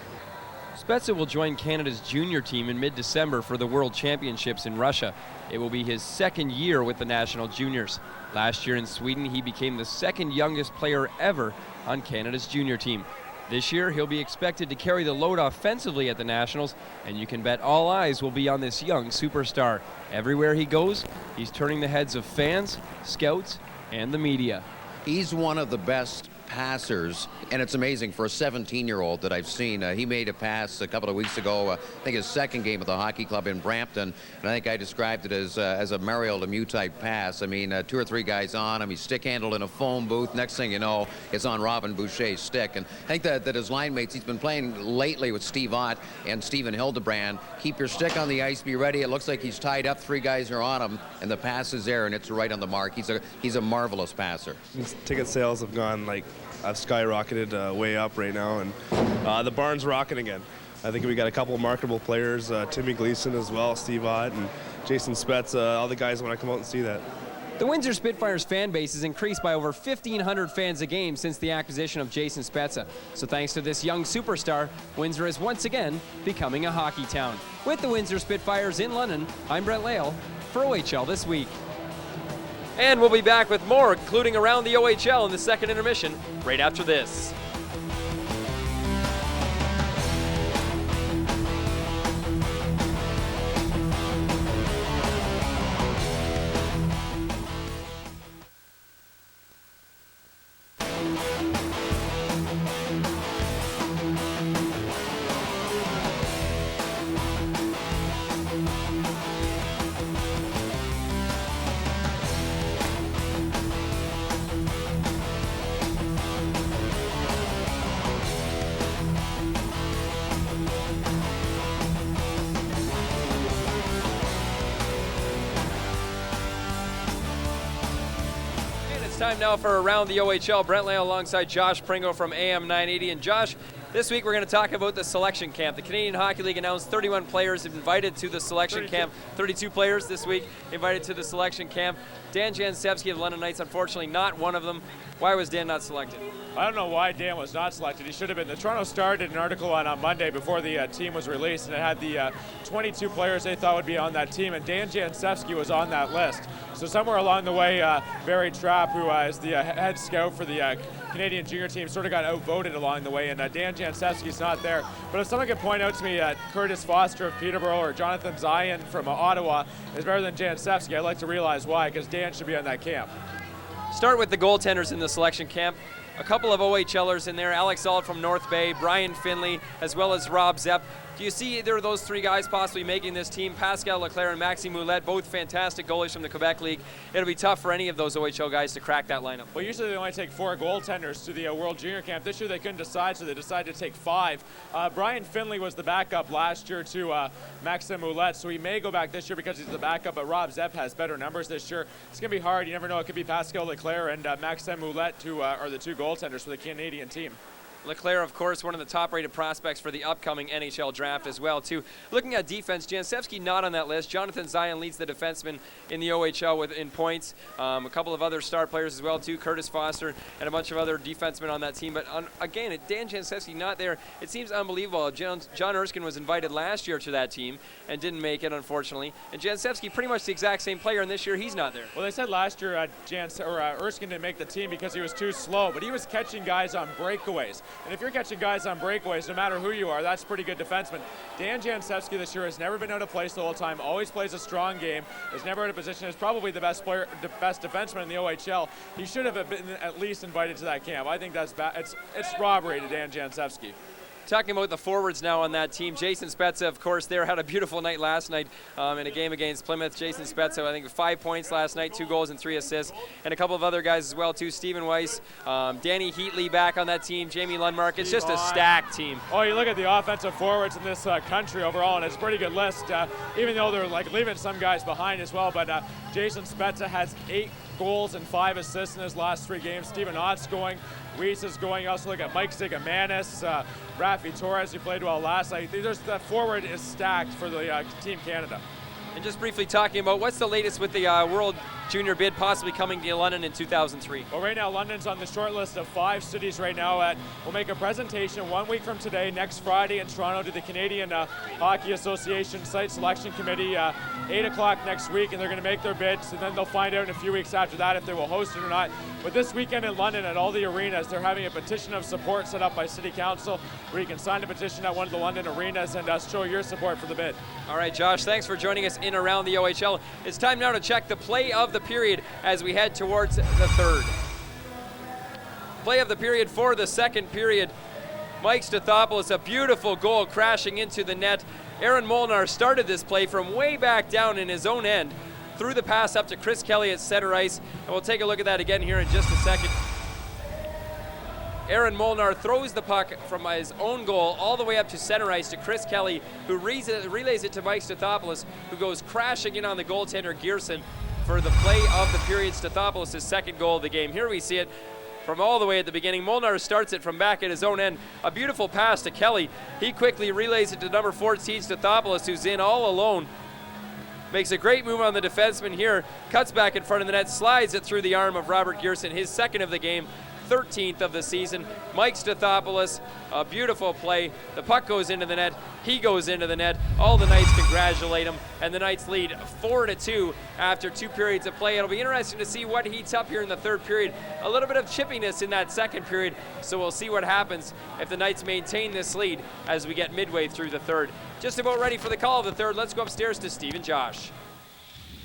Spezza will join Canada's junior team in mid-December for the World Championships in Russia. It will be his second year with the national juniors. Last year in Sweden, he became the second youngest player ever on Canada's junior team. This year, he'll be expected to carry the load offensively at the Nationals, and you can bet all eyes will be on this young superstar. Everywhere he goes, he's turning the heads of fans, scouts, and the media. He's one of the best passers, and it's amazing for a 17-year-old that I've seen. He made a pass a couple of weeks ago, I think his second game at the hockey club in Brampton, and I think I described it as a Mario Lemieux type pass. I mean, 2 or 3 guys on him, he's stick-handled in a phone booth. Next thing you know, it's on Robin Boucher's stick. And I think that his line mates, he's been playing lately with Steve Ott and Stephen Hildebrand. Keep your stick on the ice, be ready. It looks like he's tied up, 3 guys are on him, and the pass is there, and it's right on the mark. He's a marvelous passer. His ticket sales have gone I've skyrocketed way up right now, and the barn's rocking again. I think we got a couple of marketable players, Timmy Gleason as well, Steve Ott, and Jason Spezza. All the guys want to come out and see that. The Windsor Spitfires fan base has increased by over 1,500 fans a game since the acquisition of Jason Spezza. So thanks to this young superstar, Windsor is once again becoming a hockey town. With the Windsor Spitfires in London, I'm Brent Pale for OHL This Week. And we'll be back with more, including around the OHL in the second intermission, right after this. Time now for Around the OHL. Brent Pale alongside Josh Pringle from AM 980. And Josh, this week we're going to talk about the selection camp. The Canadian Hockey League announced 31 players invited to the selection camp. 32 players this week invited to the selection camp. Dan Jansevsky of the London Knights, unfortunately not one of them. Why was Dan not selected? I don't know why Dan was not selected. He should have been. The Toronto Star did an article on Monday before the team was released, and it had the 22 players they thought would be on that team, and Dan Jansevsky was on that list. So somewhere along the way, Barry Trapp, who is the head scout for the Canadian junior team, sort of got outvoted along the way, and Dan Jansevsky's not there. But if someone could point out to me that Curtis Foster of Peterborough or Jonathan Zion from Ottawa is better than Jansevsky, I'd like to realize why, because Dan should be on that camp. Start with the goaltenders in the selection camp. A couple of OHLers in there, Alex Auld from North Bay, Brian Finley, as well as Rob Zepp. Do you see either of those 3 guys possibly making this team? Pascal Leclerc and Maxime Moulette, both fantastic goalies from the Quebec League. It'll be tough for any of those OHL guys to crack that lineup. Well, usually they only take 4 goaltenders to the World Junior Camp. This year they couldn't decide, so they decided to take 5. Brian Finley was the backup last year to Maxime Moulette, so he may go back this year because he's the backup, but Rob Zepp has better numbers this year. It's going to be hard. You never know. It could be Pascal Leclerc and Maxime Moulette are the 2 goaltenders for the Canadian team. Leclerc, of course, one of the top-rated prospects for the upcoming NHL draft as well, too. Looking at defense, Jansevsky not on that list. Jonathan Zion leads the defensemen in the OHL in points. A couple of other star players as well, too. Curtis Foster and a bunch of other defensemen on that team. But, again, Dan Jansevsky not there. It seems unbelievable. John Erskine was invited last year to that team and didn't make it, unfortunately. And Jansevsky pretty much the exact same player, and this year he's not there. Well, they said last year Erskine didn't make the team because he was too slow, but he was catching guys on breakaways. And if you're catching guys on breakaways, no matter who you are, that's pretty good defenseman. Dan Jancevski this year has never been out of place the whole time, always plays a strong game, is never out of position, is probably the best defenseman in the OHL. He should have been at least invited to that camp. I think that's bad. It's robbery to Dan Jancevski. Talking about the forwards now on that team, Jason Spezza, of course, there had a beautiful night last night in a game against Plymouth. Jason Spezza, I think, 5 points last night, 2 goals and 3 assists, and a couple of other guys as well, too. Stephen Weiss, Danny Heatley back on that team, Jamie Lundmark. It's just a stacked team. Oh, you look at the offensive forwards in this country overall, and it's a pretty good list, even though they're like leaving some guys behind as well. But Jason Spezza has 8 goals and 5 assists in his last 3 games. Stephen Ott's going. Weiss is going. You also look at Mike Zigamanis, Rafi Torres, who played well last night. That forward is stacked for the Team Canada. And just briefly talking about what's the latest with the World Junior bid possibly coming to London in 2003? Well, right now London's on the short list of 5 cities right now. We'll make a presentation 1 week from today, next Friday in Toronto, to the Canadian Hockey Association Site Selection Committee, 8 o'clock next week, and they're going to make their bids, and then they'll find out in a few weeks after that if they will host it or not. But this weekend in London at all the arenas, they're having a petition of support set up by City Council where you can sign a petition at one of the London arenas and show your support for the bid. All right, Josh, thanks for joining us in Around the OHL. It's time now to check the play of the period as we head towards the third. Play of the period for the second period. Mike Stathopoulos, a beautiful goal crashing into the net. Aaron Molnar started this play from way back down in his own end, threw the pass up to Chris Kelly at center ice, and we'll take a look at that again here in just a second. Aaron Molnar throws the puck from his own goal all the way up to center ice to Chris Kelly, who relays it to Mike Stathopoulos, who goes crashing in on the goaltender Gearson for the play of the period. Stathopoulos' second goal of the game. Here we see it from all the way at the beginning. Molnar starts it from back at his own end. A beautiful pass to Kelly. He quickly relays it to number 14, Stathopoulos, who's in all alone. Makes a great move on the defenseman here. Cuts back in front of the net, slides it through the arm of Robert Gearson, his second of the game, 13th of the season. Mike Stathopoulos, a beautiful play. The puck goes into the net. He goes into the net. All the Knights congratulate him, and the Knights lead 4-2 after 2 periods of play. It'll be interesting to see what heats up here in the third period. A little bit of chippiness in that second period, so we'll see what happens if the Knights maintain this lead as we get midway through the third. Just about ready for the call of the third. Let's go upstairs to Steve and Josh.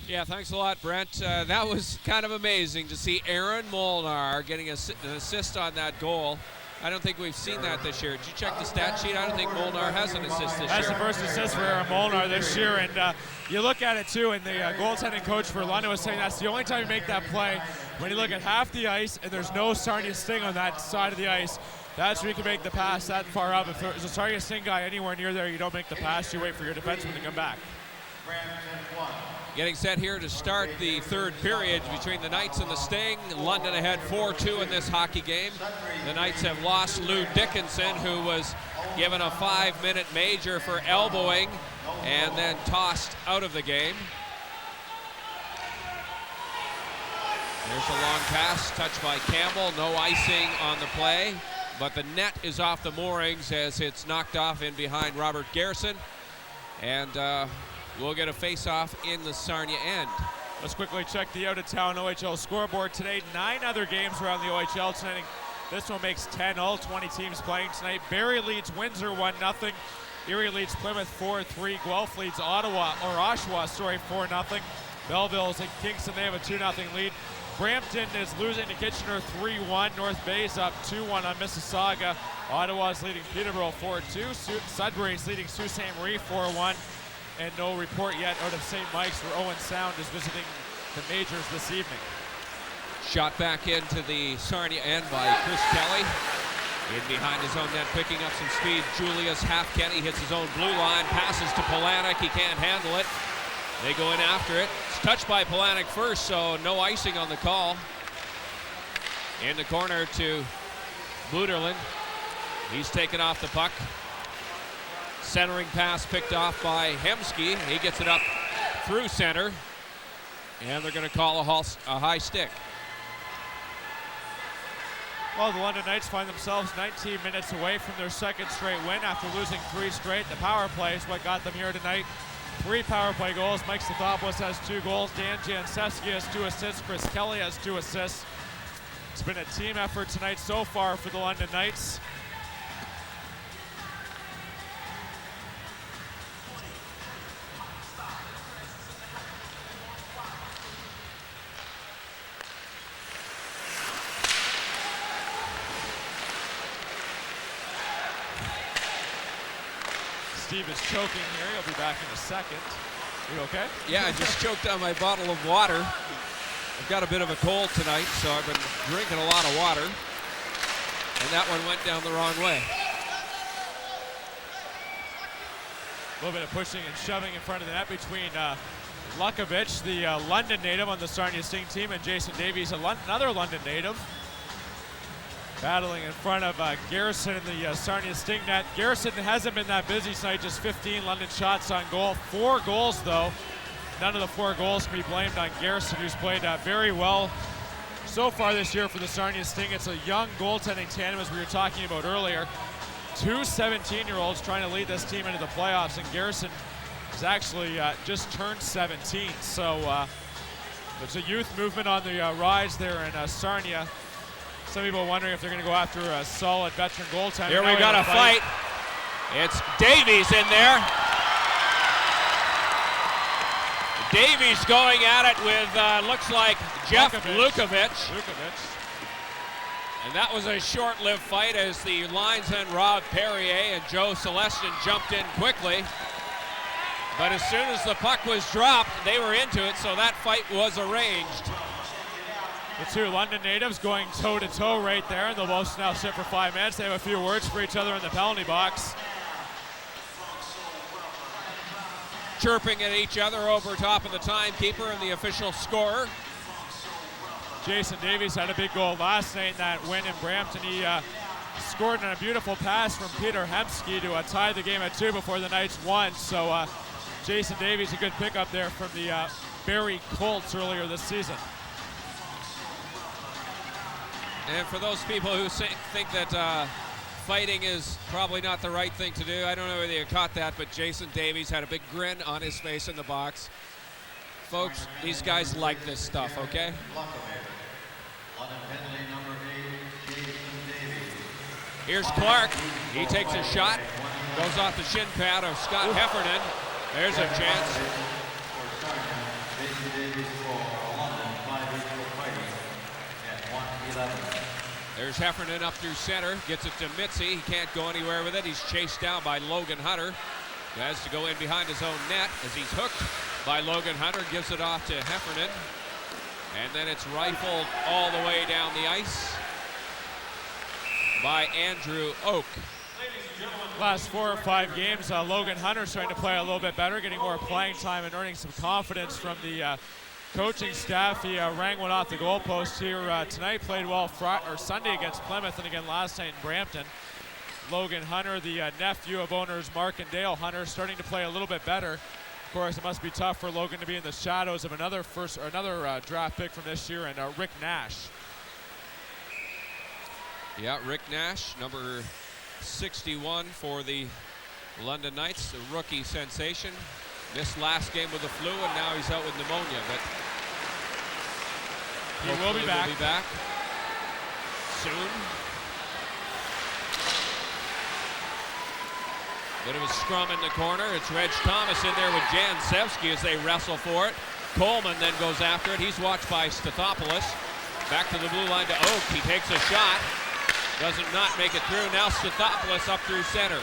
Yeah, thanks a lot, Brent. That was kind of amazing to see Aaron Molnar getting an assist on that goal. I don't think we've seen that this year. Did you check the stat sheet? I don't think Molnar has an assist this year. That's the first assist for Aaron Molnar this year, and you look at it too, and the goaltending coach for London was saying that's the only time you make that play when you look at half the ice and there's no Sarnia Sting on that side of the ice. That's where you can make the pass that far up. If there's a Sarnia Sting guy anywhere near there, you don't make the pass. You wait for your defenseman to come back. Getting set here to start the third period between the Knights and the Sting. London ahead 4-2 in this hockey game. The Knights have lost Lou Dickinson, who was given a 5-minute major for elbowing and then tossed out of the game. There's a long pass, touched by Campbell. No icing on the play, but the net is off the moorings as it's knocked off in behind Robert Gearson. And we'll get a face-off in the Sarnia end. Let's quickly check the out-of-town OHL scoreboard today. 9 other games around the OHL tonight. This one makes 10, all 20 teams playing tonight. Barrie leads Windsor 1-0. Erie leads Plymouth 4-3. Guelph leads Oshawa 4-0. Belleville's and Kingston, they have a 2-0 lead. Brampton is losing to Kitchener 3-1. North Bay's up 2-1 on Mississauga. Ottawa's leading Peterborough 4-2. Sudbury's leading Sault Ste. Marie 4-1. And no report yet out of St. Mike's, where Owen Sound is visiting the majors this evening. Shot back into the Sarnia end by Chris Kelly. In behind his own net, picking up some speed. Julius Halfkenny hits his own blue line, passes to Polanic. He can't handle it. They go in after it. It's touched by Polanic first, so no icing on the call. In the corner to Buderlin. He's taken off the puck. Centering pass picked off by Hemsky. He gets it up through center. And they're going to call a high stick. Well, the London Knights find themselves 19 minutes away from their second straight win after losing 3 straight. The power play is what got them here tonight. 3 power play goals. Mike Stathopoulos has 2 goals. Dan Jancevski has 2 assists. Chris Kelly has 2 assists. It's been a team effort tonight so far for the London Knights. Steve is choking here. He'll be back in a second. You okay? Yeah, I just choked on my bottle of water. I've got a bit of a cold tonight, so I've been drinking a lot of water. And that one went down the wrong way. A little bit of pushing and shoving in front of the net between Lukovic, the London native on the Sarnia Sting team, and Jason Davies, another London native. Battling in front of Garrison in the Sarnia Sting net. Garrison hasn't been that busy tonight, just 15 London shots on goal. 4 goals, though. None of the 4 goals can be blamed on Garrison, who's played very well so far this year for the Sarnia Sting. It's a young goaltending tandem, as we were talking about earlier. 2 17-year-olds trying to lead this team into the playoffs, and Garrison has actually just turned 17. So there's a youth movement on the rise there in Sarnia. Some people wondering if they're going to go after a solid veteran goaltender. Here we got a fight. It's Davies in there. Davies going at it with, looks like Jeff Lukovic. And that was a short-lived fight as the linesman Rob Perrier and Joe Celestin jumped in quickly. But as soon as the puck was dropped, they were into it, so that fight was arranged. The 2 London natives going toe-to-toe right there, and they'll both now sit for 5 minutes. They have a few words for each other in the penalty box. Chirping at each other over top of the timekeeper and the official scorer. Jason Davies had a big goal last night in that win in Brampton. He scored on a beautiful pass from Peter Hemsky to tie the game at 2 before the Knights won. So Jason Davies, a good pickup there from the Barrie Colts earlier this season. And for those people who think that fighting is probably not the right thing to do, I don't know whether you caught that, but Jason Davies had a big grin on his face in the box. Folks, these guys like this stuff, okay? Here's Clark. He takes a shot, goes off the shin pad of Scott Heffernan. There's a chance. There's Heffernan up through center, gets it to Mitzi. He can't go anywhere with it. He's chased down by Logan Hunter. He has to go in behind his own net as he's hooked by Logan Hunter, gives it off to Heffernan. And then it's rifled all the way down the ice by Andrew Oak. Last 4 or 5 games, Logan Hunter's trying to play a little bit better, getting more playing time and earning some confidence from the coaching staff. He rang one off the goalpost here tonight, played well Sunday against Plymouth and again last night in Brampton. Logan Hunter, the nephew of owners Mark and Dale Hunter, starting to play a little bit better. Of course, it must be tough for Logan to be in the shadows of another draft pick from this year, and Rick Nash. Yeah, Rick Nash, number 61 for the London Knights, the rookie sensation. Missed last game with the flu, and now he's out with pneumonia. But he will be back. Soon. Bit of a scrum in the corner. It's Reg Thomas in there with Jan Sevsky as they wrestle for it. Coleman then goes after it. He's watched by Stathopoulos. Back to the blue line to Oak. He takes a shot. Doesn't not make it through. Now Stathopoulos up through center.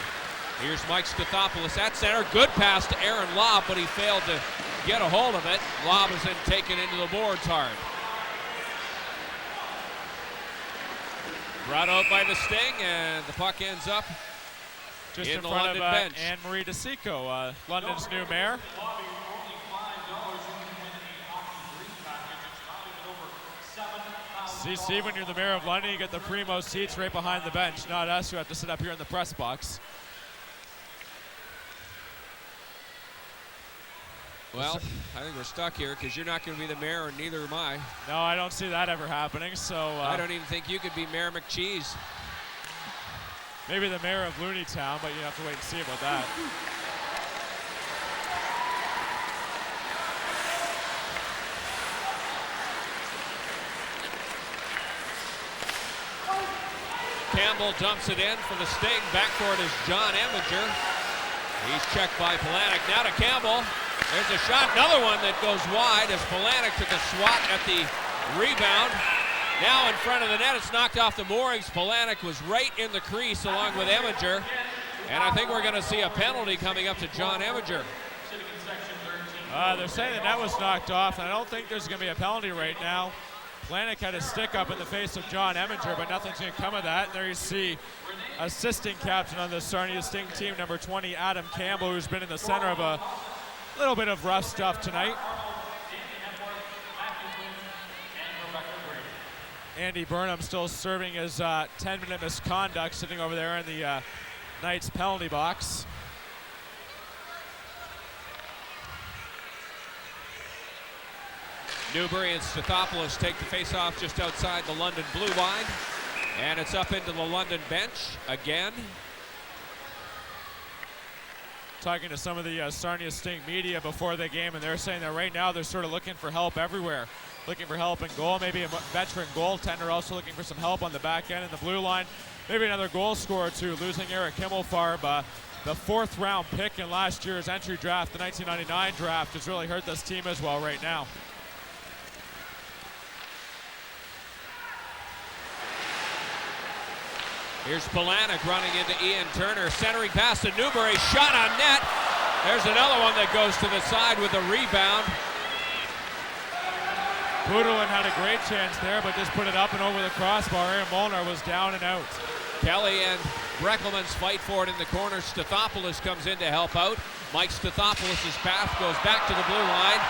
Here's Mike Stathopoulos at center. Good pass to Aaron Lobb, but he failed to get a hold of it. Lobb is then taken into the boards hard. Brought out by the Sting, and the puck ends up just in in the front London of bench. Anne-Marie DeSico, London's new mayor. See, Steve, when you're the mayor of London, you get the primo seats right behind the bench, not us who have to sit up here in the press box. Well, I think we're stuck here because you're not going to be the mayor, and neither am I. No, I don't see that ever happening. So I don't even think you could be Mayor McCheese. Maybe the mayor of Looney Town, but you have to wait and see about that. Campbell dumps it in for the Sting. Back for it is John Eminger. He's checked by Polanic. Now to Campbell. There's a shot, another one that goes wide as Polanic took a swat at the rebound. Now in front of the net, it's knocked off the moorings. Polanic was right in the crease along with Eminger. And I think we're going to see a penalty coming up to John Eminger. They're saying the net was knocked off, and I don't think there's going to be a penalty right now. Planek had a stick up in the face of John Eminger, but nothing's going to come of that. And there you see assistant captain on the Sarnia Sting team, number 20, Adam Campbell, who's been in the center of a little bit of rough stuff tonight. Andy Burnham still serving his 10-minute misconduct, sitting over there in the Knights penalty box. Newbury and Stathopoulos take the face-off just outside the London blue line. And it's up into the London bench again. Talking to some of the Sarnia Sting media before the game, and they're saying that right now they're sort of looking for help everywhere. Looking for help in goal, maybe a veteran goaltender also looking for some help on the back end in the blue line. Maybe another goal scorer too, losing Eric Himmelfarb. The 4th round pick in last year's entry draft, the 1999 draft, has really hurt this team as well right now. Here's Palanik running into Ian Turner, centering pass to Newbury, shot on net. There's another one that goes to the side with a rebound. Budolin had a great chance there, but just put it up and over the crossbar. Aaron Molnar was down and out. Kelly and Breckelman's fight for it in the corner. Stathopoulos comes in to help out. Mike Stathopoulos' pass goes back to the blue line.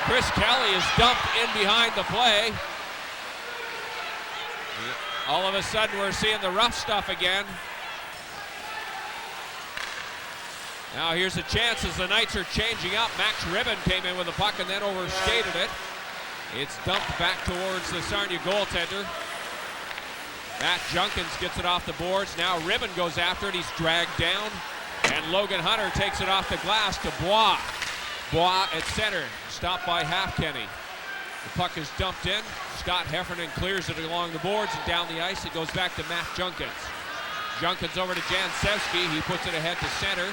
Chris Kelly is dumped in behind the play. All of a sudden, we're seeing the rough stuff again. Now here's a chance as the Knights are changing up. Max Ribbon came in with the puck and then overskated it. It's dumped back towards the Sarnia goaltender. Matt Junkins gets it off the boards. Now Ribbon goes after it. He's dragged down. And Logan Hunter takes it off the glass to Bois. Bois at center, stopped by Halfkenny. The puck is dumped in. Scott Heffernan clears it along the boards and down the ice. It goes back to Matt Junkins. Junkins over to Jansewski. He puts it ahead to center.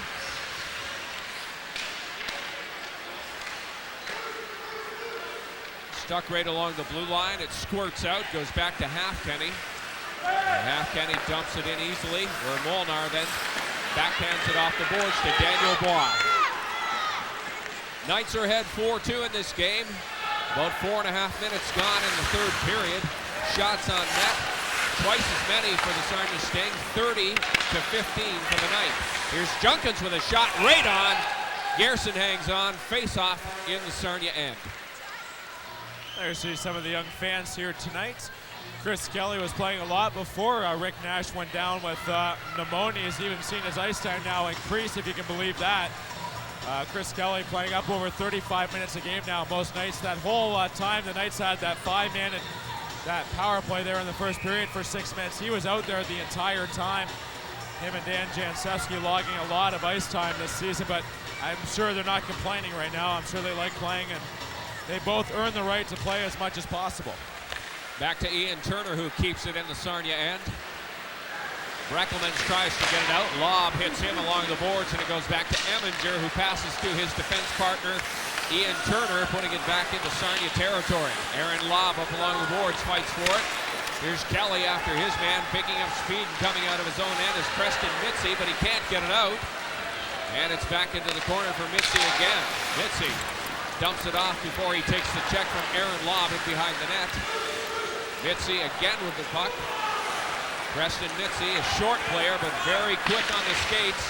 Stuck right along the blue line. It squirts out, goes back to Halfkenny. Halfkenny dumps it in easily, where Molnar then backhands it off the boards to Daniel Bois. Knights are ahead 4-2 in this game. About 4.5 minutes gone in the third period. Shots on net, twice as many for the Sarnia Sting, 30 to 15 for the Knights. Here's Junkins with a shot right on. Gerson hangs on, face-off in the Sarnia end. There you see some of the young fans here tonight. Chris Kelly was playing a lot before Rick Nash went down with pneumonia. He's even seen his ice time now increase, if you can believe that. Chris Kelly playing up over 35 minutes a game now most nights. That whole time the Knights had that 5-man and that power play there in the first period for 6 minutes. He was out there the entire time. Him and Dan Jansewski logging a lot of ice time this season, but I'm sure they're not complaining right now. I'm sure they like playing, and they both earn the right to play as much as possible. Back to Ian Turner, who keeps it in the Sarnia end. Breckelman tries to get it out. Lob hits him along the boards, and it goes back to Eminger, who passes to his defense partner, Ian Turner, putting it back into Sarnia territory. Aaron Lob up along the boards, fights for it. Here's Kelly after his man, picking up speed and coming out of his own end is Preston Mitzi, but he can't get it out. And it's back into the corner for Mitzi again. Mitzi dumps it off before he takes the check from Aaron Lob in behind the net. Mitzi again with the puck. Preston Mitzi, a short player, but very quick on the skates.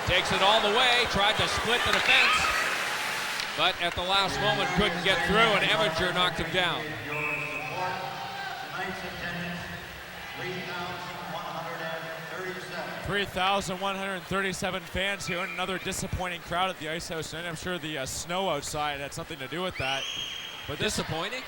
Takes it all the way, tried to split the defense, but at the last moment couldn't get through, and Eminger knocked him down. 3,137 fans here, and another disappointing crowd at the Ice House tonight. I'm sure the snow outside had something to do with that. But disappointing?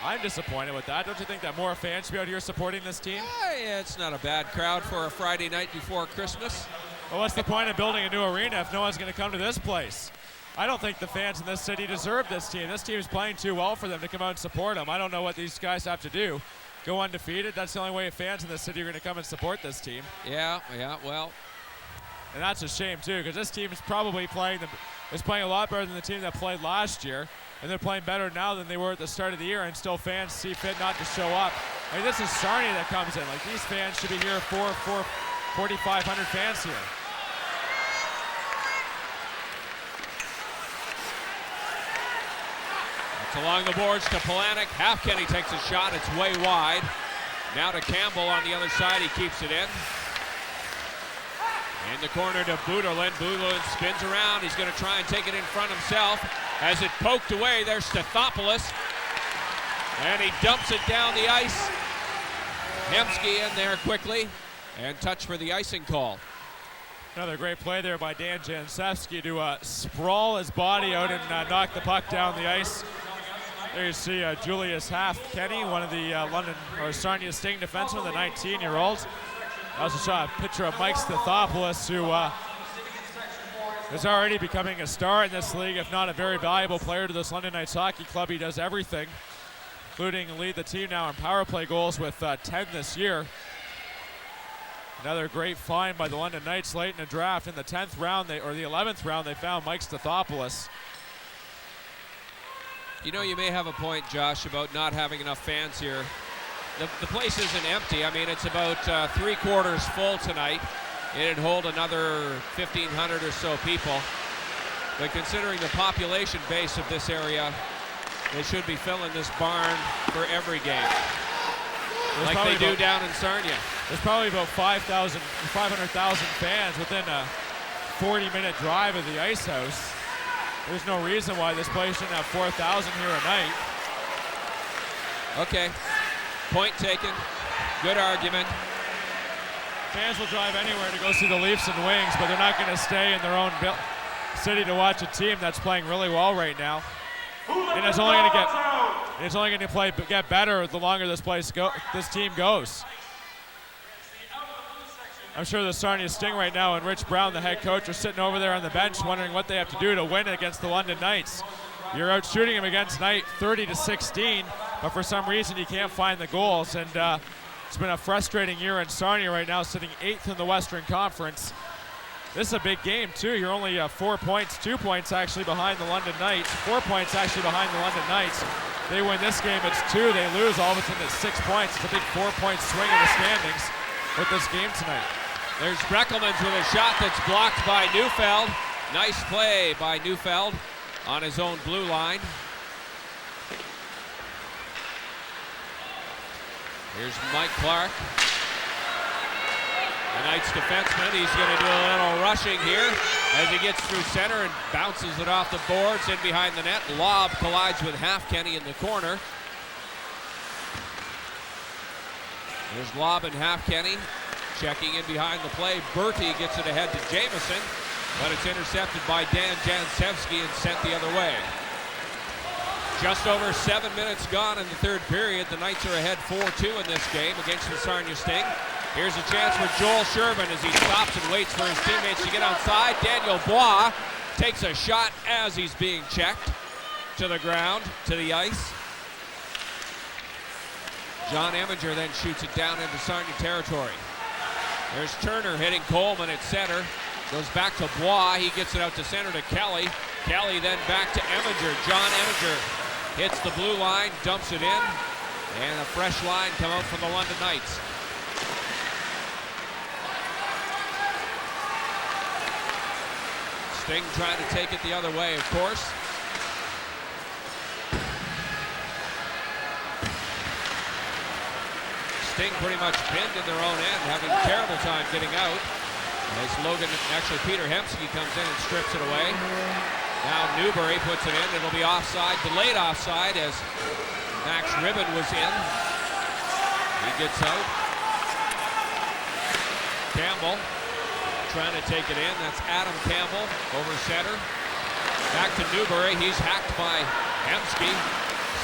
I'm disappointed with that. Don't you think that more fans should be out here supporting this team? Yeah, it's not a bad crowd for a Friday night before Christmas. Well, what's the point of building a new arena if no one's going to come to this place? I don't think the fans in this city deserve this team. This team is playing too well for them to come out and support them. I don't know what these guys have to do. Go undefeated? That's the only way fans in this city are going to come and support this team. Yeah, well. And that's a shame, too, because this team is probably playing a lot better than the team that played last year. And they're playing better now than they were at the start of the year, and still fans see fit not to show up. I mean, this is Sarnia that comes in. Like, these fans should be here for 4,500 fans here. It's along the boards to Polanic. Halfkenny takes a shot. It's way wide. Now to Campbell on the other side. He keeps it in. In the corner to Buderlin. Buderlin spins around. He's going to try and take it in front himself. Has it poked away. There's Stathopoulos. And he dumps it down the ice. Hemsky in there quickly. And touch for the icing call. Another great play there by Dan Jancevski to sprawl his body out and knock the puck down the ice. There you see Julius Halfkenny, one of the Sarnia Sting defensemen, the 19-year-old. I also saw a picture of Mike Stathopoulos, who is already becoming a star in this league, if not a very valuable player to this London Knights Hockey Club. He does everything, including lead the team now in power play goals with 10 this year. Another great find by the London Knights late in the draft. In the 10th round, the 11th round, they found Mike Stathopoulos. You know, you may have a point, Josh, about not having enough fans here. The place isn't empty. I mean, it's about 3/4 full tonight. It'd hold another 1,500 or so people. But considering the population base of this area, they should be filling this barn for every game. Like they do down in Sarnia. There's probably about 500,000 fans within a 40-minute drive of the ice house. There's no reason why this place shouldn't have 4,000 here a night. Okay, point taken. Good argument. Fans will drive anywhere to go see the Leafs and Wings, but they're not going to stay in their own city to watch a team that's playing really well right now. And it's only going to get better the longer this team goes. I'm sure the Sarnia Sting right now and Rich Brown, the head coach, are sitting over there on the bench wondering what they have to do to win against the London Knights. You're out shooting them against tonight 30-16, but for some reason you can't find the goals. And it's been a frustrating year in Sarnia right now, sitting 8th in the Western Conference. This is a big game, too. You're only 4 points, 2 points actually behind the London Knights, 4 points actually behind the London Knights. They win this game, it's 2. They lose, all of a sudden it's 6 points. It's a big 4-point swing in the standings with this game tonight. There's Breckelmans with a shot that's blocked by Neufeld. Nice play by Neufeld on his own blue line. Here's Mike Clark. The Knights defenseman, he's going to do a little rushing here as he gets through center and bounces it off the boards in behind the net. Lob collides with Halfkenny in the corner. There's Lob and Halfkenny checking in behind the play. Bertie gets it ahead to Jamieson, but it's intercepted by Dan Jancevski and sent the other way. Just over 7 minutes gone in the third period. The Knights are ahead 4-2 in this game against the Sarnia Sting. Here's a chance for Joel Sherman as he stops and waits for his teammates to get outside. Daniel Bois takes a shot as he's being checked to the ground, to the ice. John Eminger then shoots it down into Sarnia territory. There's Turner hitting Coleman at center. Goes back to Bois. He gets it out to center to Kelly. Kelly then back to Eminger. John Eminger hits the blue line, dumps it in, and a fresh line come out from the London Knights. Sting trying to take it the other way, of course. Sting pretty much pinned in their own end, having a terrible time getting out. As Peter Hemsky comes in and strips it away. Now Newbury puts it in. It'll be offside, delayed offside as Max Ribbon was in. He gets out. Campbell trying to take it in. That's Adam Campbell over center. Back to Newbury. He's hacked by Hemsky.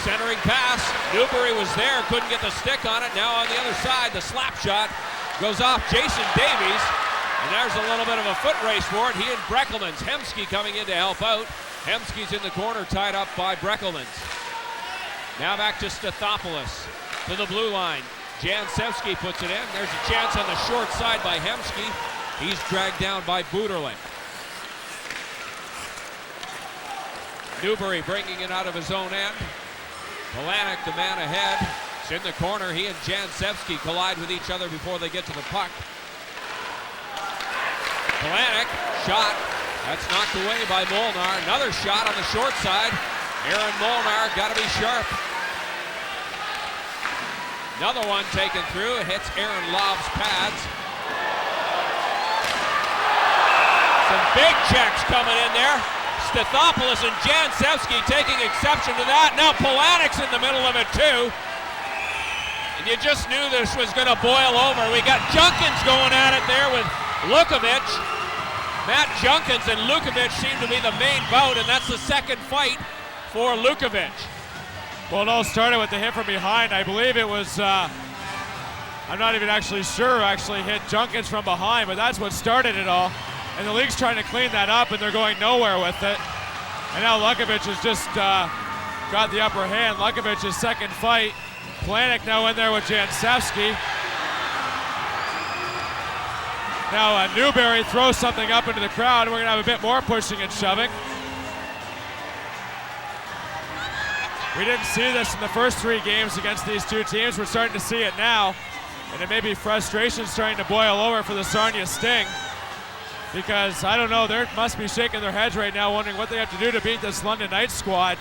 Centering pass. Newbury was there, couldn't get the stick on it. Now on the other side, the slap shot goes off Jason Davies. And there's a little bit of a foot race for it. He and Breckelmans. Hemsky coming in to help out. Hemsky's in the corner, tied up by Breckelmans. Now back to Stathopoulos to the blue line. Jancevski puts it in. There's a chance on the short side by Hemsky. He's dragged down by Buderlin. Newbury bringing it out of his own end. Polanic, the man ahead. It's in the corner. He and Jancevski collide with each other before they get to the puck. Polanic, shot. That's knocked away by Molnar. Another shot on the short side. Aaron Molnar got to be sharp. Another one taken through. It hits Aaron Lobb's pads. Some big checks coming in there. Stathopoulos and Jancevski taking exception to that. Now Polanic's in the middle of it too. And you just knew this was going to boil over. We got Junkins going at it there with Lukovic. Matt Junkins and Lukovic seem to be the main bout, and that's the second fight for Lukovic. Well, it all started with the hit from behind. I believe it was, I'm not even actually sure, actually hit Junkins from behind, but that's what started it all. And the league's trying to clean that up, and they're going nowhere with it. And now Lukovic has just got the upper hand. Lukovic's second fight. Planek now in there with Jancevski. Now Newbury throws something up into the crowd, and we're going to have a bit more pushing and shoving. We didn't see this in the first 3 games against these two teams. We're starting to see it now, and it may be frustration starting to boil over for the Sarnia Sting, because, I don't know, they must be shaking their heads right now wondering what they have to do to beat this London Knights squad.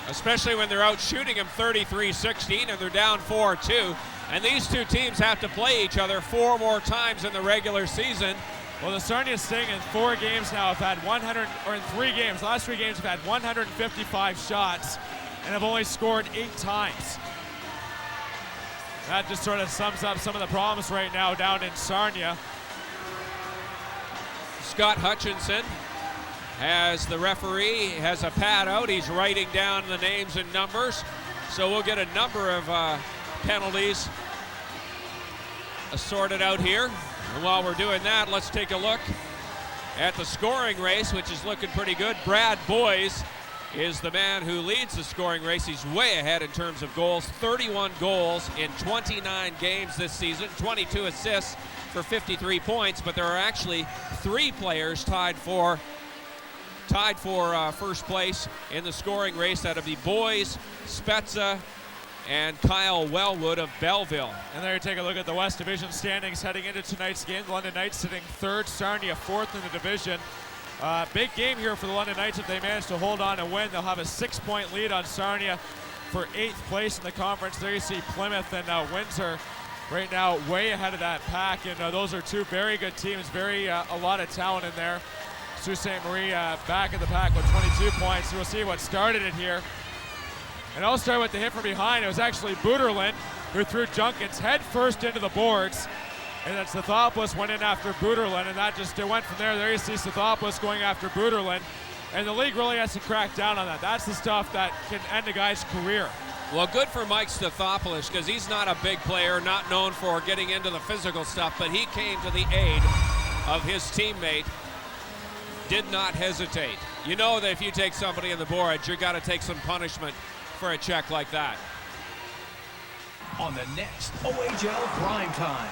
Especially when they're out shooting him 33-16 and they're down 4-2. And these two teams have to play each other 4 more times in the regular season. Well, the Sarnia Sting in 4 games now have had 3 games, last 3 games have had 155 shots and have only scored 8 times. That just sort of sums up some of the problems right now down in Sarnia. Scott Hutchinson, as the referee, has a pad out. He's writing down the names and numbers. So we'll get a number of penalties sorted out here. And while we're doing that, let's take a look at the scoring race, which is looking pretty good. Brad Boyes is the man who leads the scoring race. He's way ahead in terms of goals. 31 goals in 29 games this season, 22 assists for 53 points, but there are actually 3 players tied for first place in the scoring race. That'll be Boyes, Spezza, and Kyle Wellwood of Belleville. And there you take a look at the West Division standings heading into tonight's game. The London Knights sitting 3rd, Sarnia 4th in the division. Big game here for the London Knights. If they manage to hold on and win, they'll have a 6-point lead on Sarnia for 8th place in the conference. There you see Plymouth and Windsor right now way ahead of that pack, and those are 2 very good teams, a lot of talent in there. Sault Ste. Marie back in the pack with 22 points. So we'll see what started it here. And I'll start with the hit from behind. It was actually Buterlin who threw Junkins head first into the boards. And then Stathopoulos went in after Buterlin, and that just went from there. There you see Stathopoulos going after Buterlin. And the league really has to crack down on that. That's the stuff that can end a guy's career. Well, good for Mike Stathopoulos, because he's not a big player, not known for getting into the physical stuff, but he came to the aid of his teammate. Did not hesitate. You know that if you take somebody in the boards, you got to take some punishment for a check like that. On the next OHL Prime Time.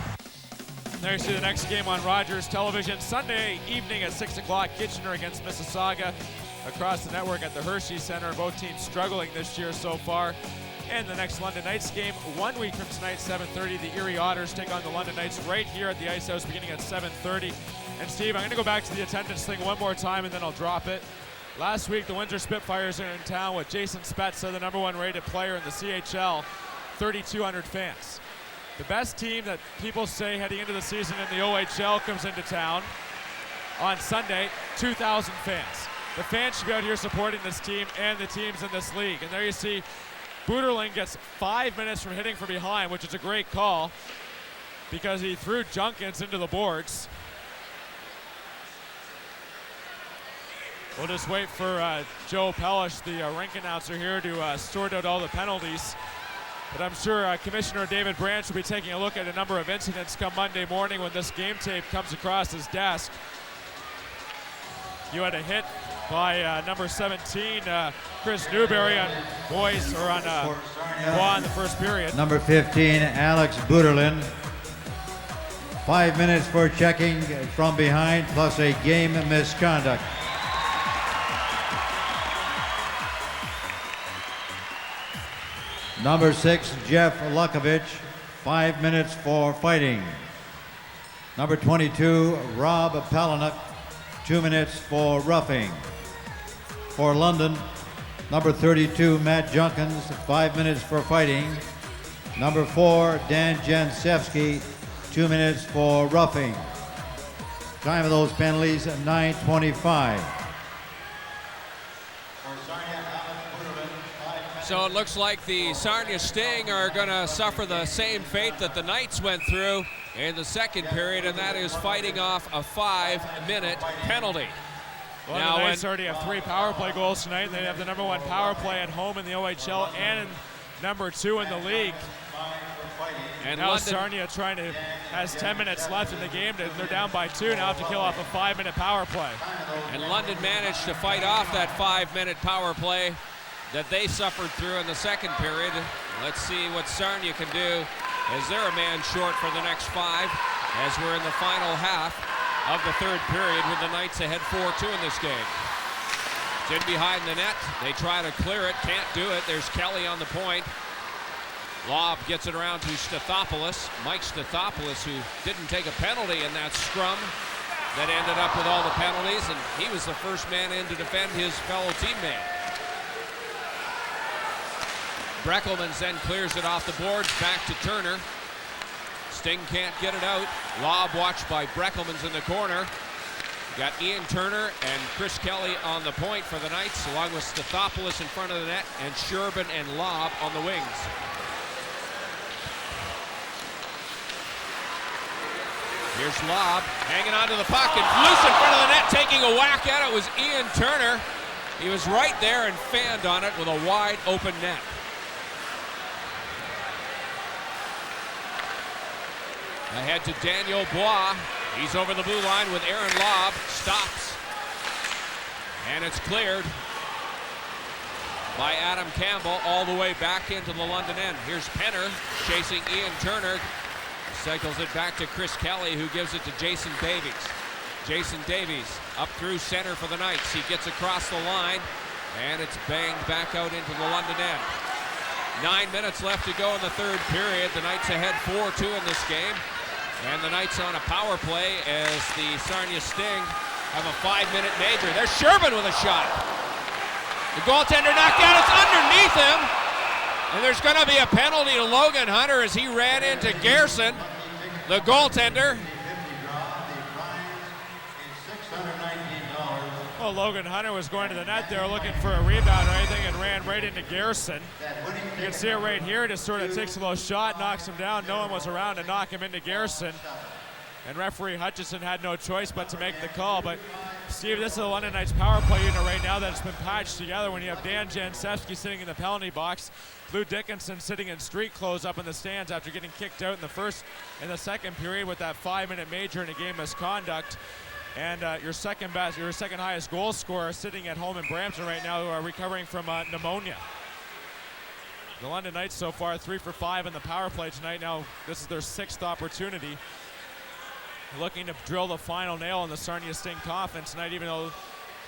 There you see the next game on Rogers Television. Sunday evening at 6 o'clock, Kitchener against Mississauga across the network at the Hershey Center. Both teams struggling this year so far. And the next London Knights game, 1 week from tonight, 7:30, the Erie Otters take on the London Knights right here at the Ice House beginning at 7:30. And Steve, I'm going to go back to the attendance thing one more time and then I'll drop it. Last week, the Windsor Spitfires are in town with Jason Spezza, the #1 rated player in the CHL, 3,200 fans. The best team that people say heading into the season in the OHL comes into town on Sunday, 2,000 fans. The fans should be out here supporting this team and the teams in this league. And there you see Buterlin gets 5 minutes from hitting from behind, which is a great call because he threw Junkins into the boards. We'll just wait for Joe Pellish, the rink announcer here, to sort out all the penalties. But I'm sure Commissioner David Branch will be taking a look at a number of incidents come Monday morning when this game tape comes across his desk. You had a hit by number 17, Kris Newbury on Boyes, or on Bois in the first period. Number 15, Alex Buterlin. 5 minutes for checking from behind, plus a game misconduct. Number 6, Jeff Lukovic, 5 minutes for fighting. Number 22, Rob Palinuk, 2 minutes for roughing. For London, Number 32, Matt Junkins, 5 minutes for fighting. Number 4, Dan Jansevsky, 2 minutes for roughing. Time of those penalties, 9:25. So it looks like the Sarnia Sting are going to suffer the same fate that the Knights went through in the second period, and that is fighting off a 5-minute penalty. Well, now, the Knights already have 3 power play goals tonight. They have the #1 power play at home in the OHL and #2 in the league. And now London, Sarnia has 10 minutes left in the game. They're down by 2 now, have to kill off a 5-minute power play. And London managed to fight off that 5-minute power play that they suffered through in the second period. Let's see what Sarnia can do, as they're a man short for the next 5, as we're in the final half of the third period with the Knights ahead 4-2 in this game. It's in behind the net. They try to clear it, can't do it. There's Kelly on the point. Lob gets it around to Stathopoulos. Mike Stathopoulos, who didn't take a penalty in that scrum that ended up with all the penalties, and he was the first man in to defend his fellow teammate. Breckelmans then clears it off the boards, back to Turner. Sting can't get it out. Lob watched by Breckelmans in the corner. Got Ian Turner and Chris Kelly on the point for the Knights, along with Stathopoulos in front of the net, and Sherbin and Lob on the wings. Here's Lob, hanging onto the puck, and loose in front of the net, taking a whack at it was Ian Turner. He was right there and fanned on it with a wide open net. Ahead to Daniel Bois. He's over the blue line with Aaron Lob. Stops. And it's cleared by Adam Campbell all the way back into the London end. Here's Penner chasing Ian Turner. Cycles it back to Chris Kelly, who gives it to Jason Davies. Jason Davies up through center for the Knights. He gets across the line, and it's banged back out into the London end. 9 minutes left to go in the third period. The Knights ahead 4-2 in this game. And the Knights on a power play as the Sarnia Sting have a 5-minute major. There's Sherbin with a shot. The goaltender knocked out. It's underneath him. And there's going to be a penalty to Logan Hunter as he ran into Gerson, the goaltender. Well, Logan Hunter was going to the net there looking for a rebound or anything and ran right into Garrison. You can see it right here. Just sort of takes a little shot, knocks him down. No one was around to knock him into Garrison. And referee Hutchison had no choice but to make the call. But Steve, this is the London Knights power play unit right now that's been patched together when you have Dan Jansevsky sitting in the penalty box, Lou Dickinson sitting in street clothes up in the stands after getting kicked out in the first and the second period with that 5-minute major in a game misconduct. And your second highest goal scorer sitting at home in Brampton right now, who are recovering from pneumonia. The London Knights so far 3 for 5 in the power play tonight. Now this is their 6th opportunity. Looking to drill the final nail in the Sarnia Sting coffin tonight, even though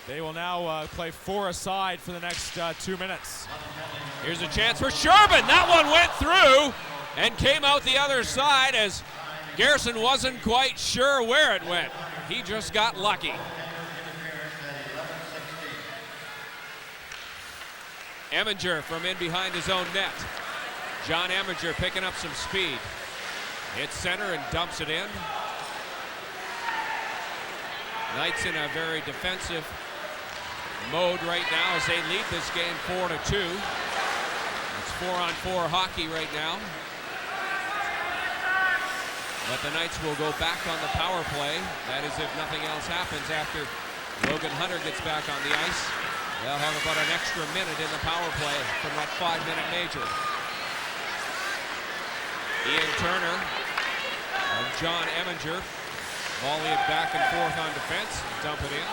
they will now play 4 aside for the next 2 minutes. Here's a chance for Sherbin. That one went through and came out the other side as Garrison wasn't quite sure where it went. He just got lucky. Eminger from in behind his own net. John Eminger picking up some speed. Hits center and dumps it in. Knights in a very defensive mode right now as they lead this game 4-2. It's 4-on-4 hockey right now. But the Knights will go back on the power play. That is if nothing else happens after Logan Hunter gets back on the ice. They'll have about an extra minute in the power play from that 5-minute major. Ian Turner and John Eminger volley it back and forth on defense, dump it in.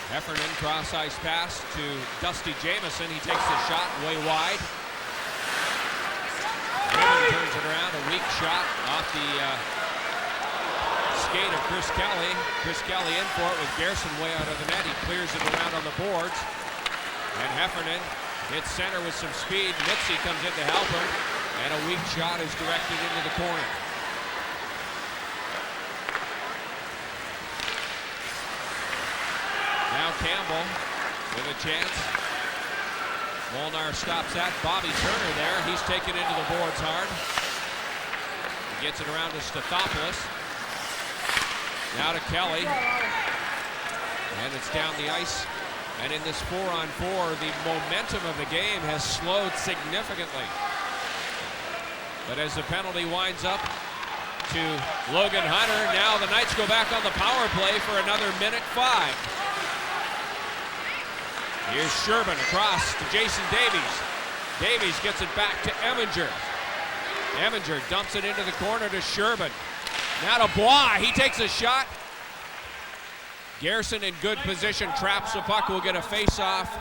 Heffernan cross-ice pass to Dusty Jamieson. He takes the shot way wide. Raymond turns it around, a weak shot off the skate of Chris Kelly. Chris Kelly in for it with Gerson way out of the net. He clears it around on the boards. And Heffernan hits center with some speed. Mitzi comes in to help him. And a weak shot is directed into the corner. Now Campbell with a chance. Molnar stops that. Bobby Turner there. He's taken into the boards hard. He gets it around to Stathopoulos. Now to Kelly. And it's down the ice. And in this 4-on-4, the momentum of the game has slowed significantly. But as the penalty winds up to Logan Hunter, now the Knights go back on the power play for another minute 5. Here's Sherbin across to Jason Davies. Davies gets it back to Eminger. Eminger dumps it into the corner to Sherbin. Now to Bois, he takes a shot. Garrison in good position, traps the puck, will get a face-off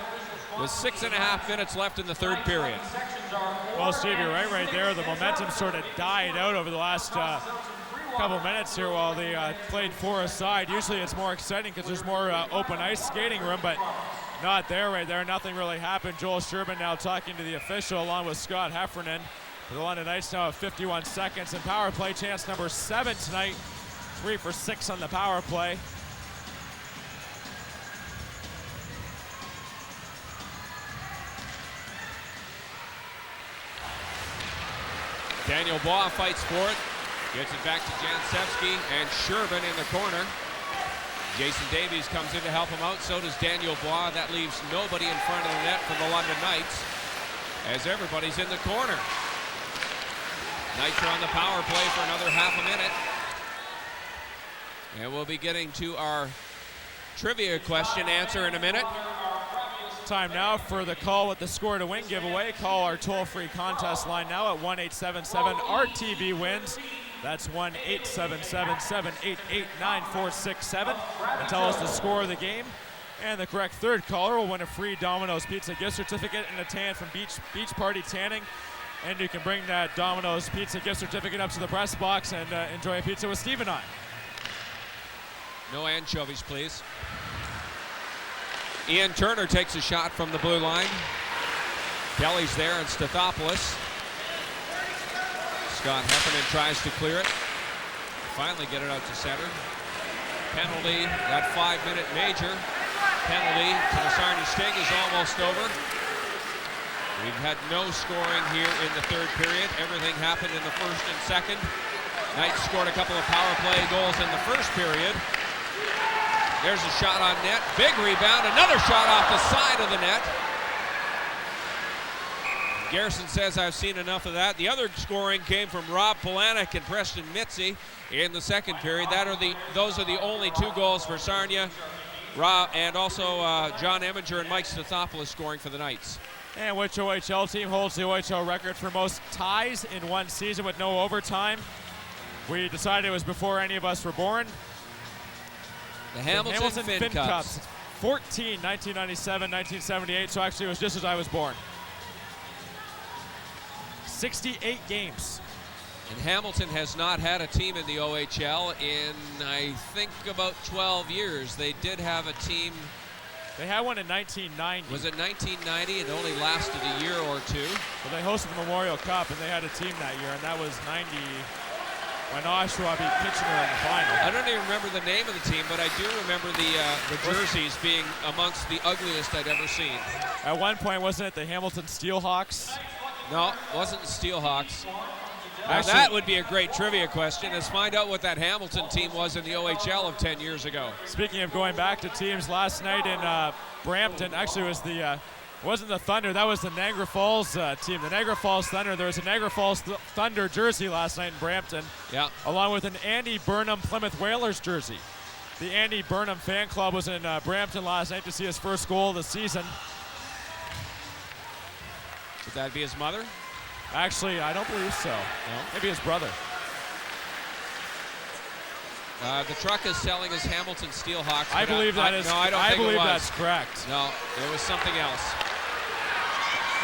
with 6.5 minutes left in the third period. Well, Steve, you're right there. The momentum sort of died out over the last couple minutes here while they played 4 aside. Usually it's more exciting because there's more open ice skating room, but not there right there. Nothing really happened. Joel Sherbin now talking to the official along with Scott Heffernan. The London Knights now have 51 seconds, and power play chance number 7 tonight. 3 for 6 on the power play. Daniel Bois fights for it. Gets it back to Jansevsky and Sherbin in the corner. Jason Davies comes in to help him out. So does Daniel Bois. That leaves nobody in front of the net for the London Knights as everybody's in the corner. Knights are on the power play for another half a minute. And we'll be getting to our trivia question answer in a minute. Time now for the call with the score to win giveaway. Call our toll-free contest line now at 1-877-RTB-WINS. That's 1-877-788-9467. And tell us the score of the game. And the correct third caller will win a free Domino's Pizza gift certificate and a tan from Beach Party Tanning. And you can bring that Domino's Pizza gift certificate up to the press box and enjoy a pizza with Steve and I. No anchovies, please. Ian Turner takes a shot from the blue line. Kelly's there and Stathopoulos. Scott Heffernan tries to clear it. Finally get it out to center. Penalty, that 5-minute major penalty to the Sarnia Sting is almost over. We've had no scoring here in the third period. Everything happened in the first and second. Knights scored a couple of power play goals in the first period. There's a shot on net. Big rebound. Another shot off the side of the net. Garrison says, I've seen enough of that. The other scoring came from Rob Polanic and Preston Mitzi in the second period. Those are the only 2 goals for Sarnia. Rob and also John Eminger and Mike Stathopoulos scoring for the Knights. And which OHL team holds the OHL record for most ties in one season with no overtime? We decided it was before any of us were born. The Hamilton Finn Cups. 14, 1997, 1978, so actually it was just as I was born. 68 games. And Hamilton has not had a team in the OHL in, I think, about 12 years. They did have a team. They had one in 1990. Was it 1990? It only lasted a year or 2. Well, they hosted the Memorial Cup, and they had a team that year, and that was 90. When Oshawa beat Kitchener in the final. I don't even remember the name of the team, but I do remember the jerseys being amongst the ugliest I'd ever seen. At one point, wasn't it the Hamilton Steelhawks? No, it wasn't the Steelhawks. Actually, that would be a great trivia question. Let's find out what that Hamilton team was in the OHL of 10 years ago. Speaking of going back to teams, last night in Brampton, actually it was wasn't the Thunder, that was the Niagara Falls team. The Niagara Falls Thunder. There was a Niagara Falls Thunder jersey last night in Brampton. Yeah. Along with an Andy Burnham Plymouth Whalers jersey. The Andy Burnham fan club was in Brampton last night to see his first goal of the season. Would that be his mother? Actually, I don't believe so. No? Maybe his brother. The truck is selling as Hamilton Steelhawks. I believe that is. No, I don't I think believe it was. that's correct. No, it was something else.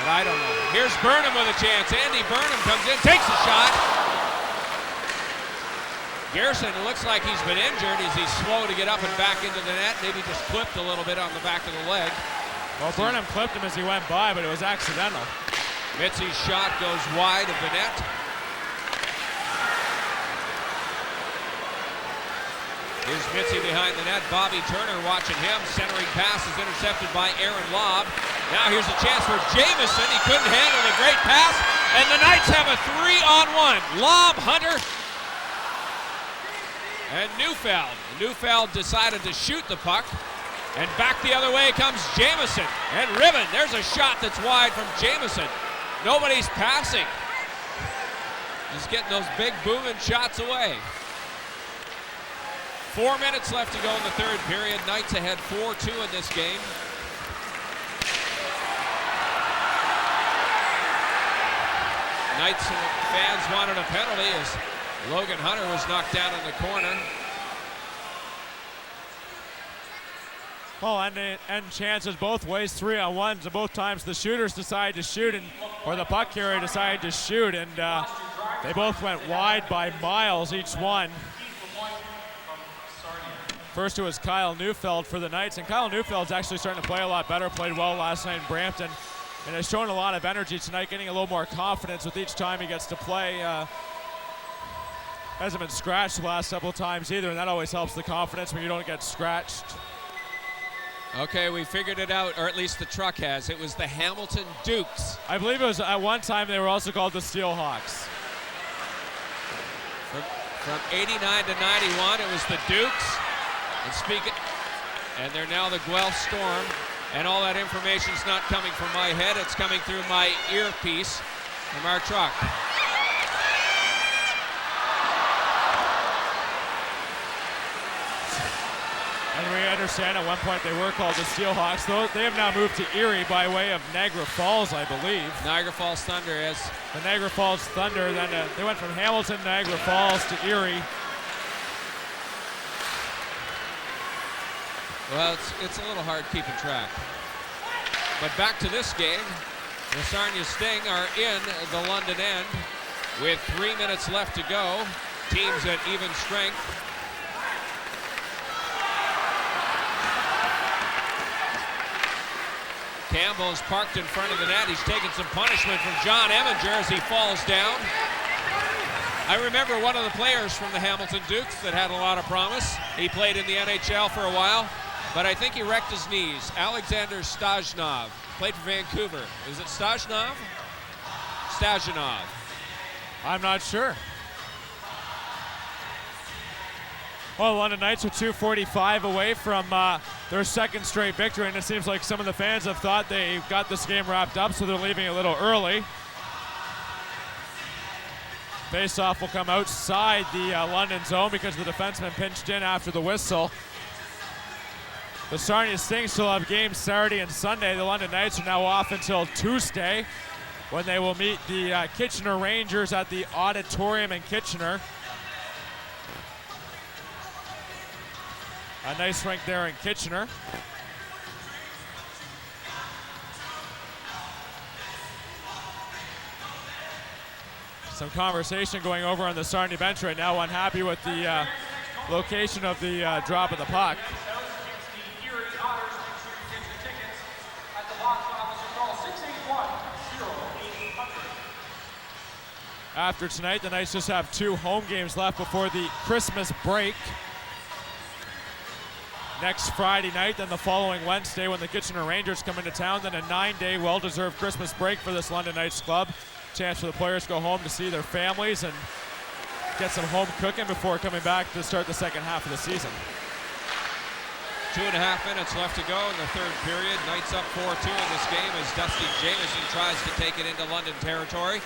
But I don't know. Here's Burnham with a chance. Andy Burnham comes in, takes a shot. Garrison looks like he's been injured. He's slow to get up and back into the net. Maybe just clipped a little bit on the back of the leg. Well, Burnham clipped him as he went by, but it was accidental. Mitzi's shot goes wide of the net. Here's Mitzi behind the net. Bobby Turner watching him. Centering pass is intercepted by Aaron Lobb. Now here's a chance for Jamieson. He couldn't handle the great pass. And the Knights have a 3-on-1. Lobb, Hunter, and Neufeld. Neufeld decided to shoot the puck. And back the other way comes Jamieson. And Ribbon, there's a shot that's wide from Jamieson. Nobody's passing. Just getting those big booming shots away. 4 minutes left to go in the third period. Knights ahead 4-2 in this game. Knights fans wanted a penalty as Logan Hunter was knocked down in the corner. Well, and chances both ways, 3-on-1s, and both times the shooters decided to shoot, or the puck carrier decided to shoot, and they both went wide by miles, each one. First it was Kyle Neufeld for the Knights, and Kyle Neufeld's actually starting to play a lot better, played well last night in Brampton, and has shown a lot of energy tonight, getting a little more confidence with each time he gets to play. Hasn't been scratched the last couple times either, and that always helps the confidence when you don't get scratched. Okay, we figured it out, or at least the truck has. It was the Hamilton Dukes. I believe it was at one time they were also called the Steelhawks. From 89 to 91, it was the Dukes. And they're now the Guelph Storm. And all that information's not coming from my head, it's coming through my earpiece from our truck. And we understand at one point they were called the Steelhawks, though they have now moved to Erie by way of Niagara Falls, I believe. Niagara Falls Thunder is. The Niagara Falls Thunder, then they went from Hamilton, Niagara Falls to Erie. Well, it's a little hard keeping track. But back to this game, the Sarnia Sting are in the London end with 3 minutes left to go. Teams at even strength. Campbell is parked in front of the net. He's taking some punishment from John Eminger as he falls down. I remember one of the players from the Hamilton Dukes that had a lot of promise. He played in the NHL for a while, but I think he wrecked his knees. Alexander Stajnov played for Vancouver. Is it Stajnov? Stajnov. I'm not sure. Well, the London Knights are 2:45 away from their second straight victory, and it seems like some of the fans have thought they got this game wrapped up, so they're leaving a little early. Faceoff will come outside the London zone because the defenseman pinched in after the whistle. The Sarnia Sting still have games Saturday and Sunday. The London Knights are now off until Tuesday when they will meet the Kitchener Rangers at the Auditorium in Kitchener. A nice rink there in Kitchener. Some conversation going over on the Sarnia bench right now. Unhappy with the location of the drop of the puck. After tonight, the Knights just have 2 home games left before the Christmas break. Next Friday night, then the following Wednesday when the Kitchener Rangers come into town, then a 9-day well-deserved Christmas break for this London Knights club. Chance for the players to go home to see their families and get some home cooking before coming back to start the second half of the season. 2.5 minutes left to go in the third period. Knights up 4-2 in this game as Dusty Jamieson tries to take it into London territory.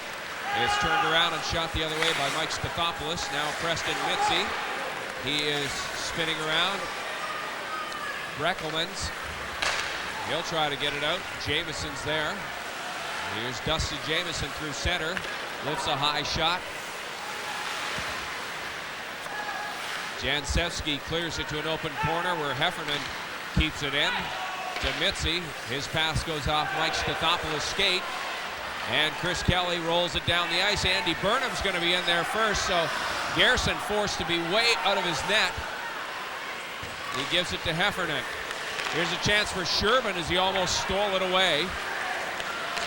It's turned around and shot the other way by Mike Spathopoulos. Now Preston Mitzi. He is spinning around. Breckelmans. He'll try to get it out. Jamieson's there. Here's Dusty Jamieson through center. Lifts a high shot. Jansevsky clears it to an open corner where Heffernan keeps it in to Mitzi. His pass goes off Mike Stathopoulos' skate. And Chris Kelly rolls it down the ice. Andy Burnham's going to be in there first, so Garrison forced to be way out of his net. He gives it to Heffernan. Here's a chance for Sherman as he almost stole it away.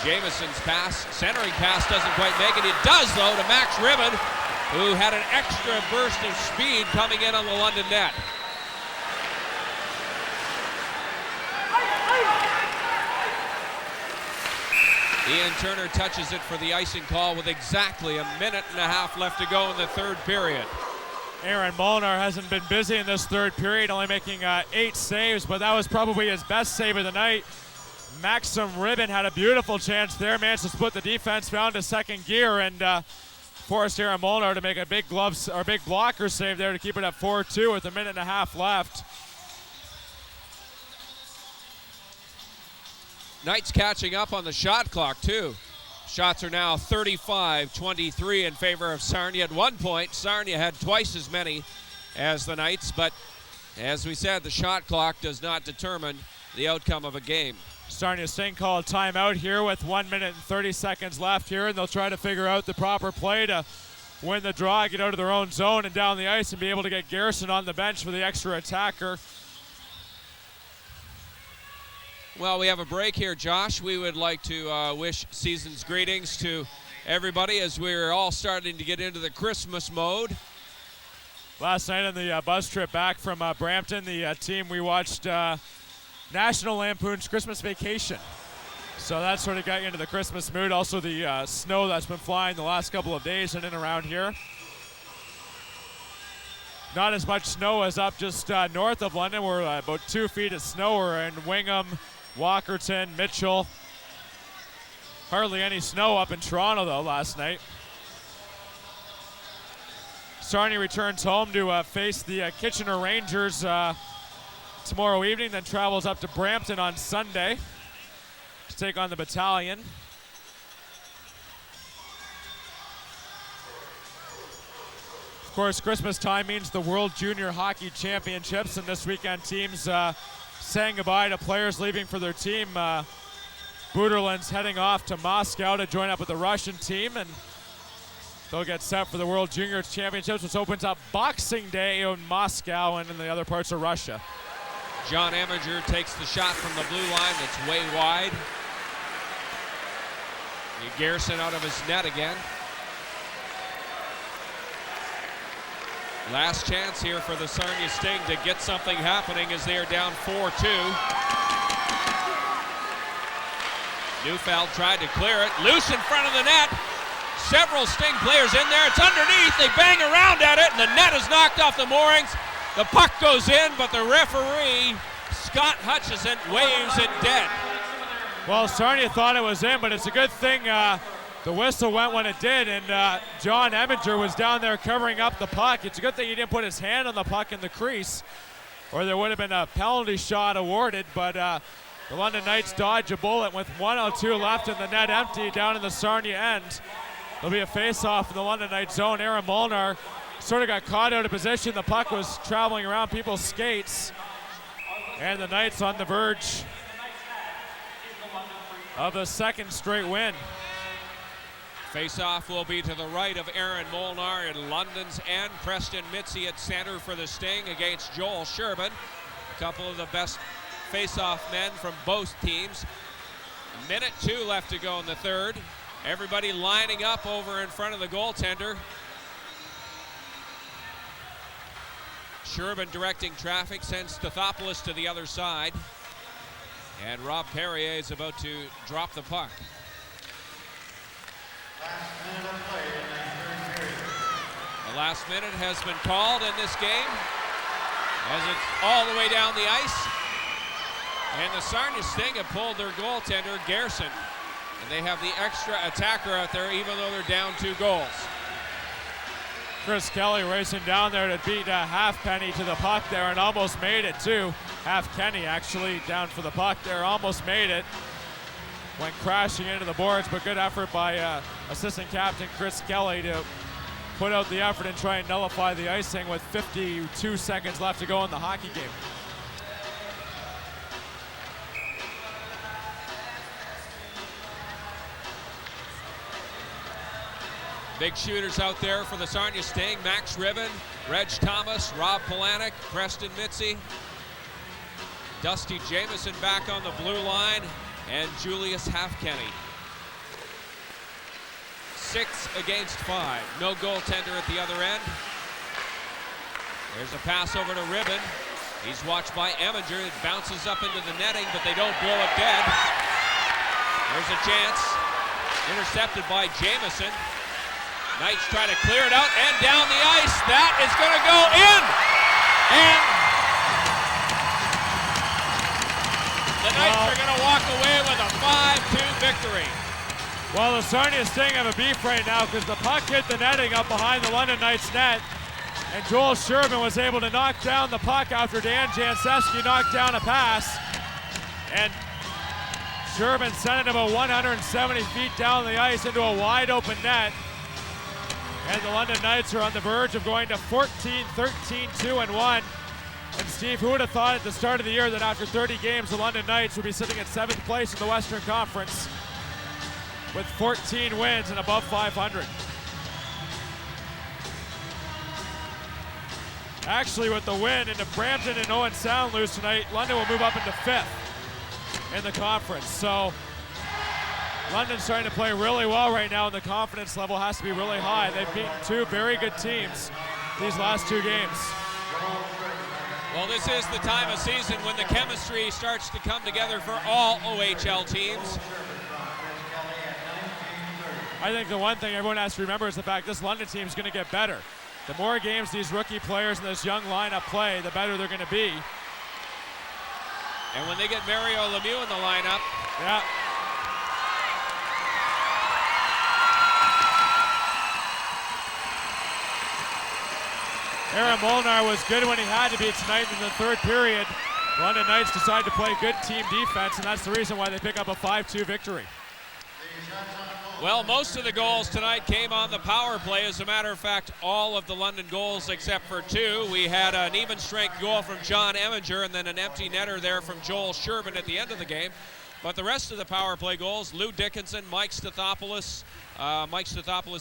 Jamieson's pass, centering pass doesn't quite make it. It does, though, to Max Ribbon, who had an extra burst of speed coming in on the London net. Ian Turner touches it for the icing call with exactly a minute and a half left to go in the third period. Aaron Molnar hasn't been busy in this third period, only making 8 saves, but that was probably his best save of the night. Maxim Ribbon had a beautiful chance there, managed to split the defense, found a second gear, and forced Aaron Molnar to make a big blocker save there to keep it at 4-2 with a minute and a half left. Knights catching up on the shot clock, too. Shots are now 35-23 in favor of Sarnia. At one point, Sarnia had twice as many as the Knights, but as we said, the shot clock does not determine the outcome of a game. Sarnia Sting called timeout here with 1 minute and 30 seconds left here, and they'll try to figure out the proper play to win the draw, get out of their own zone and down the ice and be able to get Garrison on the bench for the extra attacker. Well, we have a break here, Josh. We would like to wish season's greetings to everybody as we're all starting to get into the Christmas mode. Last night on the bus trip back from Brampton, the team we watched National Lampoon's Christmas Vacation. So that sort of got you into the Christmas mood. Also the snow that's been flying the last couple of days in and around here. Not as much snow as up just north of London. We're about 2 feet of snow. We're in Wingham, Walkerton, Mitchell. Hardly any snow up in Toronto, though, last night. Sarnia returns home to face the Kitchener Rangers tomorrow evening, then travels up to Brampton on Sunday to take on the Battalion. Of course, Christmas time means the World Junior Hockey Championships, and this weekend teams saying goodbye to players leaving for their team. Buderland's heading off to Moscow to join up with the Russian team, and they'll get set for the World Junior Championships, which opens up Boxing Day in Moscow and in the other parts of Russia. John Eminger takes the shot from the blue line that's way wide. Garrison out of his net again. Last chance here for the Sarnia Sting to get something happening as they are down 4-2. Neufeld tried to clear it. Loose in front of the net. Several Sting players in there. It's underneath. They bang around at it, and the net is knocked off the moorings. The puck goes in, but the referee, Scott Hutchison, waves it dead. Well, Sarnia thought it was in, but it's a good thing the whistle went when it did, and John Eminger was down there covering up the puck. It's a good thing he didn't put his hand on the puck in the crease, or there would have been a penalty shot awarded, but the London Knights dodge a bullet with 1:02 left and the net empty down in the Sarnia end. There'll be a face-off in the London Knights zone. Aaron Molnar sort of got caught out of position. The puck was traveling around people's skates, and the Knights on the verge of a second straight win. Face-off will be to the right of Aaron Molnar in London's end. Preston Mitzi at center for the Sting against Joel Sherbin. A couple of the best face-off men from both teams. 1:02 left to go in the third. Everybody lining up over in front of the goaltender. Sherbin directing traffic, sends Stathopoulos to the other side. And Rob Perrier is about to drop the puck. The last minute has been called in this game as it's all the way down the ice. And the Sarnia Sting have pulled their goaltender, Garrison. And they have the extra attacker out there even though they're down 2 goals. Chris Kelly racing down there to beat Halfpenny to the puck there and almost made it too. Halfpenny actually down for the puck there, almost made it. Went crashing into the boards, but good effort by assistant captain Chris Kelly to put out the effort and try and nullify the icing with 52 seconds left to go in the hockey game. Big shooters out there for the Sarnia Sting. Max Ribbon, Reg Thomas, Rob Polanic, Preston Mitzi, Dusty Jamieson back on the blue line, and Julius Halfpenny. 6 against 5. No goaltender at the other end. There's a pass over to Ribbon. He's watched by Eminger. It bounces up into the netting, but they don't blow it dead. There's a chance. Intercepted by Jamison. Knights try to clear it out and down the ice. That is going to go in. And the Knights are going to walk away with a 5-2 victory. Well, the Sarnia Sting have a beef right now because the puck hit the netting up behind the London Knights net. And Joel Sherman was able to knock down the puck after Dan Jancevski knocked down a pass. And Sherman sent it about 170 feet down the ice into a wide open net. And the London Knights are on the verge of going to 14, 13, 2-1. And Steve, who would have thought at the start of the year that after 30 games, the London Knights would be sitting at 7th place in the Western Conference with 14 wins and above 500. Actually, with the win, and if Brampton and Owen Sound lose tonight, London will move up into 5th in the conference. So London's starting to play really well right now, and the confidence level has to be really high. They've beaten 2 very good teams these last 2 games. Well, this is the time of season when the chemistry starts to come together for all OHL teams. I think the one thing everyone has to remember is the fact this London team is going to get better. The more games these rookie players and this young lineup play, the better they're going to be. And when they get Mario Lemieux in the lineup. Yeah. Aaron Molnar was good when he had to be tonight in the 3rd period. London Knights decide to play good team defense, and that's the reason why they pick up a 5-2 victory. Well, most of the goals tonight came on the power play. As a matter of fact, all of the London goals except for 2. We had an even strength goal from John Eminger and then an empty netter there from Joel Sherman at the end of the game. But the rest of the power play goals, Lou Dickinson, Mike Stathopoulos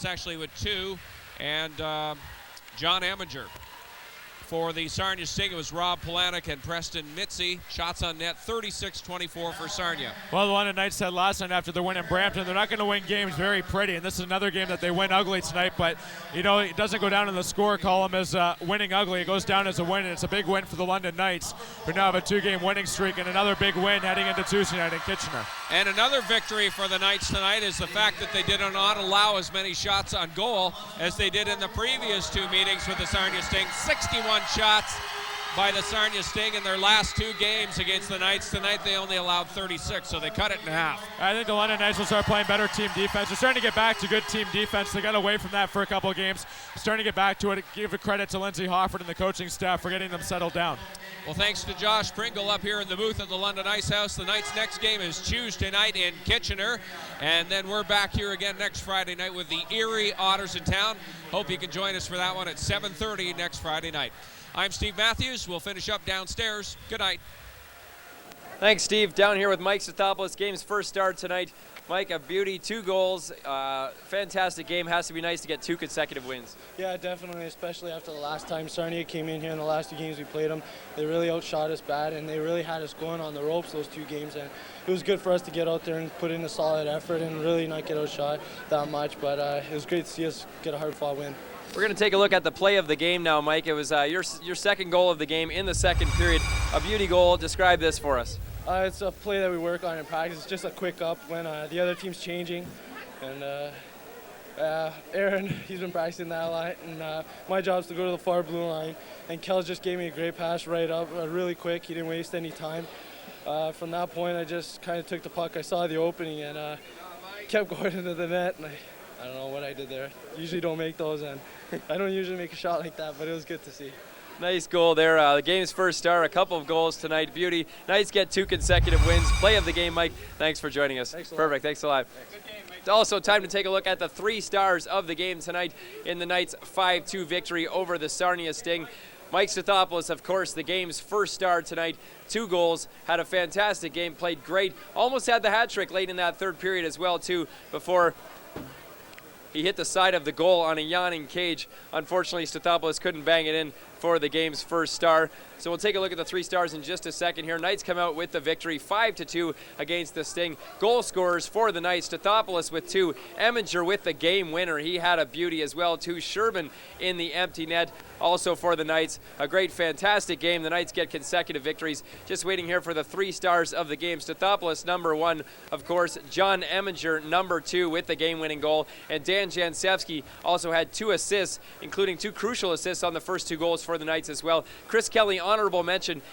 actually with 2, and John Eminger. For the Sarnia Sting, it was Rob Polanic and Preston Mitzi. Shots on net, 36-24 for Sarnia. Well, the London Knights said last night after the win in Brampton, they're not going to win games very pretty, and this is another game that they win ugly tonight, but, you know, it doesn't go down in the score column as winning ugly. It goes down as a win, and it's a big win for the London Knights, who now have a 2-game winning streak and another big win heading into Tuesday night in Kitchener. And another victory for the Knights tonight is the fact that they did not allow as many shots on goal as they did in the previous 2 meetings with the Sarnia Sting. 61 shots by the Sarnia Sting in their last 2 games against the Knights. Tonight they only allowed 36, so they cut it in half. I think the London Knights will start playing better team defense. They're starting to get back to good team defense. They got away from that for a couple of games. Starting to get back to it. Give a credit to Lindsay Hofford and the coaching staff for getting them settled down. Well, thanks to Josh Pringle up here in the booth at the London Ice House. The Knights' next game is Tuesday night in Kitchener, and then we're back here again next Friday night with the Erie Otters in town. Hope you can join us for that one at 7:30 next Friday night. I'm Steve Matthews. We'll finish up downstairs. Good night. Thanks, Steve. Down here with Mike Stathopoulos. Game's first start tonight. Mike, a beauty, 2 goals. Fantastic game. Has to be nice to get 2 consecutive wins. Yeah, definitely, especially after the last time Sarnia came in here in the last 2 games we played them. They really outshot us bad, and they really had us going on the ropes those 2 games. And it was good for us to get out there and put in a solid effort and really not get outshot that much. But it was great to see us get a hard-fought win. We're going to take a look at the play of the game now, Mike. It was your second goal of the game in the 2nd period. A beauty goal. Describe this for us. It's a play that we work on in practice. It's just a quick up when the other team's changing. And Aaron, he's been practicing that a lot. And my job is to go to the far blue line. And Kel just gave me a great pass right up, really quick. He didn't waste any time. From that point, I just kind of took the puck. I saw the opening and kept going into the net. And I don't know what I did there. Usually don't make those, and I don't usually make a shot like that, but it was good to see. Nice goal there. The game's first star, a couple of goals tonight. Beauty. Knights get 2 consecutive wins. Play of the game, Mike. Thanks for joining us. Perfect. Thanks a lot. It's also time to take a look at the 3 stars of the game tonight in the Knights' 5-2 victory over the Sarnia Sting. Mike Stathopoulos, of course, the game's first star tonight. 2 goals, had a fantastic game, played great. Almost had the hat trick late in that 3rd period as well, too, before He hit the side of the goal on a yawning cage. Unfortunately, Stathopoulos couldn't bang it in for the game's first star. So we'll take a look at the 3 stars in just a second here. Knights come out with the victory 5-2 against the Sting. Goal scorers for the Knights, Stathopoulos with 2, Eminger with the game winner. He had a beauty as well, too. Sherbin in the empty net also for the Knights. A great, fantastic game. The Knights get consecutive victories. Just waiting here for the 3 stars of the game. Stathopoulos, number 1, of course. John Eminger, number 2, with the game-winning goal. And Dan Jansevsky also had 2 assists, including 2 crucial assists on the first 2 goals for the Knights as well. Chris Kelly, honorable mention.